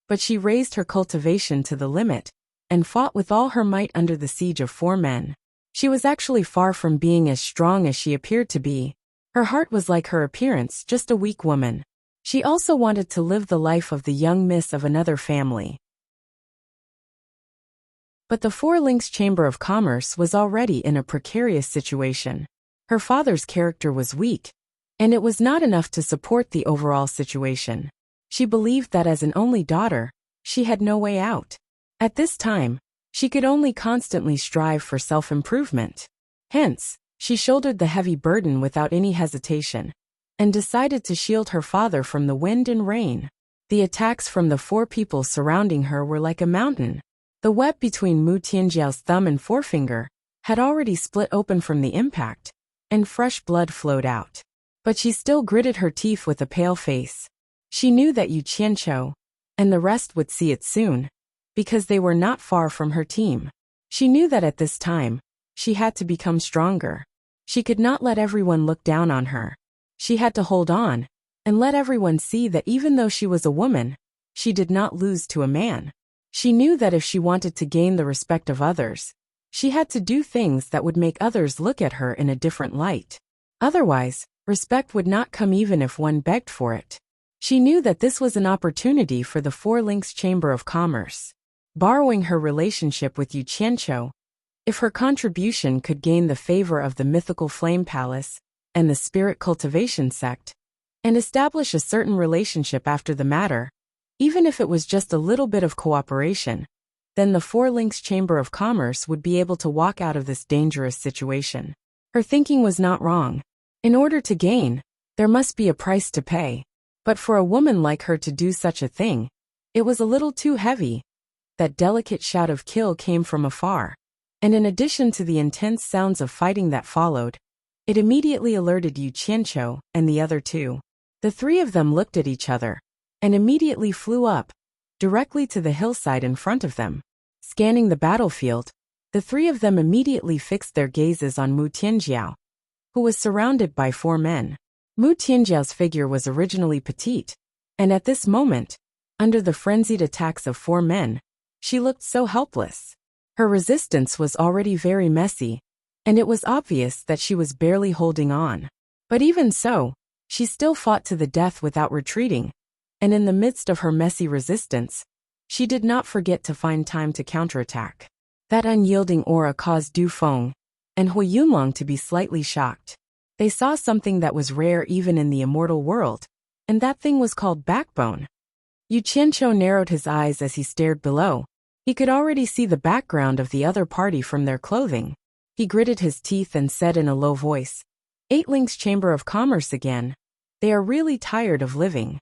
but she raised her cultivation to the limit and fought with all her might under the siege of 4 men. She was actually far from being as strong as she appeared to be. Her heart was like her appearance, just a weak woman. She also wanted to live the life of the young miss of another family. But the 4 links Chamber of Commerce was already in a precarious situation. Her father's character was weak, and it was not enough to support the overall situation. She believed that as an only daughter, she had no way out. At this time, she could only constantly strive for self-improvement. Hence, she shouldered the heavy burden without any hesitation, and decided to shield her father from the wind and rain. The attacks from the 4 people surrounding her were like a mountain. The web between Mu Tianjiao's thumb and forefinger had already split open from the impact, and fresh blood flowed out. But she still gritted her teeth with a pale face. She knew that Yu Qianqiu and the rest would see it soon, because they were not far from her team. She knew that at this time, She had to become stronger. She could not let everyone look down on her. She had to hold on and let everyone see that even though she was a woman, she did not lose to a man. She knew that if she wanted to gain the respect of others, she had to do things that would make others look at her in a different light. Otherwise, respect would not come even if one begged for it. She knew that this was an opportunity for the Four Links Chamber of Commerce. Borrowing her relationship with Yu Qianqiu, if her contribution could gain the favor of the mythical Flame Palace and the Spirit Cultivation Sect, and establish a certain relationship after the matter, even if it was just a little bit of cooperation, then the Four Links Chamber of Commerce would be able to walk out of this dangerous situation. Her thinking was not wrong. In order to gain, there must be a price to pay. But for a woman like her to do such a thing, it was a little too heavy. That delicate shout of kill came from afar, and in addition to the intense sounds of fighting that followed, it immediately alerted Yu Qianqiu and the other two. The three of them looked at each other, and immediately flew up, directly to the hillside in front of them. Scanning the battlefield, the three of them immediately fixed their gazes on Mu Tianjiao, who was surrounded by 4 men. Mu Tianjiao's figure was originally petite, and at this moment, under the frenzied attacks of 4 men, she looked so helpless. Her resistance was already very messy, and it was obvious that she was barely holding on. But even so, she still fought to the death without retreating, and in the midst of her messy resistance, she did not forget to find time to counterattack. That unyielding aura caused Du Feng and Hui Yunlong to be slightly shocked. They saw something that was rare even in the immortal world, and that thing was called backbone. Yu Qianqiu narrowed his eyes as he stared below. He could already see the background of the other party from their clothing. He gritted his teeth and said in a low voice, 8 Links Chamber of Commerce again. They are really tired of living.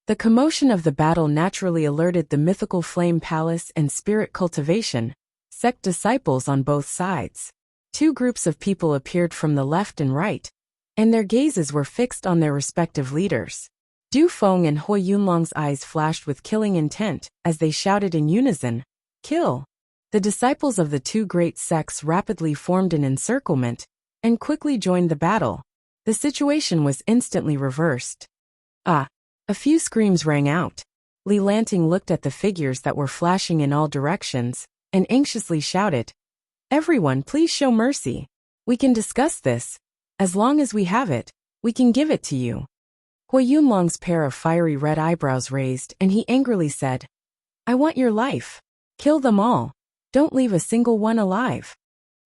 The commotion of the battle naturally alerted the mythical Flame Palace and Spirit Cultivation sect disciples on both sides. 2 groups of people appeared from the left and right, and their gazes were fixed on their respective leaders. Du Feng and Hui Yunlong's eyes flashed with killing intent as they shouted in unison, "Kill!" The disciples of the 2 great sects rapidly formed an encirclement and quickly joined the battle. The situation was instantly reversed. Ah! A few screams rang out. Li Lanting looked at the figures that were flashing in all directions and anxiously shouted, "Everyone, please show mercy. We can discuss this. As long as we have it, we can give it to you." Hui Yunlong's pair of fiery red eyebrows raised and he angrily said, "I want your life. Kill them all. Don't leave a single one alive."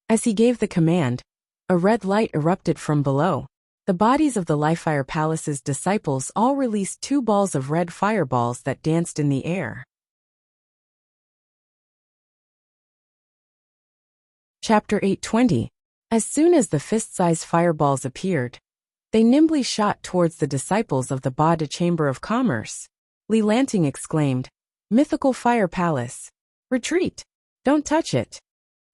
As he gave the command, a red light erupted from below. The bodies of the Lifefire Palace's disciples all released 2 balls of red fireballs that danced in the air. Chapter 820. As soon as the fist-sized fireballs appeared, they nimbly shot towards the disciples of the Bada Chamber of Commerce. Li Lanting exclaimed, "Mythical Fire Palace! Retreat! Don't touch it!"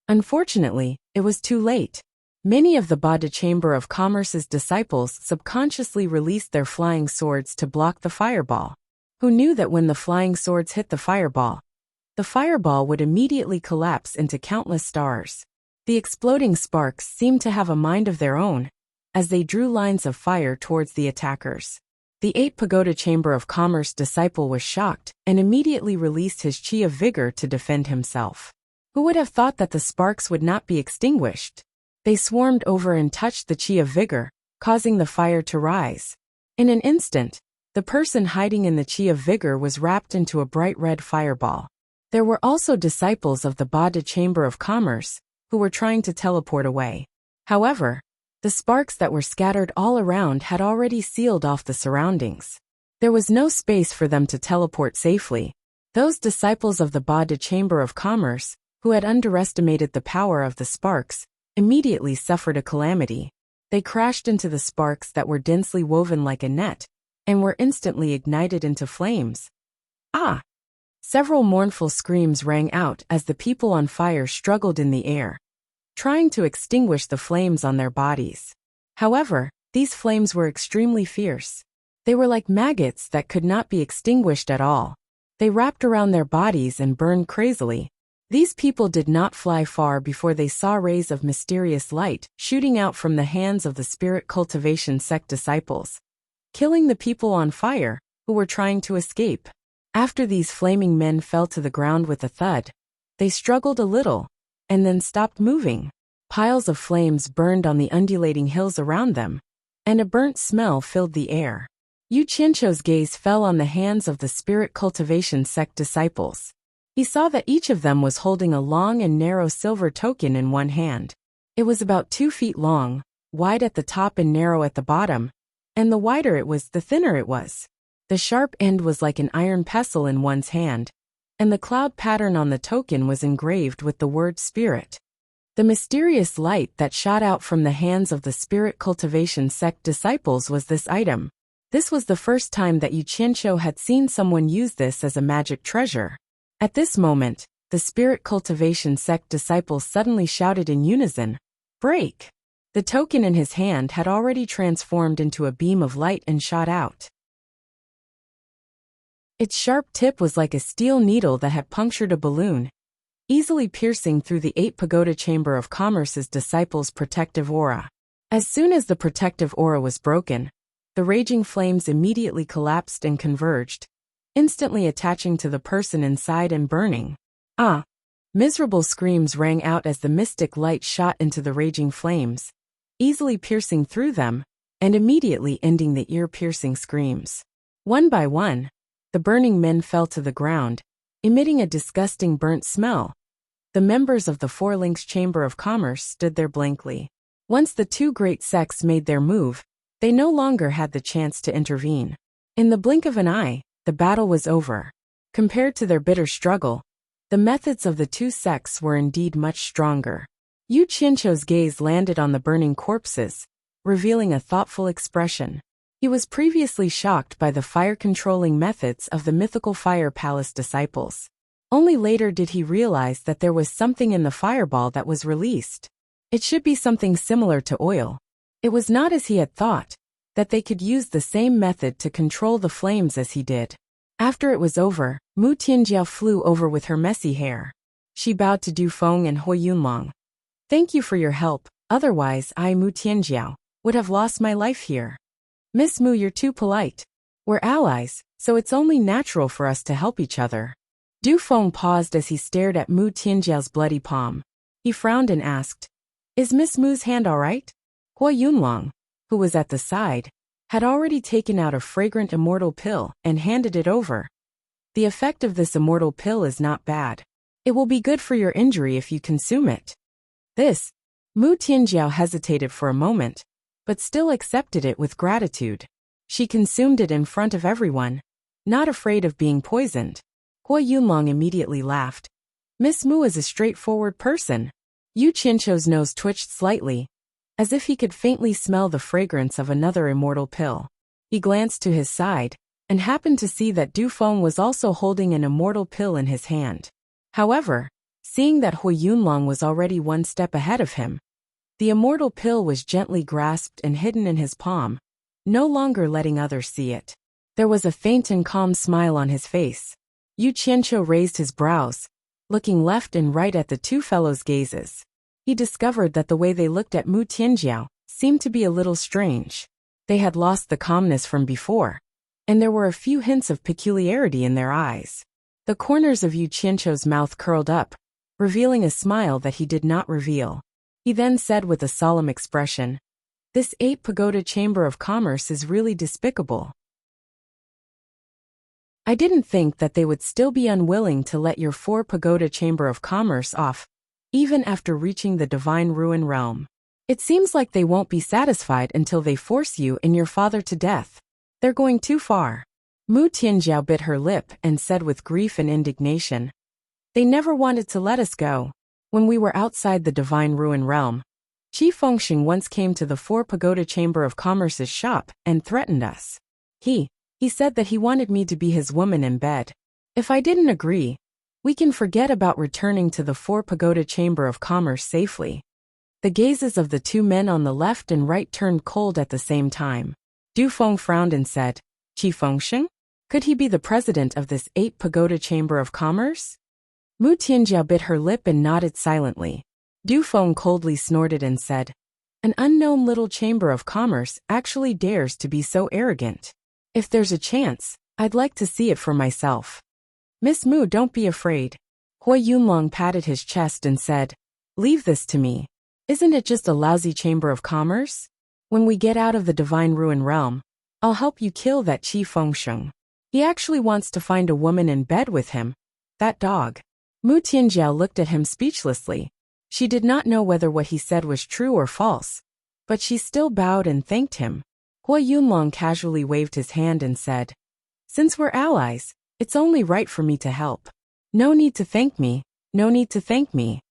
Unfortunately, it was too late. Many of the Bada Chamber of Commerce's disciples subconsciously released their flying swords to block the fireball. Who knew that when the flying swords hit the fireball would immediately collapse into countless stars. The exploding sparks seemed to have a mind of their own, as they drew lines of fire towards the attackers. The 8 Pagoda Chamber of Commerce disciple was shocked and immediately released his chi of vigor to defend himself. Who would have thought that the sparks would not be extinguished? They swarmed over and touched the chi of vigor, causing the fire to rise. In an instant, the person hiding in the chi of vigor was wrapped into a bright red fireball. There were also disciples of the Bada Chamber of Commerce who were trying to teleport away. However, the sparks that were scattered all around had already sealed off the surroundings. There was no space for them to teleport safely. Those disciples of the Bada Chamber of Commerce, who had underestimated the power of the sparks, immediately suffered a calamity. They crashed into the sparks that were densely woven like a net, and were instantly ignited into flames. Ah! Several mournful screams rang out as the people on fire struggled in the air, trying to extinguish the flames on their bodies. However, these flames were extremely fierce. They were like maggots that could not be extinguished at all. They wrapped around their bodies and burned crazily. These people did not fly far before they saw rays of mysterious light shooting out from the hands of the spirit cultivation sect disciples, killing the people on fire who were trying to escape. After these flaming men fell to the ground with a thud, they struggled a little and then stopped moving. Piles of flames burned on the undulating hills around them, and a burnt smell filled the air. Yu Qianqiu's gaze fell on the hands of the spirit cultivation sect disciples. He saw that each of them was holding a long and narrow silver token in one hand. It was about 2 feet long, wide at the top and narrow at the bottom, and the wider it was, the thinner it was. The sharp end was like an iron pestle in one's hand, and the cloud pattern on the token was engraved with the word spirit. The mysterious light that shot out from the hands of the spirit cultivation sect disciples was this item. This was the first time that Yu Qianqiu had seen someone use this as a magic treasure. At this moment, the spirit cultivation sect disciples suddenly shouted in unison, "Break!" The token in his hand had already transformed into a beam of light and shot out. Its sharp tip was like a steel needle that had punctured a balloon, easily piercing through the 8 Pagoda Chamber of Commerce's disciples' protective aura. As soon as the protective aura was broken, the raging flames immediately collapsed and converged, instantly attaching to the person inside and burning. Ah! Miserable screams rang out as the mystic light shot into the raging flames, easily piercing through them, and immediately ending the ear-piercing screams. One by one, the burning men fell to the ground, emitting a disgusting burnt smell. The members of the Four Links Chamber of Commerce stood there blankly. Once the 2 great sects made their move, they no longer had the chance to intervene. In the blink of an eye, the battle was over. Compared to their bitter struggle, the methods of the 2 sects were indeed much stronger. Yu Qianqiu's gaze landed on the burning corpses, revealing a thoughtful expression. He was previously shocked by the fire-controlling methods of the mythical Fire Palace disciples. Only later did he realize that there was something in the fireball that was released. It should be something similar to oil. It was not as he had thought, that they could use the same method to control the flames as he did. After it was over, Mu Tianjiao flew over with her messy hair. She bowed to Du Feng and Hui Yunlong. "Thank you for your help, otherwise I, Mu Tianjiao, would have lost my life here. Miss Mu, you're too polite. We're allies, so it's only natural for us to help each other." Du Feng paused as he stared at Mu Tianjiao's bloody palm. He frowned and asked, "Is Miss Mu's hand all right?" Hui Yunlong, who was at the side, had already taken out a fragrant immortal pill and handed it over. "The effect of this immortal pill is not bad. It will be good for your injury if you consume it." This, Mu Tianjiao hesitated for a moment, but still accepted it with gratitude. She consumed it in front of everyone, not afraid of being poisoned. Hui Yunlong immediately laughed. "Miss Mu is a straightforward person." Yu Qianqiu's nose twitched slightly, as if he could faintly smell the fragrance of another immortal pill. He glanced to his side, and happened to see that Du Feng was also holding an immortal pill in his hand. However, seeing that Hui Yunlong was already 1 step ahead of him, the immortal pill was gently grasped and hidden in his palm, no longer letting others see it. There was a faint and calm smile on his face. Yu Qianqiu raised his brows, looking left and right at the 2 fellows' gazes. He discovered that the way they looked at Mu Tianjiao seemed to be a little strange. They had lost the calmness from before, and there were a few hints of peculiarity in their eyes. The corners of Yu Qianqiu's mouth curled up, revealing a smile that he did not reveal. He then said with a solemn expression, "This 8 Pagoda Chamber of Commerce is really despicable. I didn't think that they would still be unwilling to let your 4 Pagoda Chamber of Commerce off, even after reaching the Divine Ruin Realm. It seems like they won't be satisfied until they force you and your father to death. They're going too far." Mu Tianjiao bit her lip and said with grief and indignation, "They never wanted to let us go. When we were outside the Divine Ruin Realm, Qi Fengxing once came to the 4 Pagoda Chamber of Commerce's shop and threatened us. He said that he wanted me to be his woman in bed. If I didn't agree, we can forget about returning to the 4 Pagoda Chamber of Commerce safely." The gazes of the 2 men on the left and right turned cold at the same time. Du Feng frowned and said, "Qi Fengxing? Could he be the president of this 8 Pagoda Chamber of Commerce?" Mu Tianjiao bit her lip and nodded silently. Du Feng coldly snorted and said, "An unknown little chamber of commerce actually dares to be so arrogant. If there's a chance, I'd like to see it for myself." "Miss Mu, don't be afraid." Hui Yunlong patted his chest and said, "Leave this to me. Isn't it just a lousy chamber of commerce? When we get out of the Divine Ruin realm, I'll help you kill that Qi Fengsheng. He actually wants to find a woman in bed with him. That dog." Mu Tianjiao looked at him speechlessly. She did not know whether what he said was true or false, but she still bowed and thanked him. Hui Yunlong casually waved his hand and said, "Since we're allies, it's only right for me to help. No need to thank me, no need to thank me."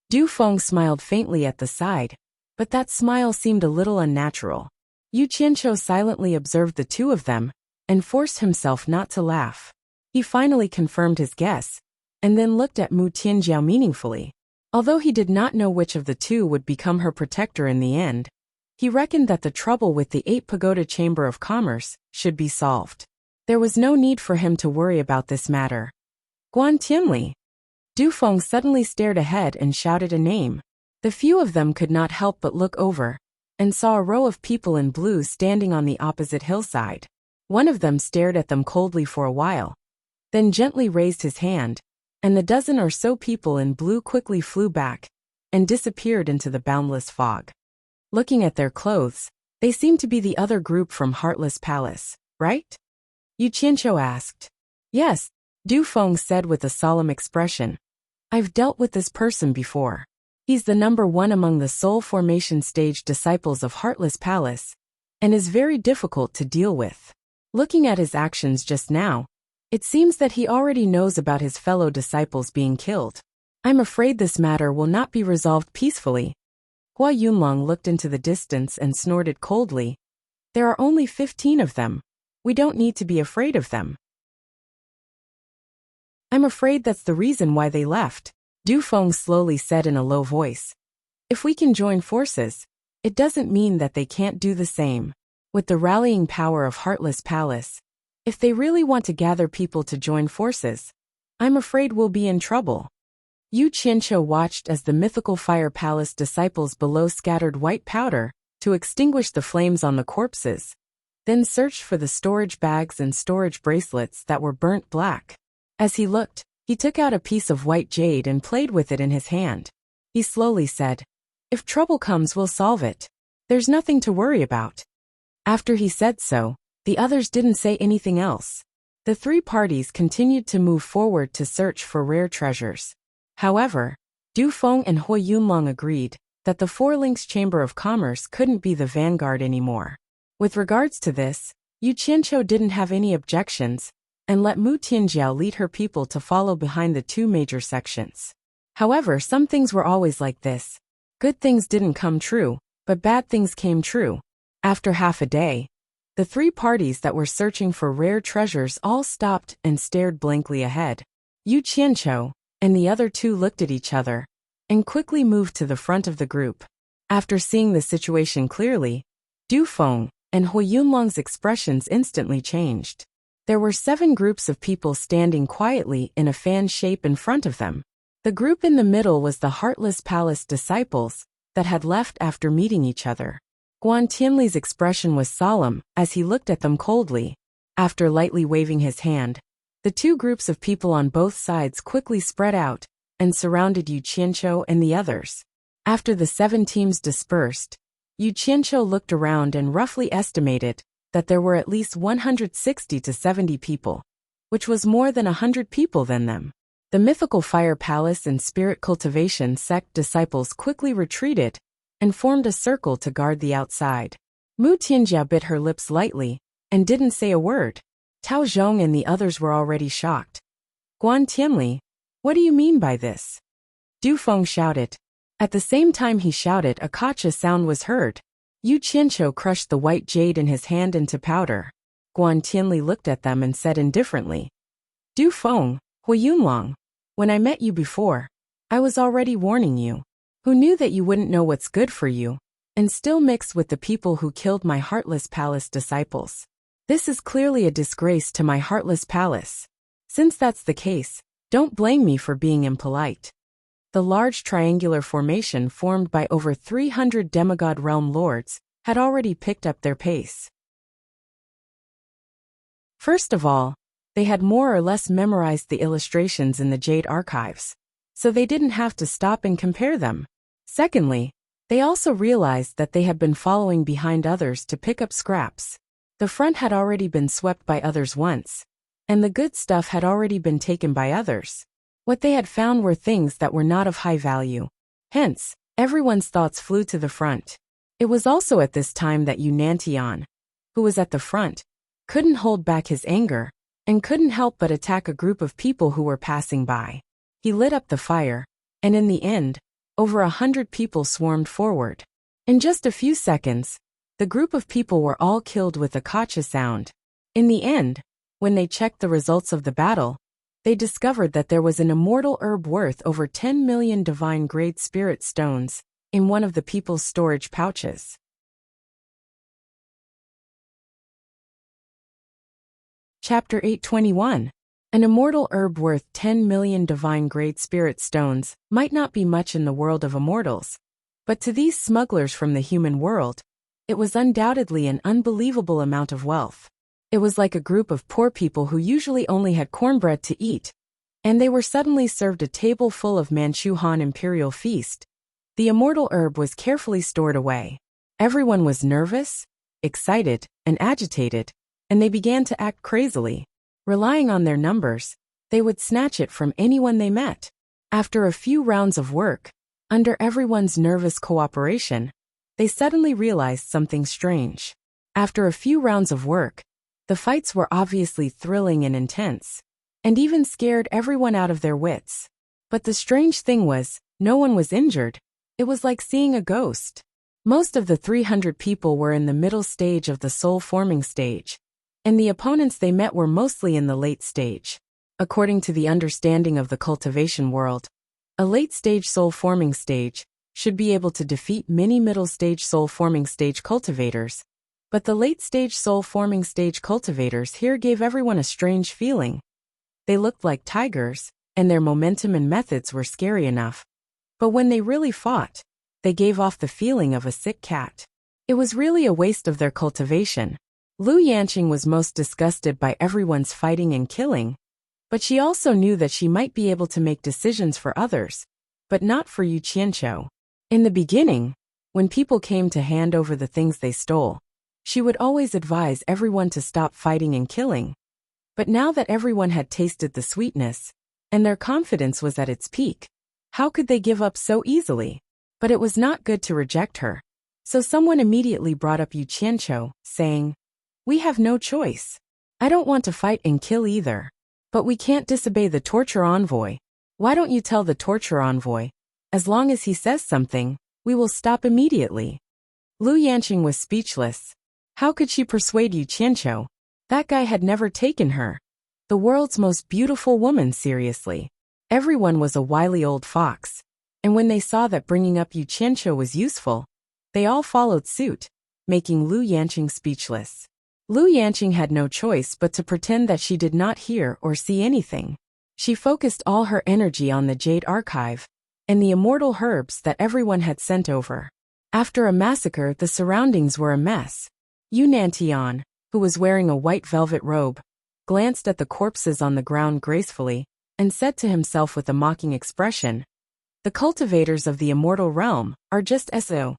Du Feng smiled faintly at the side, but that smile seemed a little unnatural. Yu Qianqiu silently observed the two of them and forced himself not to laugh. He finally confirmed his guess, and then looked at Mu Tianjiao meaningfully. Although he did not know which of the two would become her protector in the end, he reckoned that the trouble with the 8 Pagoda Chamber of Commerce should be solved. There was no need for him to worry about this matter. "Guan Tianli." Du Feng suddenly stared ahead and shouted a name. The few of them could not help but look over, and saw a row of people in blue standing on the opposite hillside. One of them stared at them coldly for a while, then gently raised his hand, and the dozen or so people in blue quickly flew back and disappeared into the boundless fog. Looking at their clothes, they seemed to be the other group from Heartless Palace, right? Yu Qianqiu asked. "Yes," Du Feng said with a solemn expression. "I've dealt with this person before. He's the number 1 among the soul formation stage disciples of Heartless Palace, and is very difficult to deal with. Looking at his actions just now, it seems that he already knows about his fellow disciples being killed. I'm afraid this matter will not be resolved peacefully." Hua Yunlong looked into the distance and snorted coldly. "There are only 15 of them. We don't need to be afraid of them." "I'm afraid that's the reason why they left," Du Feng slowly said in a low voice. "If we can join forces, it doesn't mean that they can't do the same. With the rallying power of Heartless Palace, if they really want to gather people to join forces, I'm afraid we'll be in trouble." Yu Qianqiu watched as the mythical Fire Palace disciples below scattered white powder to extinguish the flames on the corpses, then searched for the storage bags and storage bracelets that were burnt black. As he looked, he took out a piece of white jade and played with it in his hand. He slowly said, "If trouble comes, we'll solve it. There's nothing to worry about." After he said so, the others didn't say anything else. The 3 parties continued to move forward to search for rare treasures. However, Du Feng and Hui Yunlong agreed that the 4 Links Chamber of Commerce couldn't be the vanguard anymore. With regards to this, Yu Qianqiu didn't have any objections, and let Mu Tianjiao lead her people to follow behind the 2 major sections. However, some things were always like this. Good things didn't come true, but bad things came true. After half a day, the 3 parties that were searching for rare treasures all stopped and stared blankly ahead. Yu Qianqiu and the other 2 looked at each other and quickly moved to the front of the group. After seeing the situation clearly, Du Feng and Hui Yunlong's expressions instantly changed. There were 7 groups of people standing quietly in a fan shape in front of them. The group in the middle was the Heartless Palace disciples that had left after meeting each other. Guan Tianli's expression was solemn as he looked at them coldly. After lightly waving his hand, the 2 groups of people on both sides quickly spread out and surrounded Yu Qianqiu and the others. After the 7 teams dispersed, Yu Qianqiu looked around and roughly estimated that there were at least 160 to 70 people, which was more than 100 people than them. The mythical Fire Palace and Spirit Cultivation sect disciples quickly retreated and formed a circle to guard the outside. Mu Tianjiao bit her lips lightly and didn't say a word. Tao Zhong and the others were already shocked. "Guan Tianli, what do you mean by this?" Du Feng shouted. At the same time he shouted, a kacha sound was heard. Yu Qianqiu crushed the white jade in his hand into powder. Guan Tianli looked at them and said indifferently, "Du Feng, Hui Yunlong, when I met you before, I was already warning you. Who knew that you wouldn't know what's good for you, and still mix with the people who killed my Heartless Palace disciples? This is clearly a disgrace to my Heartless Palace. Since that's the case, Don't blame me for being impolite. The large triangular formation formed by over 300 demigod realm lords had already picked up their pace. First of all, they had more or less memorized the illustrations in the Jade archives, so they didn't have to stop and compare them. Secondly, they also realized that they had been following behind others to pick up scraps. The front had already been swept by others once, and the good stuff had already been taken by others. What they had found were things that were not of high value. Hence, everyone's thoughts flew to the front. It was also at this time that Unantion, who was at the front, couldn't hold back his anger, and couldn't help but attack a group of people who were passing by. He lit up the fire, and in the end, over 100 people swarmed forward. In just a few seconds, the group of people were all killed with a gotcha sound. In the end, when they checked the results of the battle, they discovered that there was an immortal herb worth over 10 million divine grade spirit stones in one of the people's storage pouches. Chapter 821. An immortal herb worth 10 million divine grade spirit stones might not be much in the world of immortals, but to these smugglers from the human world, it was undoubtedly an unbelievable amount of wealth. It was like a group of poor people who usually only had cornbread to eat, and they were suddenly served a table full of Manchu Han imperial feast. The immortal herb was carefully stored away. Everyone was nervous, excited, and agitated, and they began to act crazily. Relying on their numbers, they would snatch it from anyone they met. After a few rounds of work, under everyone's nervous cooperation, they suddenly realized something strange. After a few rounds of work, the fights were obviously thrilling and intense, and even scared everyone out of their wits. But the strange thing was, no one was injured. It was like seeing a ghost. Most of the 300 people were in the middle stage of the soul-forming stage, and the opponents they met were mostly in the late stage. According to the understanding of the cultivation world, a late-stage soul-forming stage should be able to defeat many middle-stage soul-forming stage cultivators, but the late-stage soul-forming stage cultivators here gave everyone a strange feeling. They looked like tigers, and their momentum and methods were scary enough. But when they really fought, they gave off the feeling of a sick cat. It was really a waste of their cultivation. Lu Yanqing was most disgusted by everyone's fighting and killing, but she also knew that she might be able to make decisions for others, but not for Yu Qianqiu. In the beginning, when people came to hand over the things they stole, she would always advise everyone to stop fighting and killing. But now that everyone had tasted the sweetness, and their confidence was at its peak, how could they give up so easily? But it was not good to reject her. So someone immediately brought up Yu Qianqiu, saying, "We have no choice. I don't want to fight and kill either. But we can't disobey the torture envoy. Why don't you tell the torture envoy? As long as he says something, we will stop immediately." Lu Yanqing was speechless. How could she persuade Yu Qianqiu? That guy had never taken her. The world's most beautiful woman seriously. Everyone was a wily old fox, and when they saw that bringing up Yu Qianqiu was useful, they all followed suit, making Lu Yanqing speechless. Lu Yanqing had no choice but to pretend that she did not hear or see anything. She focused all her energy on the Jade Archive and the immortal herbs that everyone had sent over. After a massacre, the surroundings were a mess. Yunantion, who was wearing a white velvet robe, glanced at the corpses on the ground gracefully and said to himself with a mocking expression, "The cultivators of the immortal realm are just so."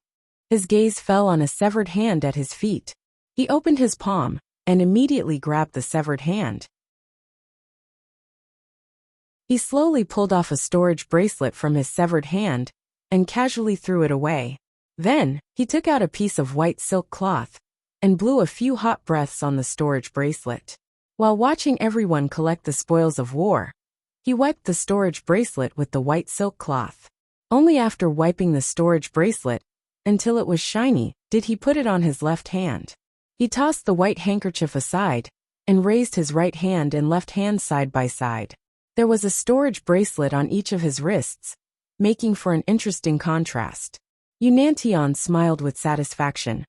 His gaze fell on a severed hand at his feet. He opened his palm and immediately grabbed the severed hand. He slowly pulled off a storage bracelet from his severed hand and casually threw it away. Then, he took out a piece of white silk cloth and blew a few hot breaths on the storage bracelet. While watching everyone collect the spoils of war, he wiped the storage bracelet with the white silk cloth. Only after wiping the storage bracelet until it was shiny did he put it on his left hand. He tossed the white handkerchief aside and raised his right hand and left hand side by side. There was a storage bracelet on each of his wrists, making for an interesting contrast. Yunantion smiled with satisfaction.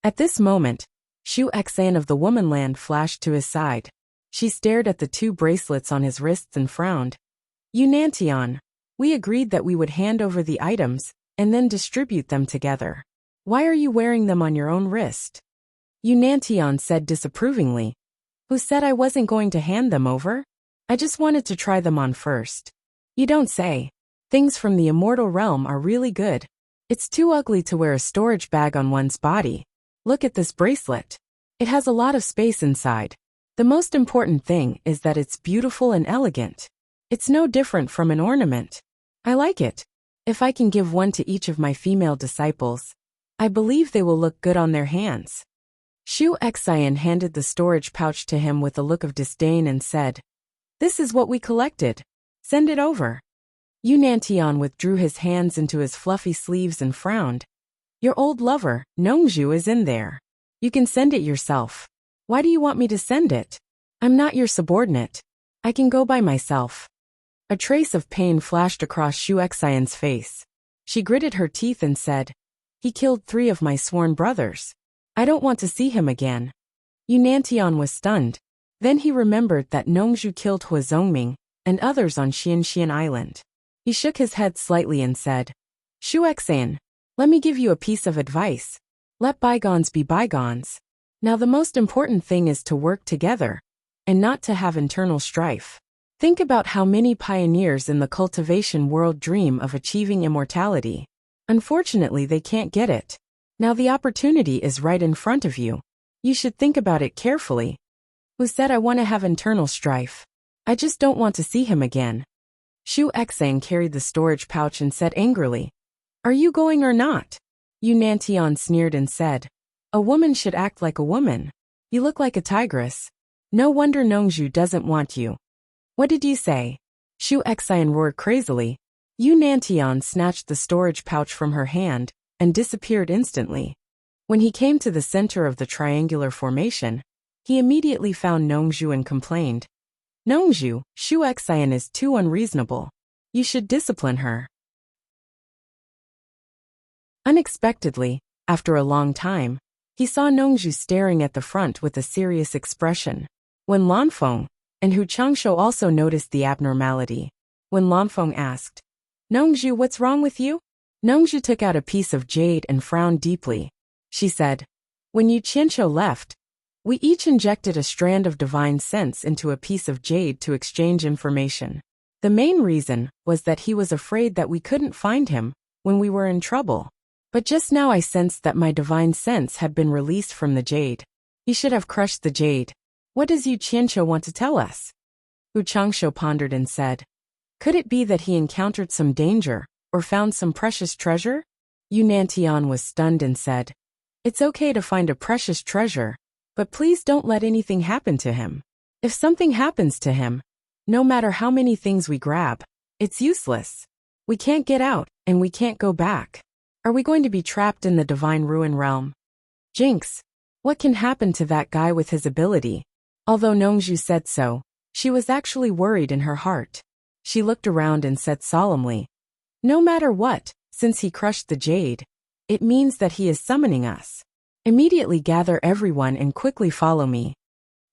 At this moment, Xu Xan of the Womanland flashed to his side. She stared at the two bracelets on his wrists and frowned. Yunantion. We agreed that we would hand over the items and then distribute them together. Why are you wearing them on your own wrist? Yunantion said disapprovingly. Who said I wasn't going to hand them over? I just wanted to try them on first. You don't say. Things from the immortal realm are really good. It's too ugly to wear a storage bag on one's body. Look at this bracelet. It has a lot of space inside. The most important thing is that it's beautiful and elegant. It's no different from an ornament. I like it. If I can give one to each of my female disciples, I believe they will look good on their hands. Shu Xian handed the storage pouch to him with a look of disdain and said, This is what we collected. Send it over. Yunantion withdrew his hands into his fluffy sleeves and frowned. Your old lover, Nongzhu, is in there. You can send it yourself. Why do you want me to send it? I'm not your subordinate. I can go by myself. A trace of pain flashed across Shu Xian's face. She gritted her teeth and said, He killed 3 of my sworn brothers. I don't want to see him again. Yunantion was stunned. Then he remembered that Nongzhu killed Hua Zongming and others on Xianxian Island. He shook his head slightly and said, Shu Xian, let me give you a piece of advice. Let bygones be bygones. Now the most important thing is to work together, and not to have internal strife. Think about how many pioneers in the cultivation world dream of achieving immortality. Unfortunately, they can't get it. Now the opportunity is right in front of you. You should think about it carefully. Who said I want to have internal strife? I just don't want to see him again. Shu Xian carried the storage pouch and said angrily, Are you going or not? Yunantion sneered and said, A woman should act like a woman. You look like a tigress. No wonder Nongzhu doesn't want you. What did you say? Shu Xian roared crazily. Yunantion snatched the storage pouch from her hand and disappeared instantly. When he came to the center of the triangular formation, he immediately found Nongzhu and complained, Nongzhu, Shu Xian is too unreasonable. You should discipline her. Unexpectedly, after a long time, he saw Nongzhu staring at the front with a serious expression. When Lanfeng and Hu Changshu also noticed the abnormality. When Lanfeng asked, Nongzhu, what's wrong with you? Nongzhu took out a piece of jade and frowned deeply. She said, When Yu Qianqiu left, we each injected a strand of divine sense into a piece of jade to exchange information. The main reason was that he was afraid that we couldn't find him when we were in trouble. But just now I sensed that my divine sense had been released from the jade. He should have crushed the jade. What does Yu Qianqiu want to tell us? Hu Changshu pondered and said, Could it be that he encountered some danger or found some precious treasure? Yunantion was stunned and said, It's okay to find a precious treasure, but please don't let anything happen to him. If something happens to him, no matter how many things we grab, it's useless. We can't get out, and we can't go back. Are we going to be trapped in the divine ruin realm? Jinx! What can happen to that guy with his ability? Although Nongzhu said so, she was actually worried in her heart. She looked around and said solemnly, No matter what, since he crushed the jade, it means that he is summoning us. Immediately gather everyone and quickly follow me.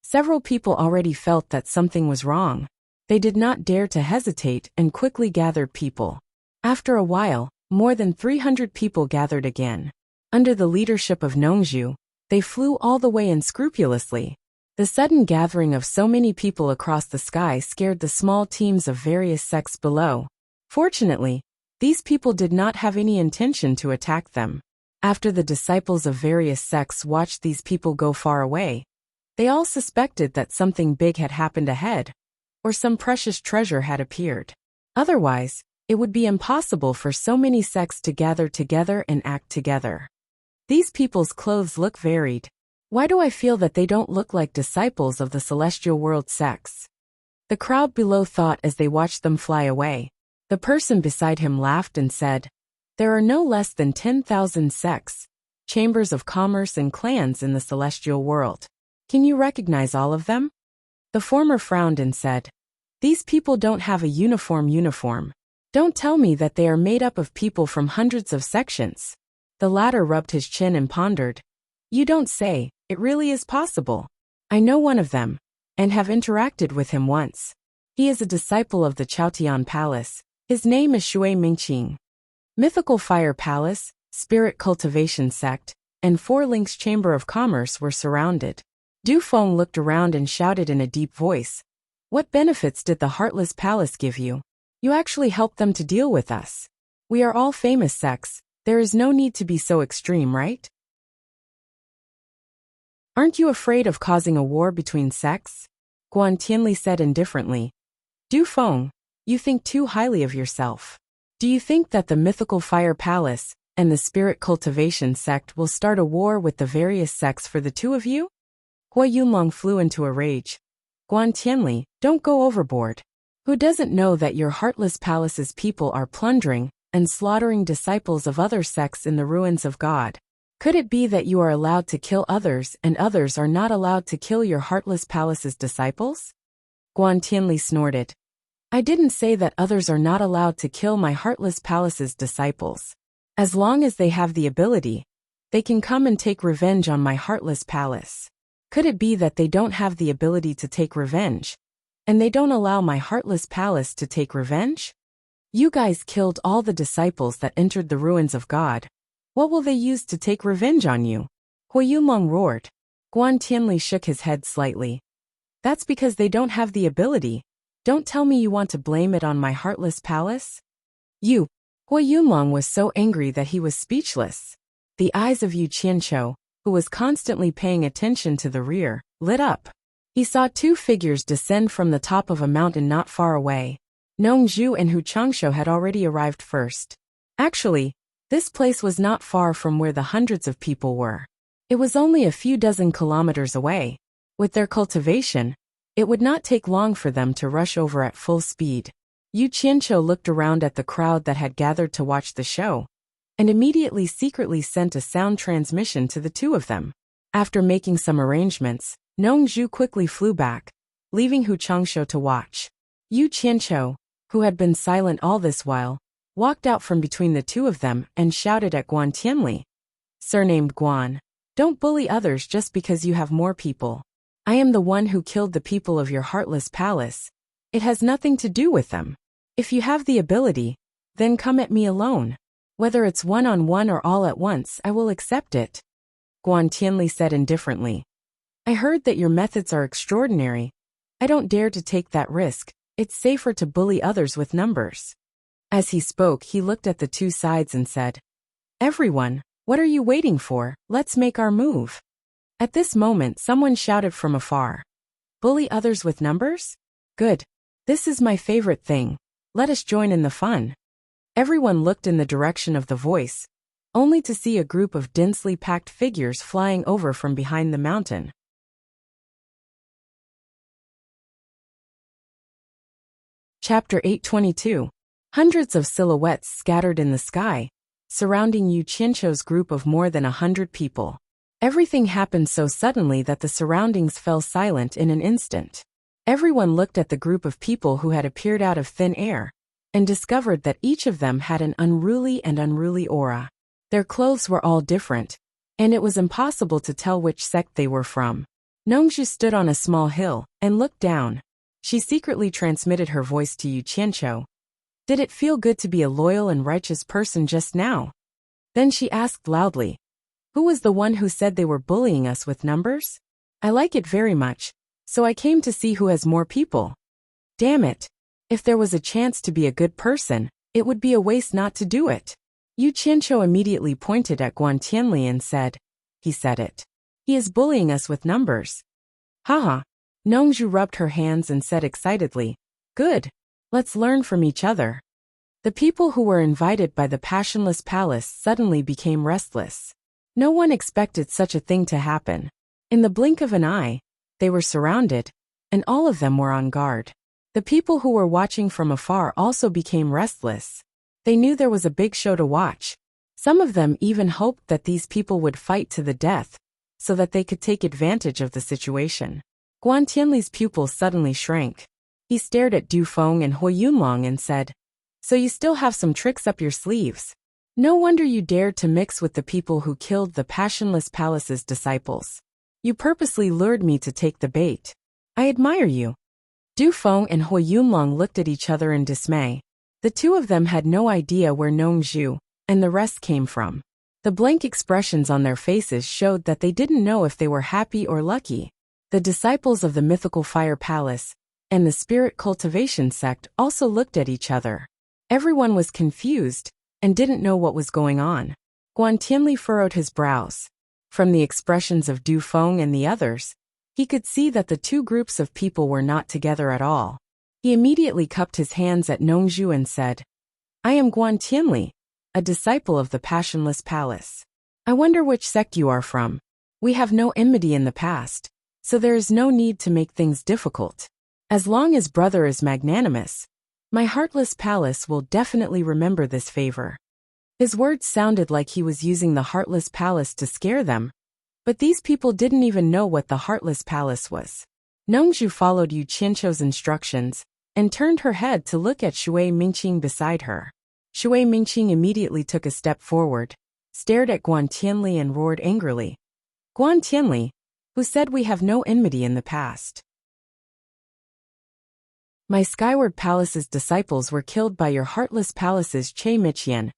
Several people already felt that something was wrong. They did not dare to hesitate and quickly gathered people. After a while, more than 300 people gathered again. Under the leadership of Nongzhu, they flew all the way unscrupulously. The sudden gathering of so many people across the sky scared the small teams of various sects below. Fortunately, these people did not have any intention to attack them. After the disciples of various sects watched these people go far away, they all suspected that something big had happened ahead, or some precious treasure had appeared. Otherwise, it would be impossible for so many sects to gather together and act together. These people's clothes look varied. Why do I feel that they don't look like disciples of the celestial world sects? The crowd below thought as they watched them fly away. The person beside him laughed and said, There are no less than 10,000 sects, chambers of commerce and clans in the celestial world. Can you recognize all of them? The former frowned and said, These people don't have a uniform. Don't tell me that they are made up of people from hundreds of sections. The latter rubbed his chin and pondered. You don't say, it really is possible. I know one of them, and have interacted with him once. He is a disciple of the Chaotian Palace. His name is Shui Mingqing. Mythical Fire Palace, Spirit Cultivation Sect, and Four Links Chamber of Commerce were surrounded. Du Feng looked around and shouted in a deep voice, "What benefits did the Heartless Palace give you? You actually helped them to deal with us. We are all famous sects. There is no need to be so extreme, right? Aren't you afraid of causing a war between sects?" Guan Tianli said indifferently. Du Feng, you think too highly of yourself. Do you think that the Mythical Fire Palace and the Spirit Cultivation Sect will start a war with the various sects for the two of you? Hua Yunlong flew into a rage. Guan Tianli, don't go overboard. Who doesn't know that your Heartless Palace's people are plundering and slaughtering disciples of other sects in the ruins of God? Could it be that you are allowed to kill others and others are not allowed to kill your Heartless Palace's disciples? Guan Tianli snorted. I didn't say that others are not allowed to kill my Heartless Palace's disciples. As long as they have the ability, they can come and take revenge on my Heartless Palace. Could it be that they don't have the ability to take revenge, and they don't allow my Heartless Palace to take revenge? You guys killed all the disciples that entered the ruins of God. What will they use to take revenge on you? Hua Yunlong roared. Guan Tianli shook his head slightly. That's because they don't have the ability. Don't tell me you want to blame it on my Heartless Palace. You. Hua Yunlong was so angry that he was speechless. The eyes of Yu Qianqiu, who was constantly paying attention to the rear, lit up. He saw two figures descend from the top of a mountain not far away. Nong Zhu and Hu Changshu had already arrived first. Actually, this place was not far from where the hundreds of people were. It was only a few dozen kilometers away. With their cultivation, it would not take long for them to rush over at full speed. Yu Qianqiu looked around at the crowd that had gathered to watch the show, and immediately secretly sent a sound transmission to the two of them. After making some arrangements, Nong Zhu quickly flew back, leaving Hu Changshu to watch. Yu Qianqiu, who had been silent all this while, walked out from between the two of them and shouted at Guan Tianli. Surnamed Guan, don't bully others just because you have more people. I am the one who killed the people of your Heartless Palace. It has nothing to do with them. If you have the ability, then come at me alone. Whether it's one-on-one or all at once, I will accept it. Guan Tianli said indifferently. I heard that your methods are extraordinary. I don't dare to take that risk. It's safer to bully others with numbers. As he spoke, he looked at the two sides and said, Everyone, what are you waiting for? Let's make our move. At this moment, someone shouted from afar. Bully others with numbers? Good. This is my favorite thing. Let us join in the fun. Everyone looked in the direction of the voice, only to see a group of densely packed figures flying over from behind the mountain. Chapter 822. Hundreds of silhouettes scattered in the sky, surrounding Yu Qianqiu's group of more than 100 people. Everything happened so suddenly that the surroundings fell silent in an instant. Everyone looked at the group of people who had appeared out of thin air, and discovered that each of them had an unruly aura. Their clothes were all different, and it was impossible to tell which sect they were from. Nongzhu stood on a small hill and looked down. She secretly transmitted her voice to Yu Qianqiu. Did it feel good to be a loyal and righteous person just now? Then she asked loudly, Who was the one who said they were bullying us with numbers? I like it very much, so I came to see who has more people. Damn it. If there was a chance to be a good person, it would be a waste not to do it. Yu Qianqiu immediately pointed at Guan Tianli and said, He said it. He is bullying us with numbers. Haha. Nongzhu rubbed her hands and said excitedly, Good. Let's learn from each other. The people who were invited by the Passionless Palace suddenly became restless. No one expected such a thing to happen. In the blink of an eye, they were surrounded, and all of them were on guard. The people who were watching from afar also became restless. They knew there was a big show to watch. Some of them even hoped that these people would fight to the death, so that they could take advantage of the situation. Guan Tianli's pupils suddenly shrank. He stared at Du Feng and Hua Yunlong and said, So you still have some tricks up your sleeves. No wonder you dared to mix with the people who killed the Passionless Palace's disciples. You purposely lured me to take the bait. I admire you. Du Feng and Hui Yunlong looked at each other in dismay. The two of them had no idea where Nong Zhu and the rest came from. The blank expressions on their faces showed that they didn't know if they were happy or lucky. The disciples of the mythical fire palace and the spirit cultivation sect also looked at each other. Everyone was confused and didn't know what was going on. Guan Tianli furrowed his brows. From the expressions of Du Feng and the others, he could see that the two groups of people were not together at all. He immediately cupped his hands at Nongzhu and said, "I am Guan Tianli, a disciple of the Passionless Palace. I wonder which sect you are from. We have no enmity in the past, so there is no need to make things difficult. As long as brother is magnanimous, my heartless palace will definitely remember this favor." His words sounded like he was using the Heartless Palace to scare them, but these people didn't even know what the Heartless Palace was. Nongzhu followed Yu Qianqiu's instructions and turned her head to look at Shui Mingqing beside her. Shui Mingqing immediately took a step forward, stared at Guan Tianli and roared angrily. "Guan Tianli, who said we have no enmity in the past? My Skyward Palace's disciples were killed by your Heartless Palace's Che Miqian,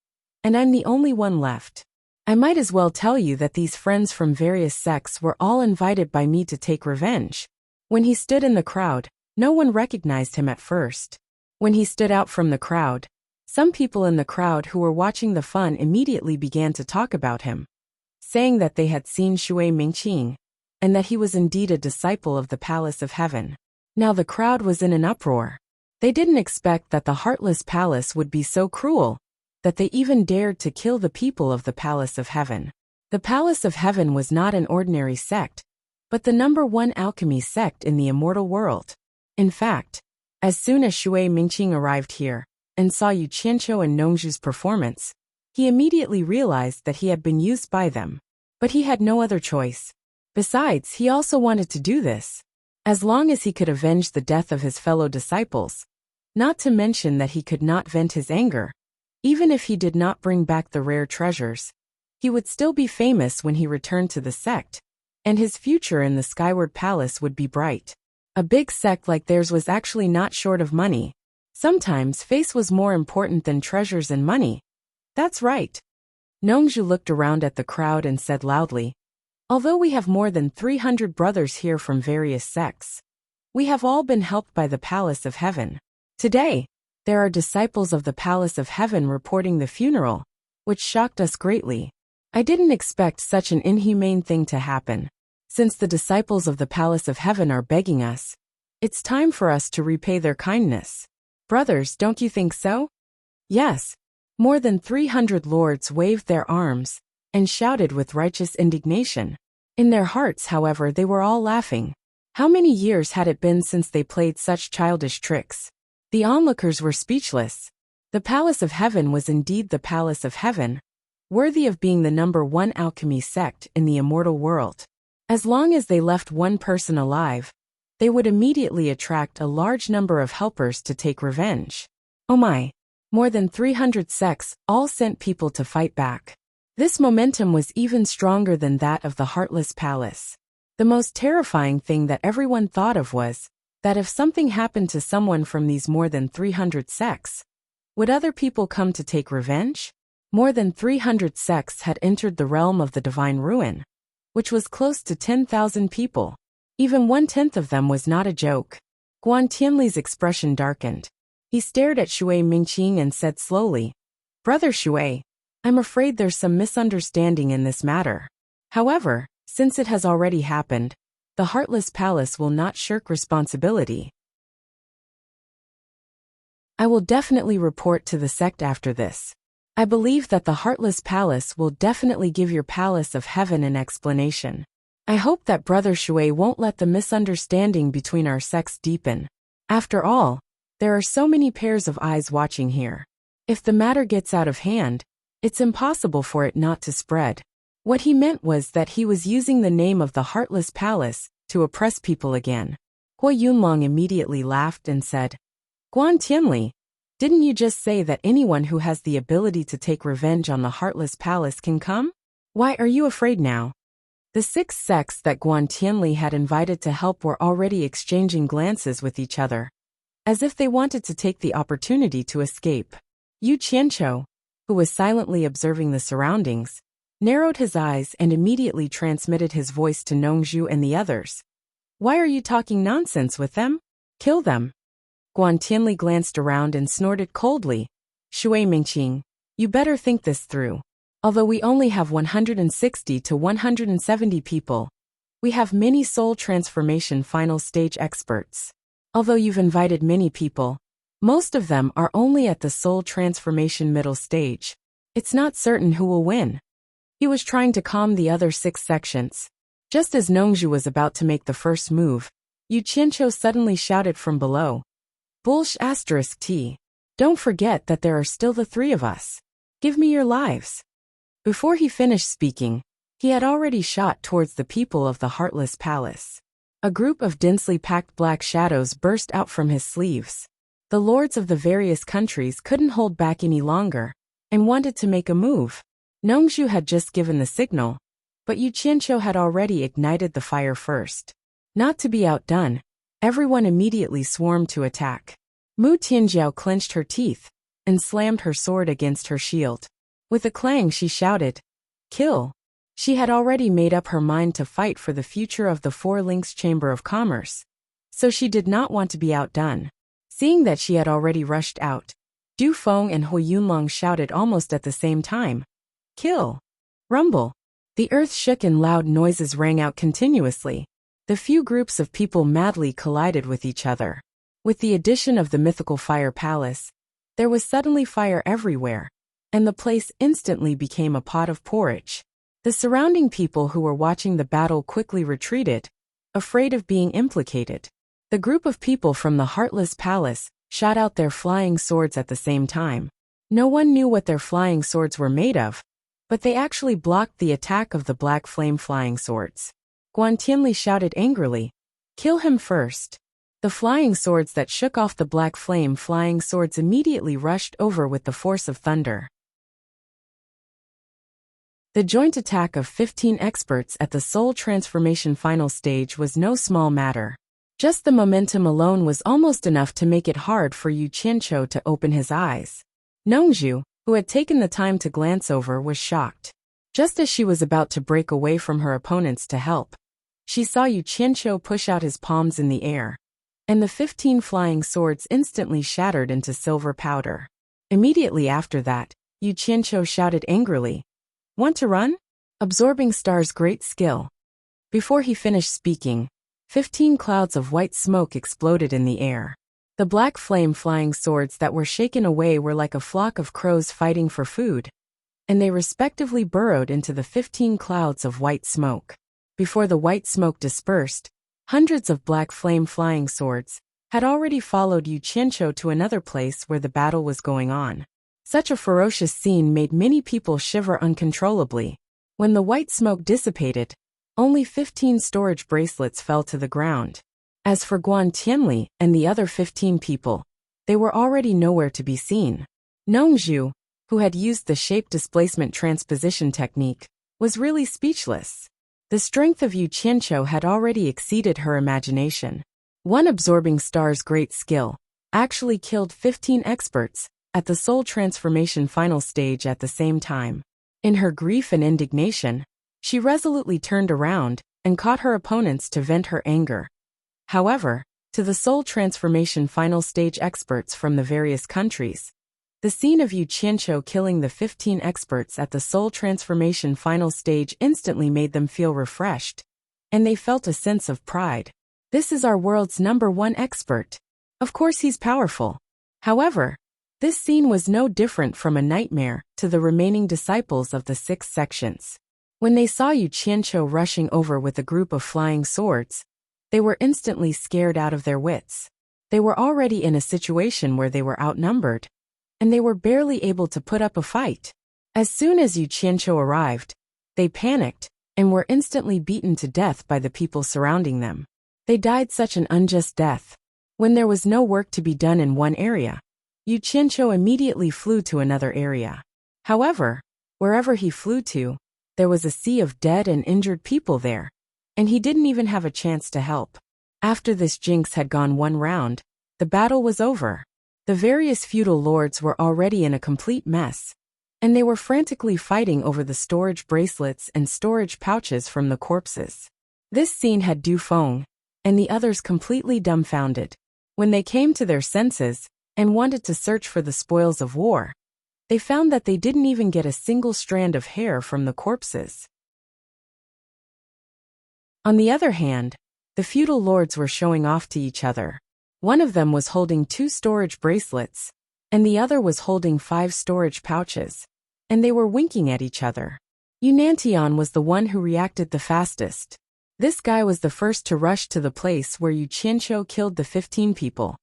and I'm the only one left. I might as well tell you that these friends from various sects were all invited by me to take revenge." When he stood in the crowd, no one recognized him at first. When he stood out from the crowd, some people in the crowd who were watching the fun immediately began to talk about him, saying that they had seen Shui Mingqing, and that he was indeed a disciple of the Palace of Heaven. Now the crowd was in an uproar. They didn't expect that the Heartless Palace would be so cruel, that they even dared to kill the people of the Palace of Heaven. The Palace of Heaven was not an ordinary sect, but the #1 alchemy sect in the immortal world. In fact, as soon as Shui Mingqing arrived here and saw Yu Qianqiu and Nongzhu's performance, he immediately realized that he had been used by them. But he had no other choice. Besides, he also wanted to do this, as long as he could avenge the death of his fellow disciples, not to mention that he could not vent his anger. Even if he did not bring back the rare treasures, he would still be famous when he returned to the sect, and his future in the Skyward Palace would be bright. A big sect like theirs was actually not short of money. Sometimes face was more important than treasures and money. That's right. Nongzhu looked around at the crowd and said loudly, "Although we have more than 300 brothers here from various sects, we have all been helped by the Palace of Heaven. Today, there are disciples of the Palace of Heaven reporting the funeral, which shocked us greatly. I didn't expect such an inhumane thing to happen. Since the disciples of the Palace of Heaven are begging us, it's time for us to repay their kindness. Brothers, don't you think so?" Yes. More than 300 lords waved their arms and shouted with righteous indignation. In their hearts, however, they were all laughing. How many years had it been since they played such childish tricks? The onlookers were speechless. The Palace of Heaven was indeed the Palace of Heaven, worthy of being the #1 alchemy sect in the immortal world. As long as they left one person alive, they would immediately attract a large number of helpers to take revenge. Oh my! More than 300 sects all sent people to fight back. This momentum was even stronger than that of the Heartless Palace. The most terrifying thing that everyone thought of was that if something happened to someone from these more than 300 sects, would other people come to take revenge? More than 300 sects had entered the realm of the Divine Ruin, which was close to 10,000 people. Even 1/10 of them was not a joke. Guan Tianli's expression darkened. He stared at Shui Mingqing and said slowly, "Brother Shui, I'm afraid there's some misunderstanding in this matter. However, since it has already happened, the Heartless Palace will not shirk responsibility. I will definitely report to the sect after this. I believe that the Heartless Palace will definitely give your Palace of Heaven an explanation. I hope that Brother Shui won't let the misunderstanding between our sects deepen. After all, there are so many pairs of eyes watching here. If the matter gets out of hand, it's impossible for it not to spread." What he meant was that he was using the name of the Heartless Palace to oppress people again. Hui Yunlong immediately laughed and said, "Guan Tianli, didn't you just say that anyone who has the ability to take revenge on the Heartless Palace can come? Why are you afraid now?" The 6 sects that Guan Tianli had invited to help were already exchanging glances with each other, as if they wanted to take the opportunity to escape. Yu Qianqiu, who was silently observing the surroundings, narrowed his eyes and immediately transmitted his voice to Nongzhu and the others. Why are you talking nonsense with them? Kill them. Guan Tianli glanced around and snorted coldly. Shui Mingqing, you better think this through. Although we only have 160 to 170 people, we have many soul transformation final stage experts. Although you've invited many people, most of them are only at the soul transformation middle stage. It's not certain who will win. He was trying to calm the other 6 sections. Just as Nongzhu was about to make the first move, Yu Qianqiu suddenly shouted from below. T. Don't forget that there are still the 3 of us. Give me your lives. Before he finished speaking, he had already shot towards the people of the Heartless Palace. A group of densely packed black shadows burst out from his sleeves. The lords of the various countries couldn't hold back any longer and wanted to make a move. Nongzhu had just given the signal, but Yu Qianqiu had already ignited the fire first. Not to be outdone, everyone immediately swarmed to attack. Mu Tianjiao clenched her teeth and slammed her sword against her shield. With a clang she shouted, "Kill!" She had already made up her mind to fight for the future of the Four Links Chamber of Commerce, so she did not want to be outdone. Seeing that she had already rushed out, Du Feng and Hu Yunlong shouted almost at the same time, "Kill!" Rumble. The earth shook and loud noises rang out continuously. The few groups of people madly collided with each other. With the addition of the mythical fire palace, there was suddenly fire everywhere, and the place instantly became a pot of porridge. The surrounding people who were watching the battle quickly retreated, afraid of being implicated. The group of people from the Heartless Palace shot out their flying swords at the same time. No one knew what their flying swords were made of, but they actually blocked the attack of the black flame flying swords. Guan Tianli shouted angrily, "Kill him first." The flying swords that shook off the black flame flying swords immediately rushed over with the force of thunder. The joint attack of 15 experts at the soul transformation final stage was no small matter. Just the momentum alone was almost enough to make it hard for Yu Qianqiu to open his eyes. Nongzhu, who had taken the time to glance over, was shocked. Just as she was about to break away from her opponents to help, she saw Yu Qianqiu push out his palms in the air, and the 15 flying swords instantly shattered into silver powder. Immediately after that, Yu Qianqiu shouted angrily, "Want to run?" Absorbing Star's great skill. Before he finished speaking, 15 clouds of white smoke exploded in the air. The black flame flying swords that were shaken away were like a flock of crows fighting for food, and they respectively burrowed into the 15 clouds of white smoke. Before the white smoke dispersed, hundreds of black flame flying swords had already followed Yu Qianqiu to another place where the battle was going on. Such a ferocious scene made many people shiver uncontrollably. When the white smoke dissipated, only 15 storage bracelets fell to the ground. As for Guan Tianli and the other 15 people, they were already nowhere to be seen. Nongzhu, who had used the shape displacement transposition technique, was really speechless. The strength of Yu Qianqiu had already exceeded her imagination. One absorbing star's great skill actually killed 15 experts at the soul transformation final stage at the same time. In her grief and indignation, she resolutely turned around and caught her opponents to vent her anger. However, to the soul transformation final stage experts from the various countries, the scene of Yu Qianqiu killing the 15 experts at the soul transformation final stage instantly made them feel refreshed, and they felt a sense of pride. This is our world's #1 expert. Of course he's powerful. However, this scene was no different from a nightmare to the remaining disciples of the 6 sections. When they saw Yu Qianqiu rushing over with a group of flying swords, they were instantly scared out of their wits. They were already in a situation where they were outnumbered, and they were barely able to put up a fight. As soon as Yu Qianqiu arrived, they panicked and were instantly beaten to death by the people surrounding them. They died such an unjust death. When there was no work to be done in one area, Yu Qianqiu immediately flew to another area. However, wherever he flew to, There was a sea of dead and injured people there, and he didn't even have a chance to help. After this jinx had gone one round, the battle was over. The various feudal lords were already in a complete mess, and they were frantically fighting over the storage bracelets and storage pouches from the corpses. This scene had Du Feng and the others completely dumbfounded. When they came to their senses and wanted to search for the spoils of war, they found that they didn't even get a single strand of hair from the corpses. On the other hand, the feudal lords were showing off to each other. One of them was holding 2 storage bracelets, and the other was holding 5 storage pouches, and they were winking at each other. Yunantian was the one who reacted the fastest. This guy was the first to rush to the place where Yu Qianqiu killed the 15 people,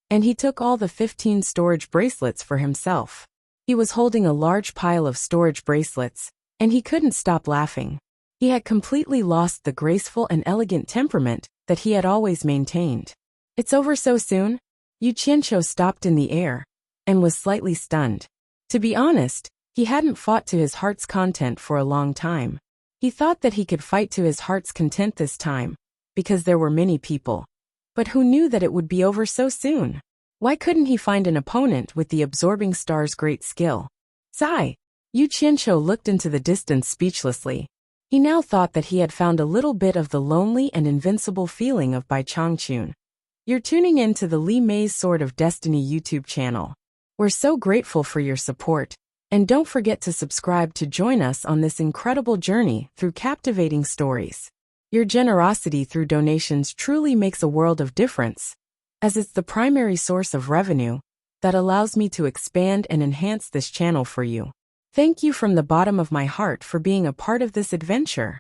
and he took all the 15 storage bracelets for himself. He was holding a large pile of storage bracelets, and he couldn't stop laughing. He had completely lost the graceful and elegant temperament that he had always maintained. It's over so soon? Yu Qianqiu stopped in the air and was slightly stunned. To be honest, he hadn't fought to his heart's content for a long time. He thought that he could fight to his heart's content this time, because there were many people. But who knew that it would be over so soon? Why couldn't he find an opponent with the absorbing star's great skill? Sigh! Yu Qianqiu looked into the distance speechlessly. He now thought that he had found a little bit of the lonely and invincible feeling of Bai Changchun. You're tuning in to the Li Mei's Sword of Destiny YouTube channel. We're so grateful for your support. And don't forget to subscribe to join us on this incredible journey through captivating stories. Your generosity through donations truly makes a world of difference, as it's the primary source of revenue that allows me to expand and enhance this channel for you. Thank you from the bottom of my heart for being a part of this adventure.